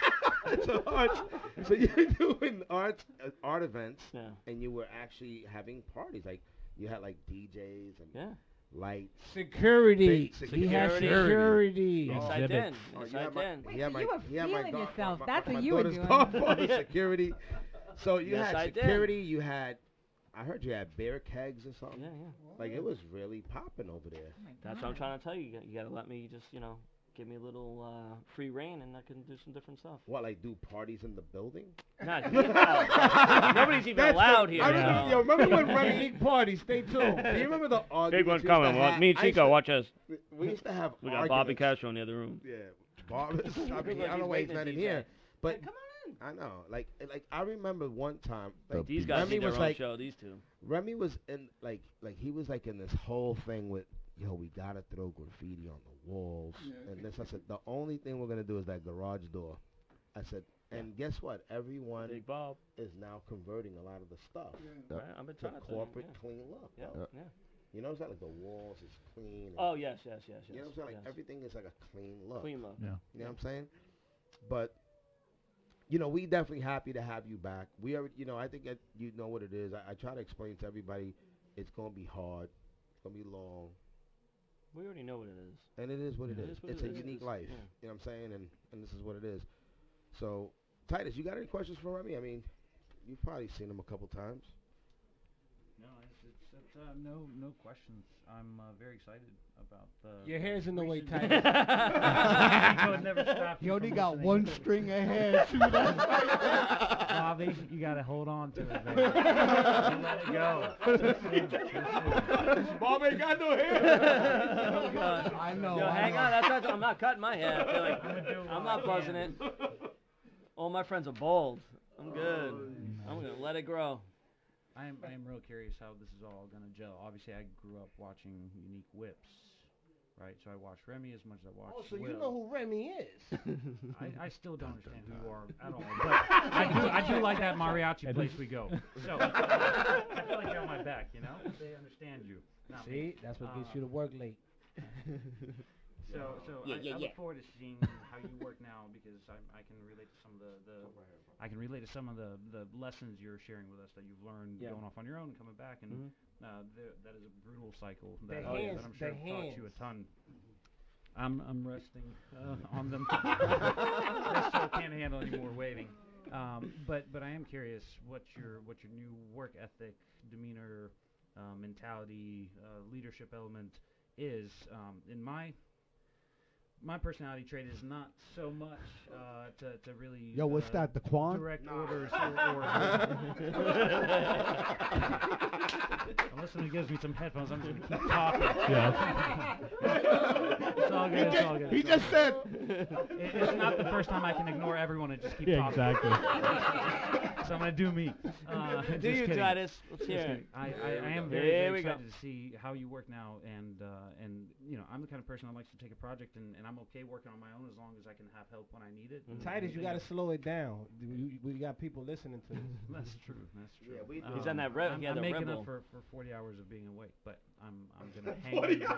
So arts. So you're doing art events, Yeah. and you were actually having parties. Like you had like DJs and Yeah. lights. Security. Big He had Yes, security. I Exhibits. did. Oh, Yes, you I had my- did. Wait, he had so my- you were he had my feeling dog- yourself. my- That's my what you were daughter's doing. dog for Yeah. security. So you Yes, had I did. security. You had. I heard you had beer kegs or something. Yeah, yeah. Like it was really popping over there. Oh my That's what I'm God. trying to tell you. You gotta let me just, give me a little free reign, and I can do some different stuff. What, like do parties in the building? Not nobody's even allowed here. I so. remember, yo, remember when Remy? Big party. Stay tuned. Do you remember the arguments? Big one's we used to coming. have? Me and I used Chico, to- watch us. We used to have. We got Bobby arguments. Castro in the other room. Yeah, Bobby. I mean, Look like I don't know he's why he's waiting not to in DJ. here, but Hey, come on in. I know, like I remember one time, like These guys Remy need their was own like, show. These two. Remy was in like he was like in this whole thing with, yo, we gotta throw graffiti on the walls and this. I said the only thing we're gonna do is that garage door. I said, and guess what? Everyone Big Bob. is now converting a lot of the stuff Right? I've been to trying to. corporate Yeah. clean look. Yeah. bro. Yeah. You know what I'm saying? Like the walls is clean. and- Oh yes, yes, yes, yes. you know what I'm saying? Like yes. everything is like a clean look. Clean look. Yeah. You know what I'm saying? But we definitely happy to have you back. We already, I think that you know what it is. I try to explain to everybody, it's gonna be hard, it's gonna be long, We already know what it is. and it is what it It is. is what It's it a is. unique life. Yeah. You know what I'm saying? And this is what it is. So, Titus, you got any questions for Remy? I mean, you've probably seen him a couple times. No, it's no questions. I'm very excited about the. Your hair's in the way, recent- Titus. Chico never stopped He me only from got listening. one string of hair. Too. That's Bobby, you gotta hold on to it, baby. Don't let it go. Bob ain't got no hair. Oh, God. I know. Yo, I hang know. on. I'm not cutting my hair. I feel like do I'm what I not buzzing it. can. All my friends are bald. I'm good. I'm gonna let it grow. I am real curious how this is all gonna gel. Obviously, I grew up watching Unique Whips. right? So I watch Remy as much as I watch Oh, so Will. you know who Remy is? I still don't understand who you are at all, but I do like that mariachi place we go. So I feel like you're on my back, you know? They understand you. Not me. See, that's what gets you to work late. So Yeah, I yeah. look forward to seeing how you work now because I can relate to some of I can relate to some of the lessons you're sharing with us that you've learned going off on your own and coming back, and that is a brutal cycle that I'm sure taught you a ton. I'm resting on them. They still can't handle any more waiting. But I am curious what your new work ethic, demeanor, mentality, leadership element is. In my personality trait is not so much to really Yo, what's that? The Quan? direct orders or unless somebody gives me some headphones, I'm just gonna keep talking. Yeah. It's all good. It's all good. He it's all just good. said. It's not the first time I can ignore everyone and just keep Yeah, talking. exactly. So I'm gonna do me. Do Just you, kidding. Titus? Let's Just hear it. kidding. I am Here very we go. excited to see how you work now, and you know, I'm the kind of person that likes to take a project and I'm okay working on my own as long as I can have help when I need it. and- Titus, you and, got to know, slow it down. We got people listening to this. That's true. That's true. Yeah, we do. He's on that rev- I'm, yeah, I'm the making rebel. up for 40 hours of being awake, but I'm gonna hang in there.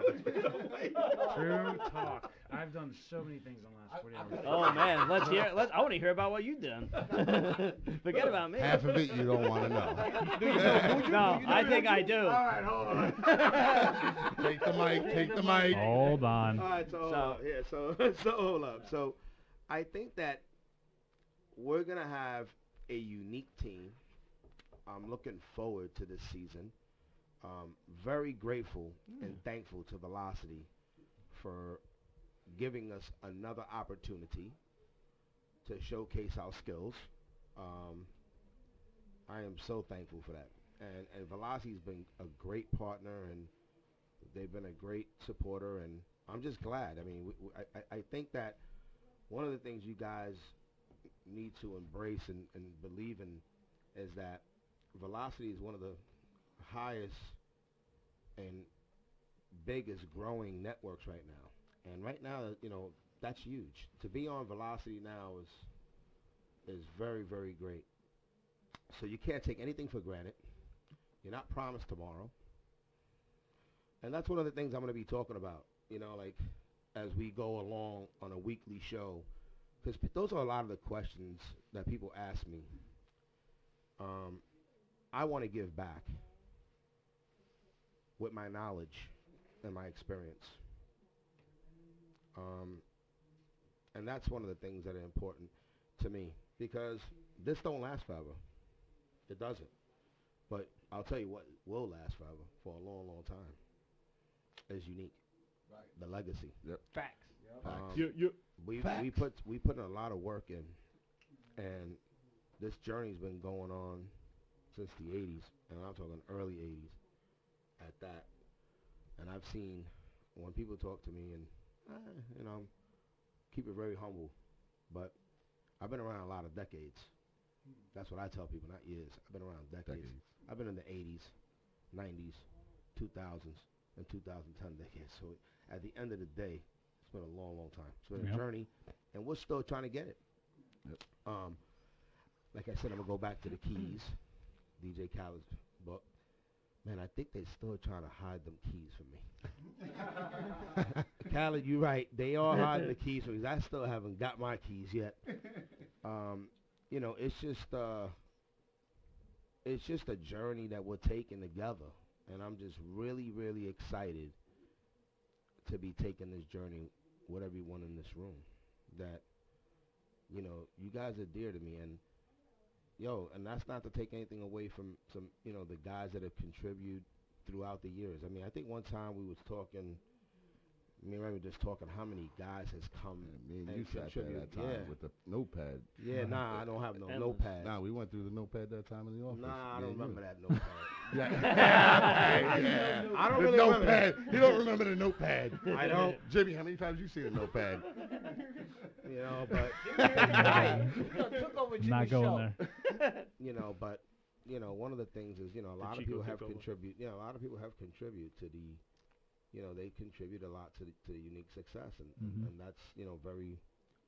True talk. I've done so many things in the last 40 hours. Oh man, let's hear. I want to hear about what you've done. Forget about me. Half of it you don't want to know. No, I think I do. All right, hold on. Take the mic. Take the mic. Hold on. All right, so hold up. So I think that we're gonna have a unique team. I'm looking forward to this season. Very grateful and thankful to Velocity for giving us another opportunity to showcase our skills. I am so thankful for that. And Velocity's been a great partner, and they've been a great supporter, and I'm just glad. I mean, I think that one of the things you guys need to embrace and believe in is that Velocity is one of the highest and biggest growing networks right now. And right now, you know, that's huge. To be on Velocity now is very, very great. So you can't take anything for granted. You're not promised tomorrow. And that's one of the things I'm going to be talking about, you know, like as we go along on a weekly show, because those are a lot of the questions that people ask me. I want to give back with my knowledge and my experience. And that's one of the things that are important to me, because this don't last forever. It doesn't. But I'll tell you what will last forever for a long, long time is unique. Right. The legacy. Yep. Facts. We put in a lot of work in, and this journey's been going on since the 80s, and I'm talking early 80s at that. And I've seen when people talk to me, and you know, keep it very humble, but I've been around a lot of decades. That's what I tell people, not years. I've been around decades. I've been in the 80s, 90s, 2000s, and 2010 decades. So at the end of the day, it's been a long, long time. It's been a journey, and we're still trying to get it. Yep. Like I said, I'm going to go back to the keys, DJ Khaled's book. Man, I think they're still trying to hide them keys from me. Khaled, you're right. They are hiding the keys from me. I still haven't got my keys yet. You know, it's just a journey that we're taking together, and I'm just really, really excited to be taking this journey with everyone in this room. That, you know, you guys are dear to me, and and that's not to take anything away from some, you know, the guys that have contributed throughout the years. I mean, I think one time we was talking. Me and Ray were just talking how many guys has come Me and and you sat there contributed. that time with the notepad. Yeah, nah, I don't have no notepad. Nah, we went through the notepad that time in the office. Nah, I Me don't and you. remember that notepad. Yeah. I don't The really remember notepad. that. You don't remember the notepad. I don't. Jimmy, how many times you seen a notepad? You know, but Took over Jimmy's Not going show. there. you know, but you know, one of the things is, you know, a lot of Chico people have took over. contributed. You know, a lot of people have contributed to the, they contribute a lot to the unique success, and, Mhm. and that's very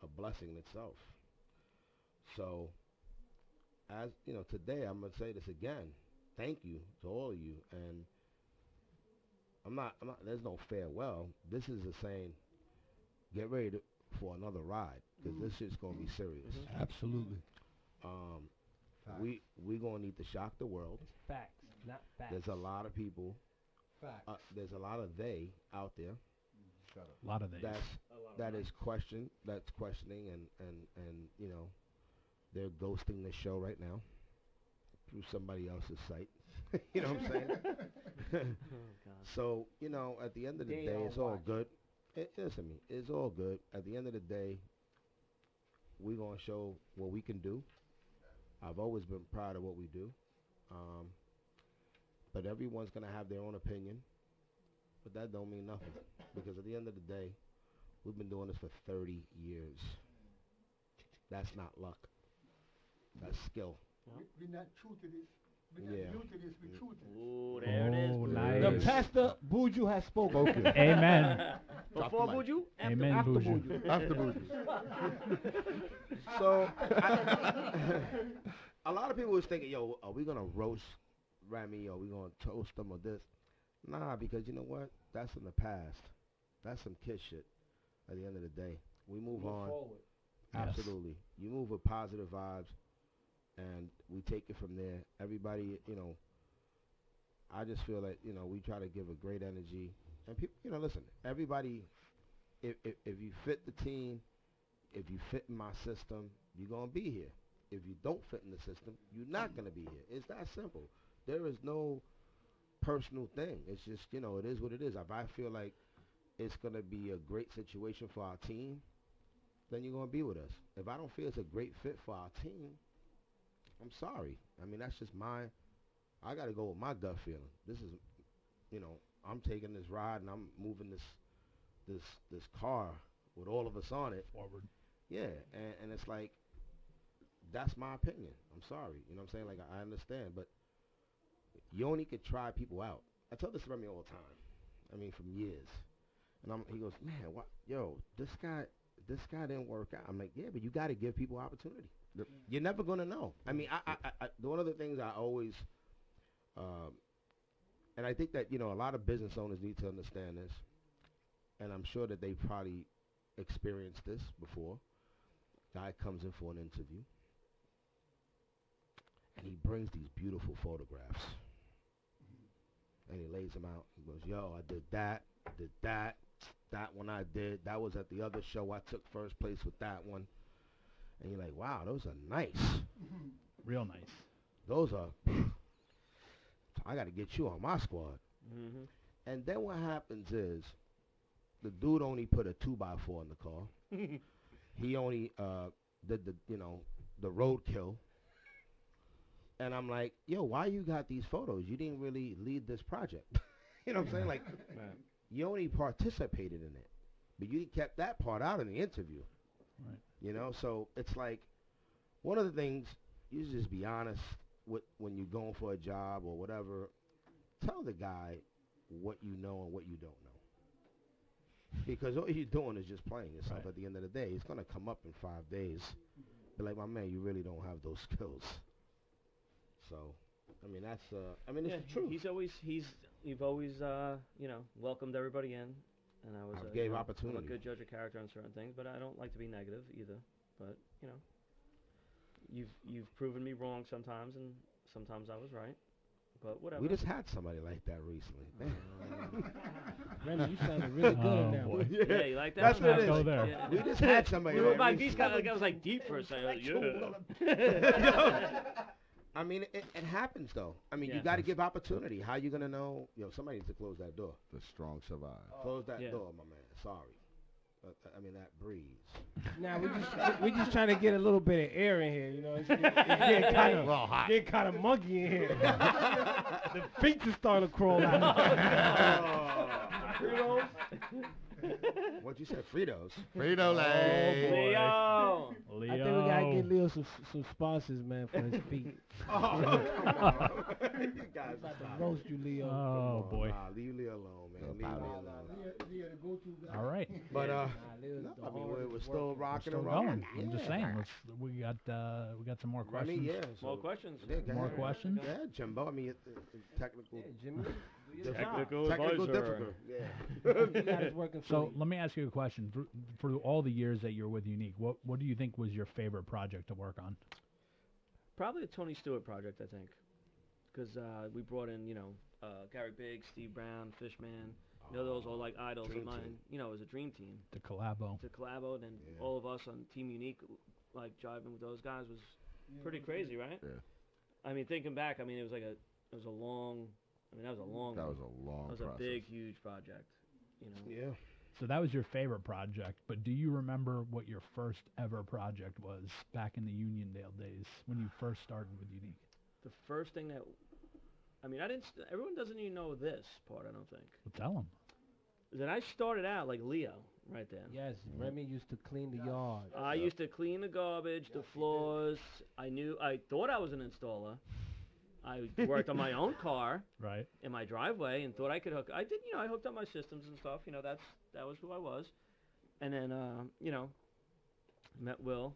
a blessing in itself. So, as today I'm gonna say this again. Thank you to all of you, and I'm not. There's no farewell. This is a saying. Get ready for another ride, because this shit's gonna be serious. Absolutely. Facts. We gonna need to shock the world. It's facts, not facts. There's a lot of people. Facts. There's a lot of they out there Shut up. A lot of these. that is questioning, and they're ghosting the show right now through somebody else's site. You know what I'm saying? Oh God. So at the end of the They day, don't it's all watch. good. Listen to me, it's all good. At the end of the day, we're gonna show what we can do. I've always been proud of what we do, but everyone's gonna have their own opinion. But that don't mean nothing, because at the end of the day, we've been doing this for 30 years. That's not luck. That's skill. We're not true to this. We're not Yeah. new to this. We're true to this. Ooh, there it is. Oh, Buju. nice. The pastor Buju has spoken. Amen. Before the mic. Buju, after Amen, After Buju. Buju. After Bougie. So, a lot of people was thinking, yo, are we gonna roast Remy, or we gonna toast them, or this? Nah, because you know what? That's in the past. That's some kid shit. At the end of the day, we move on. Forward. Yes. Absolutely. You move with positive vibes, and we take it from there. Everybody, I just feel that, we try to give a great energy. And people, listen, everybody, if you fit the team, if you fit in my system, you're going to be here. If you don't fit in the system, you're not going to be here. It's that simple. There is no personal thing. It's just, it is what it is. If I feel like it's going to be a great situation for our team, then you're going to be with us. If I don't feel it's a great fit for our team, I'm sorry. I mean, that's just I got to go with my gut feeling. This is, I'm taking this ride, and I'm moving this car with all of us on it. Forward. Yeah, and it's like, that's my opinion. I'm sorry. You know what I'm saying? Like, I understand, but you only could try people out. I tell this to Remy all the time. I mean, from years. And he goes, man, what? Yo, this guy didn't work out. I'm like, yeah, but you got to give people opportunity. Yep. You're never going to know. I mean, one of the things I always, and I think that, a lot of business owners need to understand this, and I'm sure that they've probably experienced this before. Guy comes in for an interview, and he brings these beautiful photographs, and he lays them out. He goes, yo, I did that, that one I did. That was at the other show. I took first place with that one. And you're like, wow, those are nice. Real nice. Those are, I got to get you on my squad. Mm-hmm. And then what happens is, the dude only put a 2x4 in the car. He only did the roadkill. And I'm like, yo, why you got these photos? You didn't really lead this project. You know what I'm saying? Like, you only participated in it, but you kept that part out in the interview. Right. So it's like, one of the things, you just be honest with when you're going for a job or whatever. Tell the guy what you know and what you don't know. Because all you're doing is just playing yourself. Right. At the end of the day, it's going to come up in 5 days. Be like, my man, you really don't have those skills. So, I mean, that's, it's the truth. You've always, welcomed everybody in, and I was gave I'm opportunity. a good judge of character on certain things, but I don't like to be negative either. But you've proven me wrong sometimes, and sometimes I was right. But whatever. We just had somebody like that recently. Remy, you sounded really good Oh, now. boy. Yeah, you like that? That's what it is. Go there. Yeah. We just had somebody. We were like by that Geese recently. guy. I was like deep for a second. Yeah. I mean, it happens though. I mean, you Yeah. got to give opportunity. How you gonna know? Somebody needs to close that door. The strong survive. Close that Yeah. door, my man. Sorry. I mean, that breeze. Now we just trying to get a little bit of air in here, It's getting kind of hot. getting kind of muggy in here. The feet are starting to crawl out. What you said, Fritos? Frito Lay. boy. Leo. Leo. I think we gotta get Leo some sponsors, man, for his feet. Oh, come on. You guys About stop. to roast you, Leo. Oh, boy. Nah, leave Leo alone, Man, leave me alone. All right. But Nah, no, the I mean hardest we're work still is- rocking Still and rolling. going. I'm just Yeah. saying. We got some more Remy, questions. yeah. More so- questions? Yeah, go More ahead. questions? Yeah, Jimbo. I mean, technical. Yeah, Jimmy, do your Technical job. Technical advisor. difficult. Yeah. You got us working for So you. let me ask you a question. For all the years that you're with Unique, what do you think was your favorite project to work on? Probably the Tony Stewart project, I think, because we brought in, Gary Biggs, Steve Brown, Fishman. Those all like idols Dream of mine. team. It was a dream team. The collabo. To collabo, and then Yeah. all of us on Team Unique, like jiving with those guys was pretty crazy, right? Yeah. I mean, thinking back, I mean, that was a long That was a long that was process. a big, huge project, Yeah. So that was your favorite project, but do you remember what your first ever project was back in the Uniondale days when you first started with Unique? The first thing that, I mean, everyone doesn't even know this part, I don't think. Well, tell them. Then I started out like Leo, right there. Yes, Remy used to clean the yard. I used to clean the garbage, the floors. I thought I was an installer. I worked on my own car Right. in my driveway and thought I could hook. I did, I hooked up my systems and stuff. That was who I was. And then, met Will.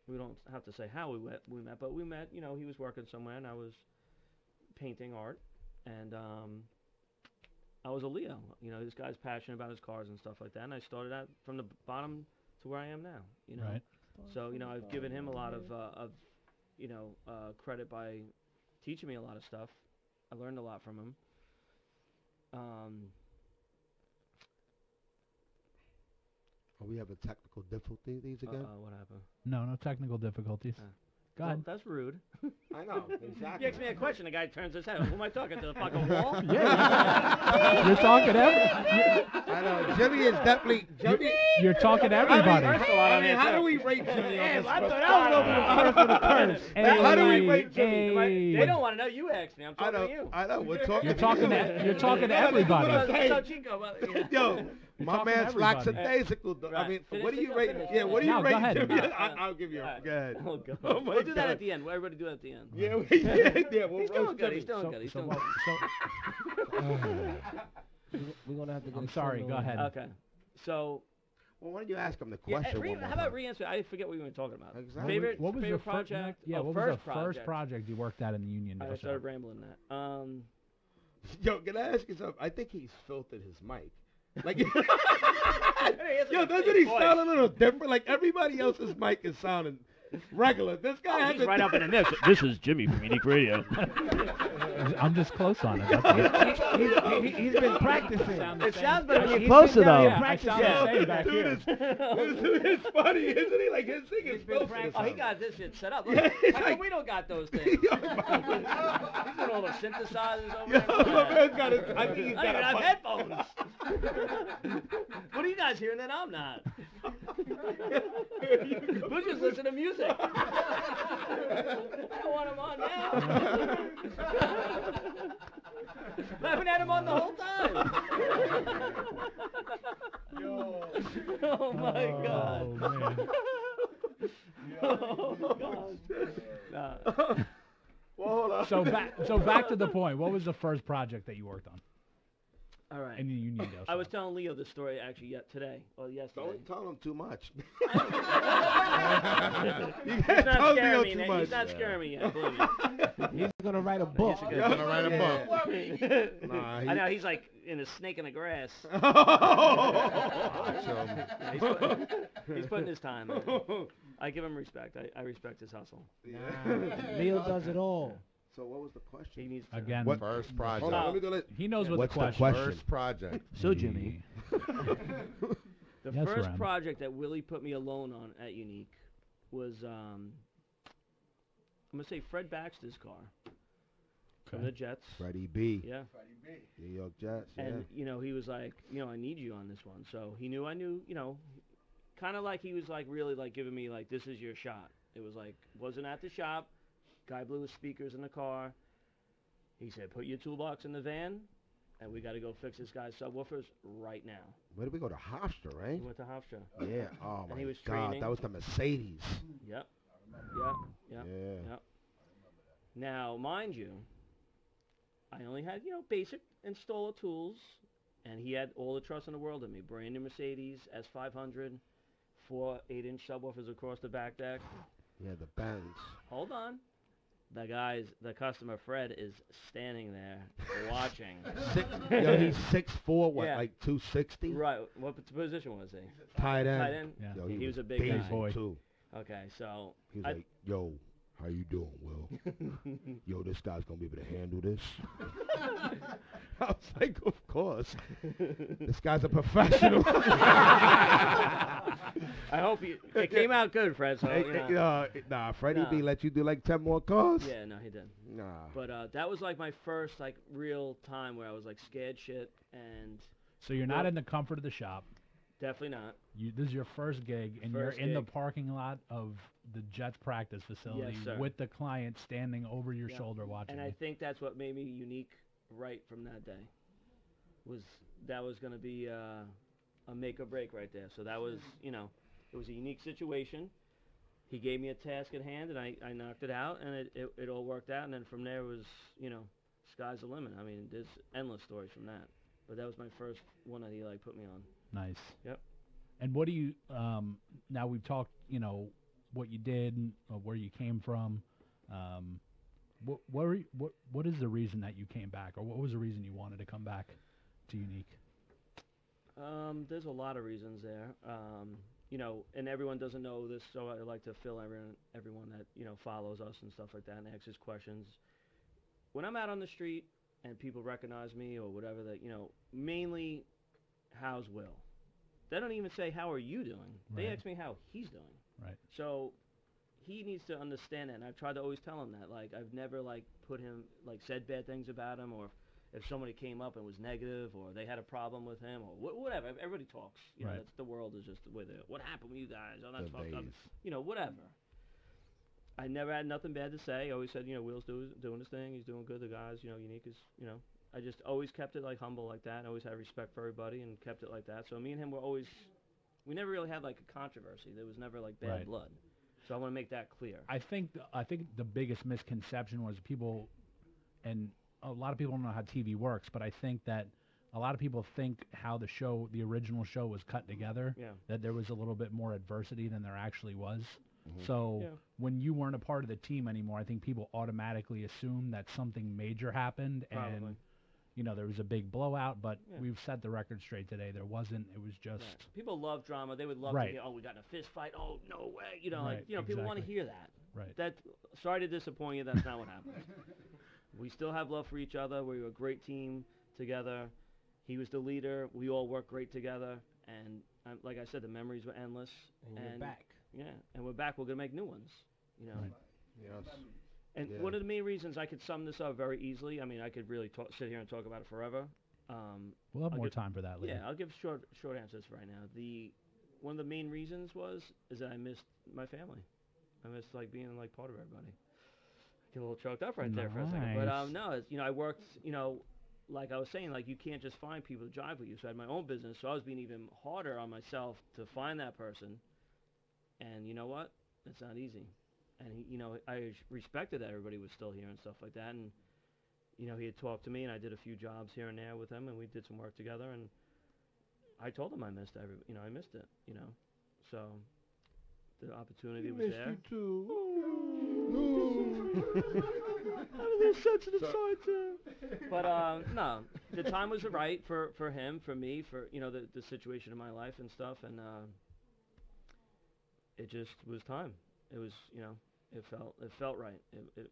We don't have to say how we met, but we met. He was working somewhere and I was painting art, and I was a Leo. This guy's passionate about his cars and stuff like that. And I started out from the bottom to where I am now. Right. So I've given him a lot of credit by teaching me a lot of stuff. I learned a lot from him. Are we having technical difficulties again? What happened? No technical difficulties. Go Well, ahead. that's rude. I know. You Exactly. ask me a question, the guy turns his head. Who am I talking to? The fucking wall? Yeah. You're talking I know. Jimmy is definitely. Jimmy. You're talking to everybody. I mean, how do we rate Jimmy on this? I thought I was over the curse. How do we rate Jimmy? Hey. They don't want to know. You asked me. I'm I talking know. to you. I know. We're talking. You're talking to everybody. So Chico, Yo, my talking to man's everybody. lackadaisical. I Right. mean, Finish, what do you Chico, rate? finish. Yeah, what do No, you go rate ahead. Jimmy? No, I'll give you. All right. Go ahead. Oh, God. Oh, my We'll do that God. at the end. Everybody do that at the end. Yeah, we'll He's doing roast good. He's Jimmy. doing good. He's doing good. We're gonna have to get I'm a sorry. solo Go in. ahead. Okay. So, Well, why don't you ask him the yeah, question? one more how about time? re-answer? I forget what we were talking about. Exactly. Favorite, What was favorite the project? Yeah. Oh, What was the first project you worked at in the Uniondale I shop? started rambling that. Yo, can I ask you something? I think he's filtered his mic. Like, He has yo, like a doesn't thick he voice. sound a little different? Like everybody else's mic is sounding regular. This guy has He's a right up in the mix. This is Jimmy from Unique Radio. I'm just close on it. That's all. He's been practicing. It sounds better when you're He's closer, been down though. here practicing. I sound the same back Dude, here. it's funny, isn't he? Like his thing is filtered. Oh, he got this shit set up. Look, Yeah, it's how come like- we don't got those things? He's doing all the synthesizers over Yo, there. my man's got his, I think he's I got don't even a have button. headphones. What are you guys hearing that I'm not? We'll just listen to music. I don't want him on now. I haven't had him on the whole time. Oh my God. Oh, man. Oh God. Nah. Well, hold on. So back to the point. What was the first project that you worked on All right. in the Uniondale I was shop? telling Leo this story actually today or yesterday. Don't tell him too much. He's not scaring me. too much. He's not scaring me yet. Believe me. He's gonna write a book. He's gonna write a book. Yeah. Nah, I know he's like in a snake in the grass. He's putting his time in. I give him respect. I respect his hustle. Leo does it all. So what was the question? He needs to. Again, What first project? Hold on, let me do it. he knows what What's the the question. question? First project. So Jimmy, the Yes, first Ram. project that Willie put me alone on at Unique was I'm gonna say Fred Baxter's car from Okay. the Jets. Freddie B. Yeah. New York Jets. Yeah. And he was like, I need you on this one. So he knew I knew, kind of like he was like really like giving me like, this is your shot. It was like, wasn't at the shop. Guy blew his speakers in the car. He said, put your toolbox in the van, and we got to go fix this guy's subwoofers right now. Where did we go to Hofstra, right? We went to Hofstra. Yeah. Oh And my he was God, training. that was the Mercedes. Yep. Yeah. Yep. Now, mind you, I only had, basic installer tools, And he had all the trust in the world in me. Brand new Mercedes S500, 4 8-inch subwoofers across the back deck. Yeah, the Benz. Hold on. The customer Fred is standing there watching. Yo, he's 6'4", what, Yeah. like 260? Right. What position was he? Tight end. Tight end? Yeah. Yo, He was a big diesel, guy. boy. too. Okay, so He was I- like, yo, how you doing, Will? Yo, this guy's going to be able to handle this? I was like, of course. This guy's a professional. I hope it came out good, Fred. So, you know. Nah, Freddie Nah. B let you do like 10 more cars? Yeah, no, he did. Nah. But that was like my first like real time where I was like scared shit, and So you're not in the comfort of the shop. definitely not. This is your first gig, and First you're in the gig. parking lot of the Jets practice facility sir. with the client standing over your Yeah. shoulder watching And I you. think that's what made me unique right from that day. That was going to be a make or break right there. So that was, it was a unique situation. He gave me a task at hand, and I knocked it out, and it all worked out. And then from there was, sky's the limit. I mean, there's endless stories from that. But that was my first one that he put me on. Nice. Yep. And what do you? Now we've talked. What you did, where you came from. What is the reason that you came back, or what was the reason you wanted to come back to Unique? There's a lot of reasons there. And everyone doesn't know this, so I like to fill everyone that follows us and stuff like that and asks questions. When I'm out on the street and people recognize me or whatever, that mainly, how's Will? They don't even say how are you doing. They Right. ask me how he's doing. Right. So he needs to understand that, and I've tried to always tell him that. I've never put him said bad things about him, or if somebody came up and was negative, or they had a problem with him, or whatever. Everybody talks. Right. That's the world is just the way they. What happened with you guys? Oh, that's The fucked up. days. Whatever. I never had nothing bad to say. I always said, Will's doing his thing. He's doing good. The guys, Unique is, I just always kept it humble like that. I always had respect for everybody and kept it like that. So me and him were always, we never really had a controversy. There was never bad Right. blood. So I want to make that clear. I think the biggest misconception was people, and a lot of people don't know how TV works, but I think that a lot of people think how the original show was cut together, Yeah. that there was a little bit more adversity than there actually was. Mhm. So Yeah. when you weren't a part of the team anymore, I think people automatically assume that something major happened, Probably. and there was a big blowout. But Yeah. we've set the record straight today. There wasn't. It was just Right. People love drama. They would love Right. to hear, oh, we got in a fist fight. Oh, no way. Right, People want to exactly. hear that. right. That sorry to disappoint you. That's not what happened. We still have love for each other. We were a great team together. He was the leader. We all worked great together. And like I said, the memories were endless. And you're back. Yeah, and we're back. We're gonna make new ones. Right. Yes. And Yeah. one of the main reasons I could sum this up very easily. I mean, I could really sit here and talk about it forever. We'll have I'll more give- time for that later. Yeah, I'll give short answers right now. One of the main reasons is that I missed my family. I missed being part of everybody. Get a little choked up right there for a second. But Nice. no, I worked. Like I was saying, you can't just find people to drive with you. So I had my own business, so I was being even harder on myself to find that person. And you know what? It's not easy. And I respected that everybody was still here and stuff like that. And he had talked to me, and I did a few jobs here and there with him, and we did some work together. And I told him I missed I missed it. So the opportunity was there. You too. I have a little sensitive side too. But no, the time was right for him, for me, for the situation in my life and stuff, and it just was time. It was it felt right.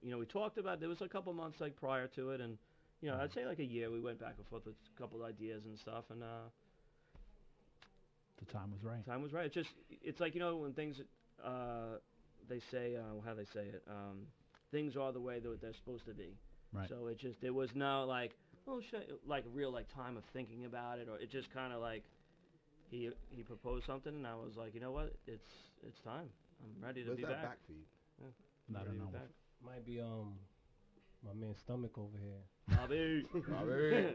We talked about, there was a couple months prior to it, and I'd say a year. We went back and forth with a couple ideas and stuff, and The time was right. time was right. It's when things they say how they say it, things are the way that they're supposed to be. Right. So there was no real time of thinking about it, or it just kind of he proposed something, and I was like, you know what, it's time. I'm ready to Where's be that back. feed? I Ready don't to be know. back. Might be my man's stomach over here. Bobby. Bobby.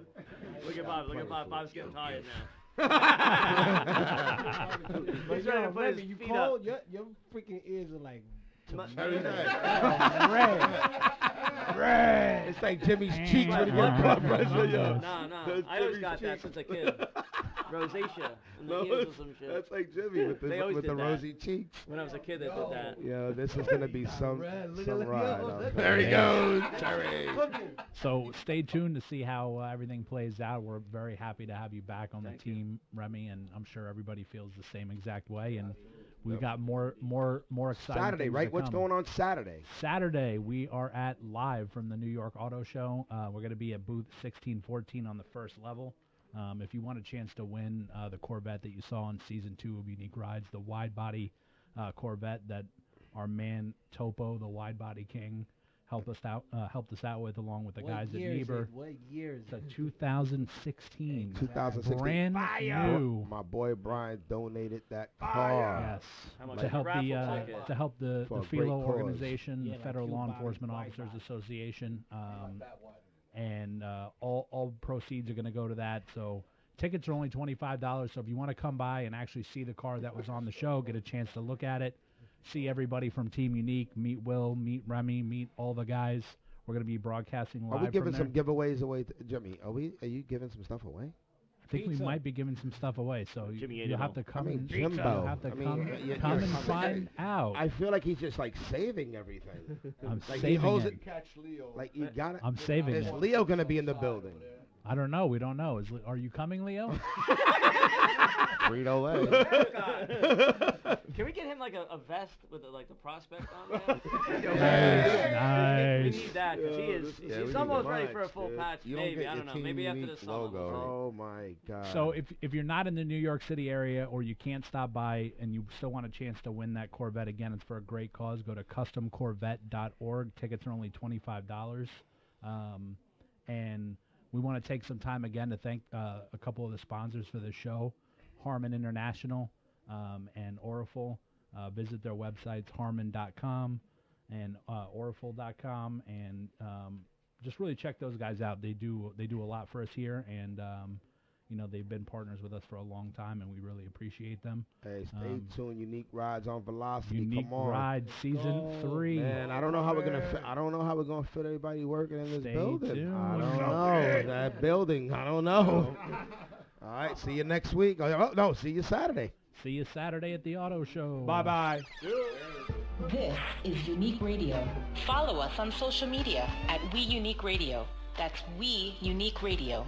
Look at Bob. Look at Bob. Bob's getting tired now. But He's ready to put his you feet cold? Your freaking ears are like Every day. red. Red. His It's like Jimmy's And- cheeks when he gets blood pressure, yo. No. That's I always Jimmy's got that cheeks. since a kid. Rosacea. In the No, heels or it's- some shit. that's like Jimmy with They the, always with did the that. rosy cheeks. When I was a kid, they did that. Yo, this is gonna be some ride. look There he at goes, Jerry. So stay tuned to see how everything plays out. We're very happy to have you back on the team, Remy, and I'm sure everybody feels the same exact way. And we've got more exciting Saturday, things right? to What's come. going on Saturday? Saturday, we are at live from the New York Auto Show. We're going to be at booth 1614 on the first level. If you want a chance to win the Corvette that you saw in season 2 of Unique Rides, the wide body Corvette that our man Topo, the wide body king, helped us out with, along with the guys at Niebuhr. What year is It's a 2016, 2016. brand new. My boy Brian donated that car. Yes, How much to is help raffle the ticket? to help the For a great FILO cause. organization, Yeah, the like Federal fuel Law body, Enforcement wide Officers body. Association, and all proceeds are going to go to that. So tickets are only $25. So if you want to come by and actually see the car that was on the show, get a chance to look at it, see everybody from Team Unique, meet Will, meet Remy, meet all the guys. We're going to be broadcasting live Are we giving from some there. giveaways away, Jimmy? Are you giving some stuff away? I think we Pizza. might be giving some stuff away. So Jimmy you'll have to I come mean, and Jimbo. you'll have to I mean, come you're and coming- find out. I feel like he's just like saving everything. I'm Like he saving holds it. it. Catch Leo. Like you got it. I'm saving Is it. Leo gonna be in the building? I don't know. We don't know. Are you coming, Leo? Frito Lay. Can we get him like a vest with like the prospect on there? Nice. We need that because Yeah, we he's need almost the ready for a lunch, full dude. patch. You don't Maybe get I your don't know. Team Maybe after Unique the summer. logo. Oh my God. So if you're not in the New York City area or you can't stop by and you still want a chance to win that Corvette, again, it's for a great cause. Go to customcorvette.org. Tickets are only $25. And we want to take some time again to thank a couple of the sponsors for the show, Harman International and Oriful. Visit their websites, harman.com and oriful.com, and just really check those guys out. They do a lot for us here, and they've been partners with us for a long time, and we really appreciate them. Hey, stay tuned. Unique Rides on Velocity. Unique Come on. Ride Season 3. Man, I don't know how we're gonna. I don't know how we're gonna fit everybody working in this Stay building. tuned. I don't know that building. I don't know. All right, see you next week. Oh no, see you Saturday. See you Saturday at the auto show. Bye-bye. This is Unique Radio. Follow us on social media at We Unique Radio. That's We Unique Radio.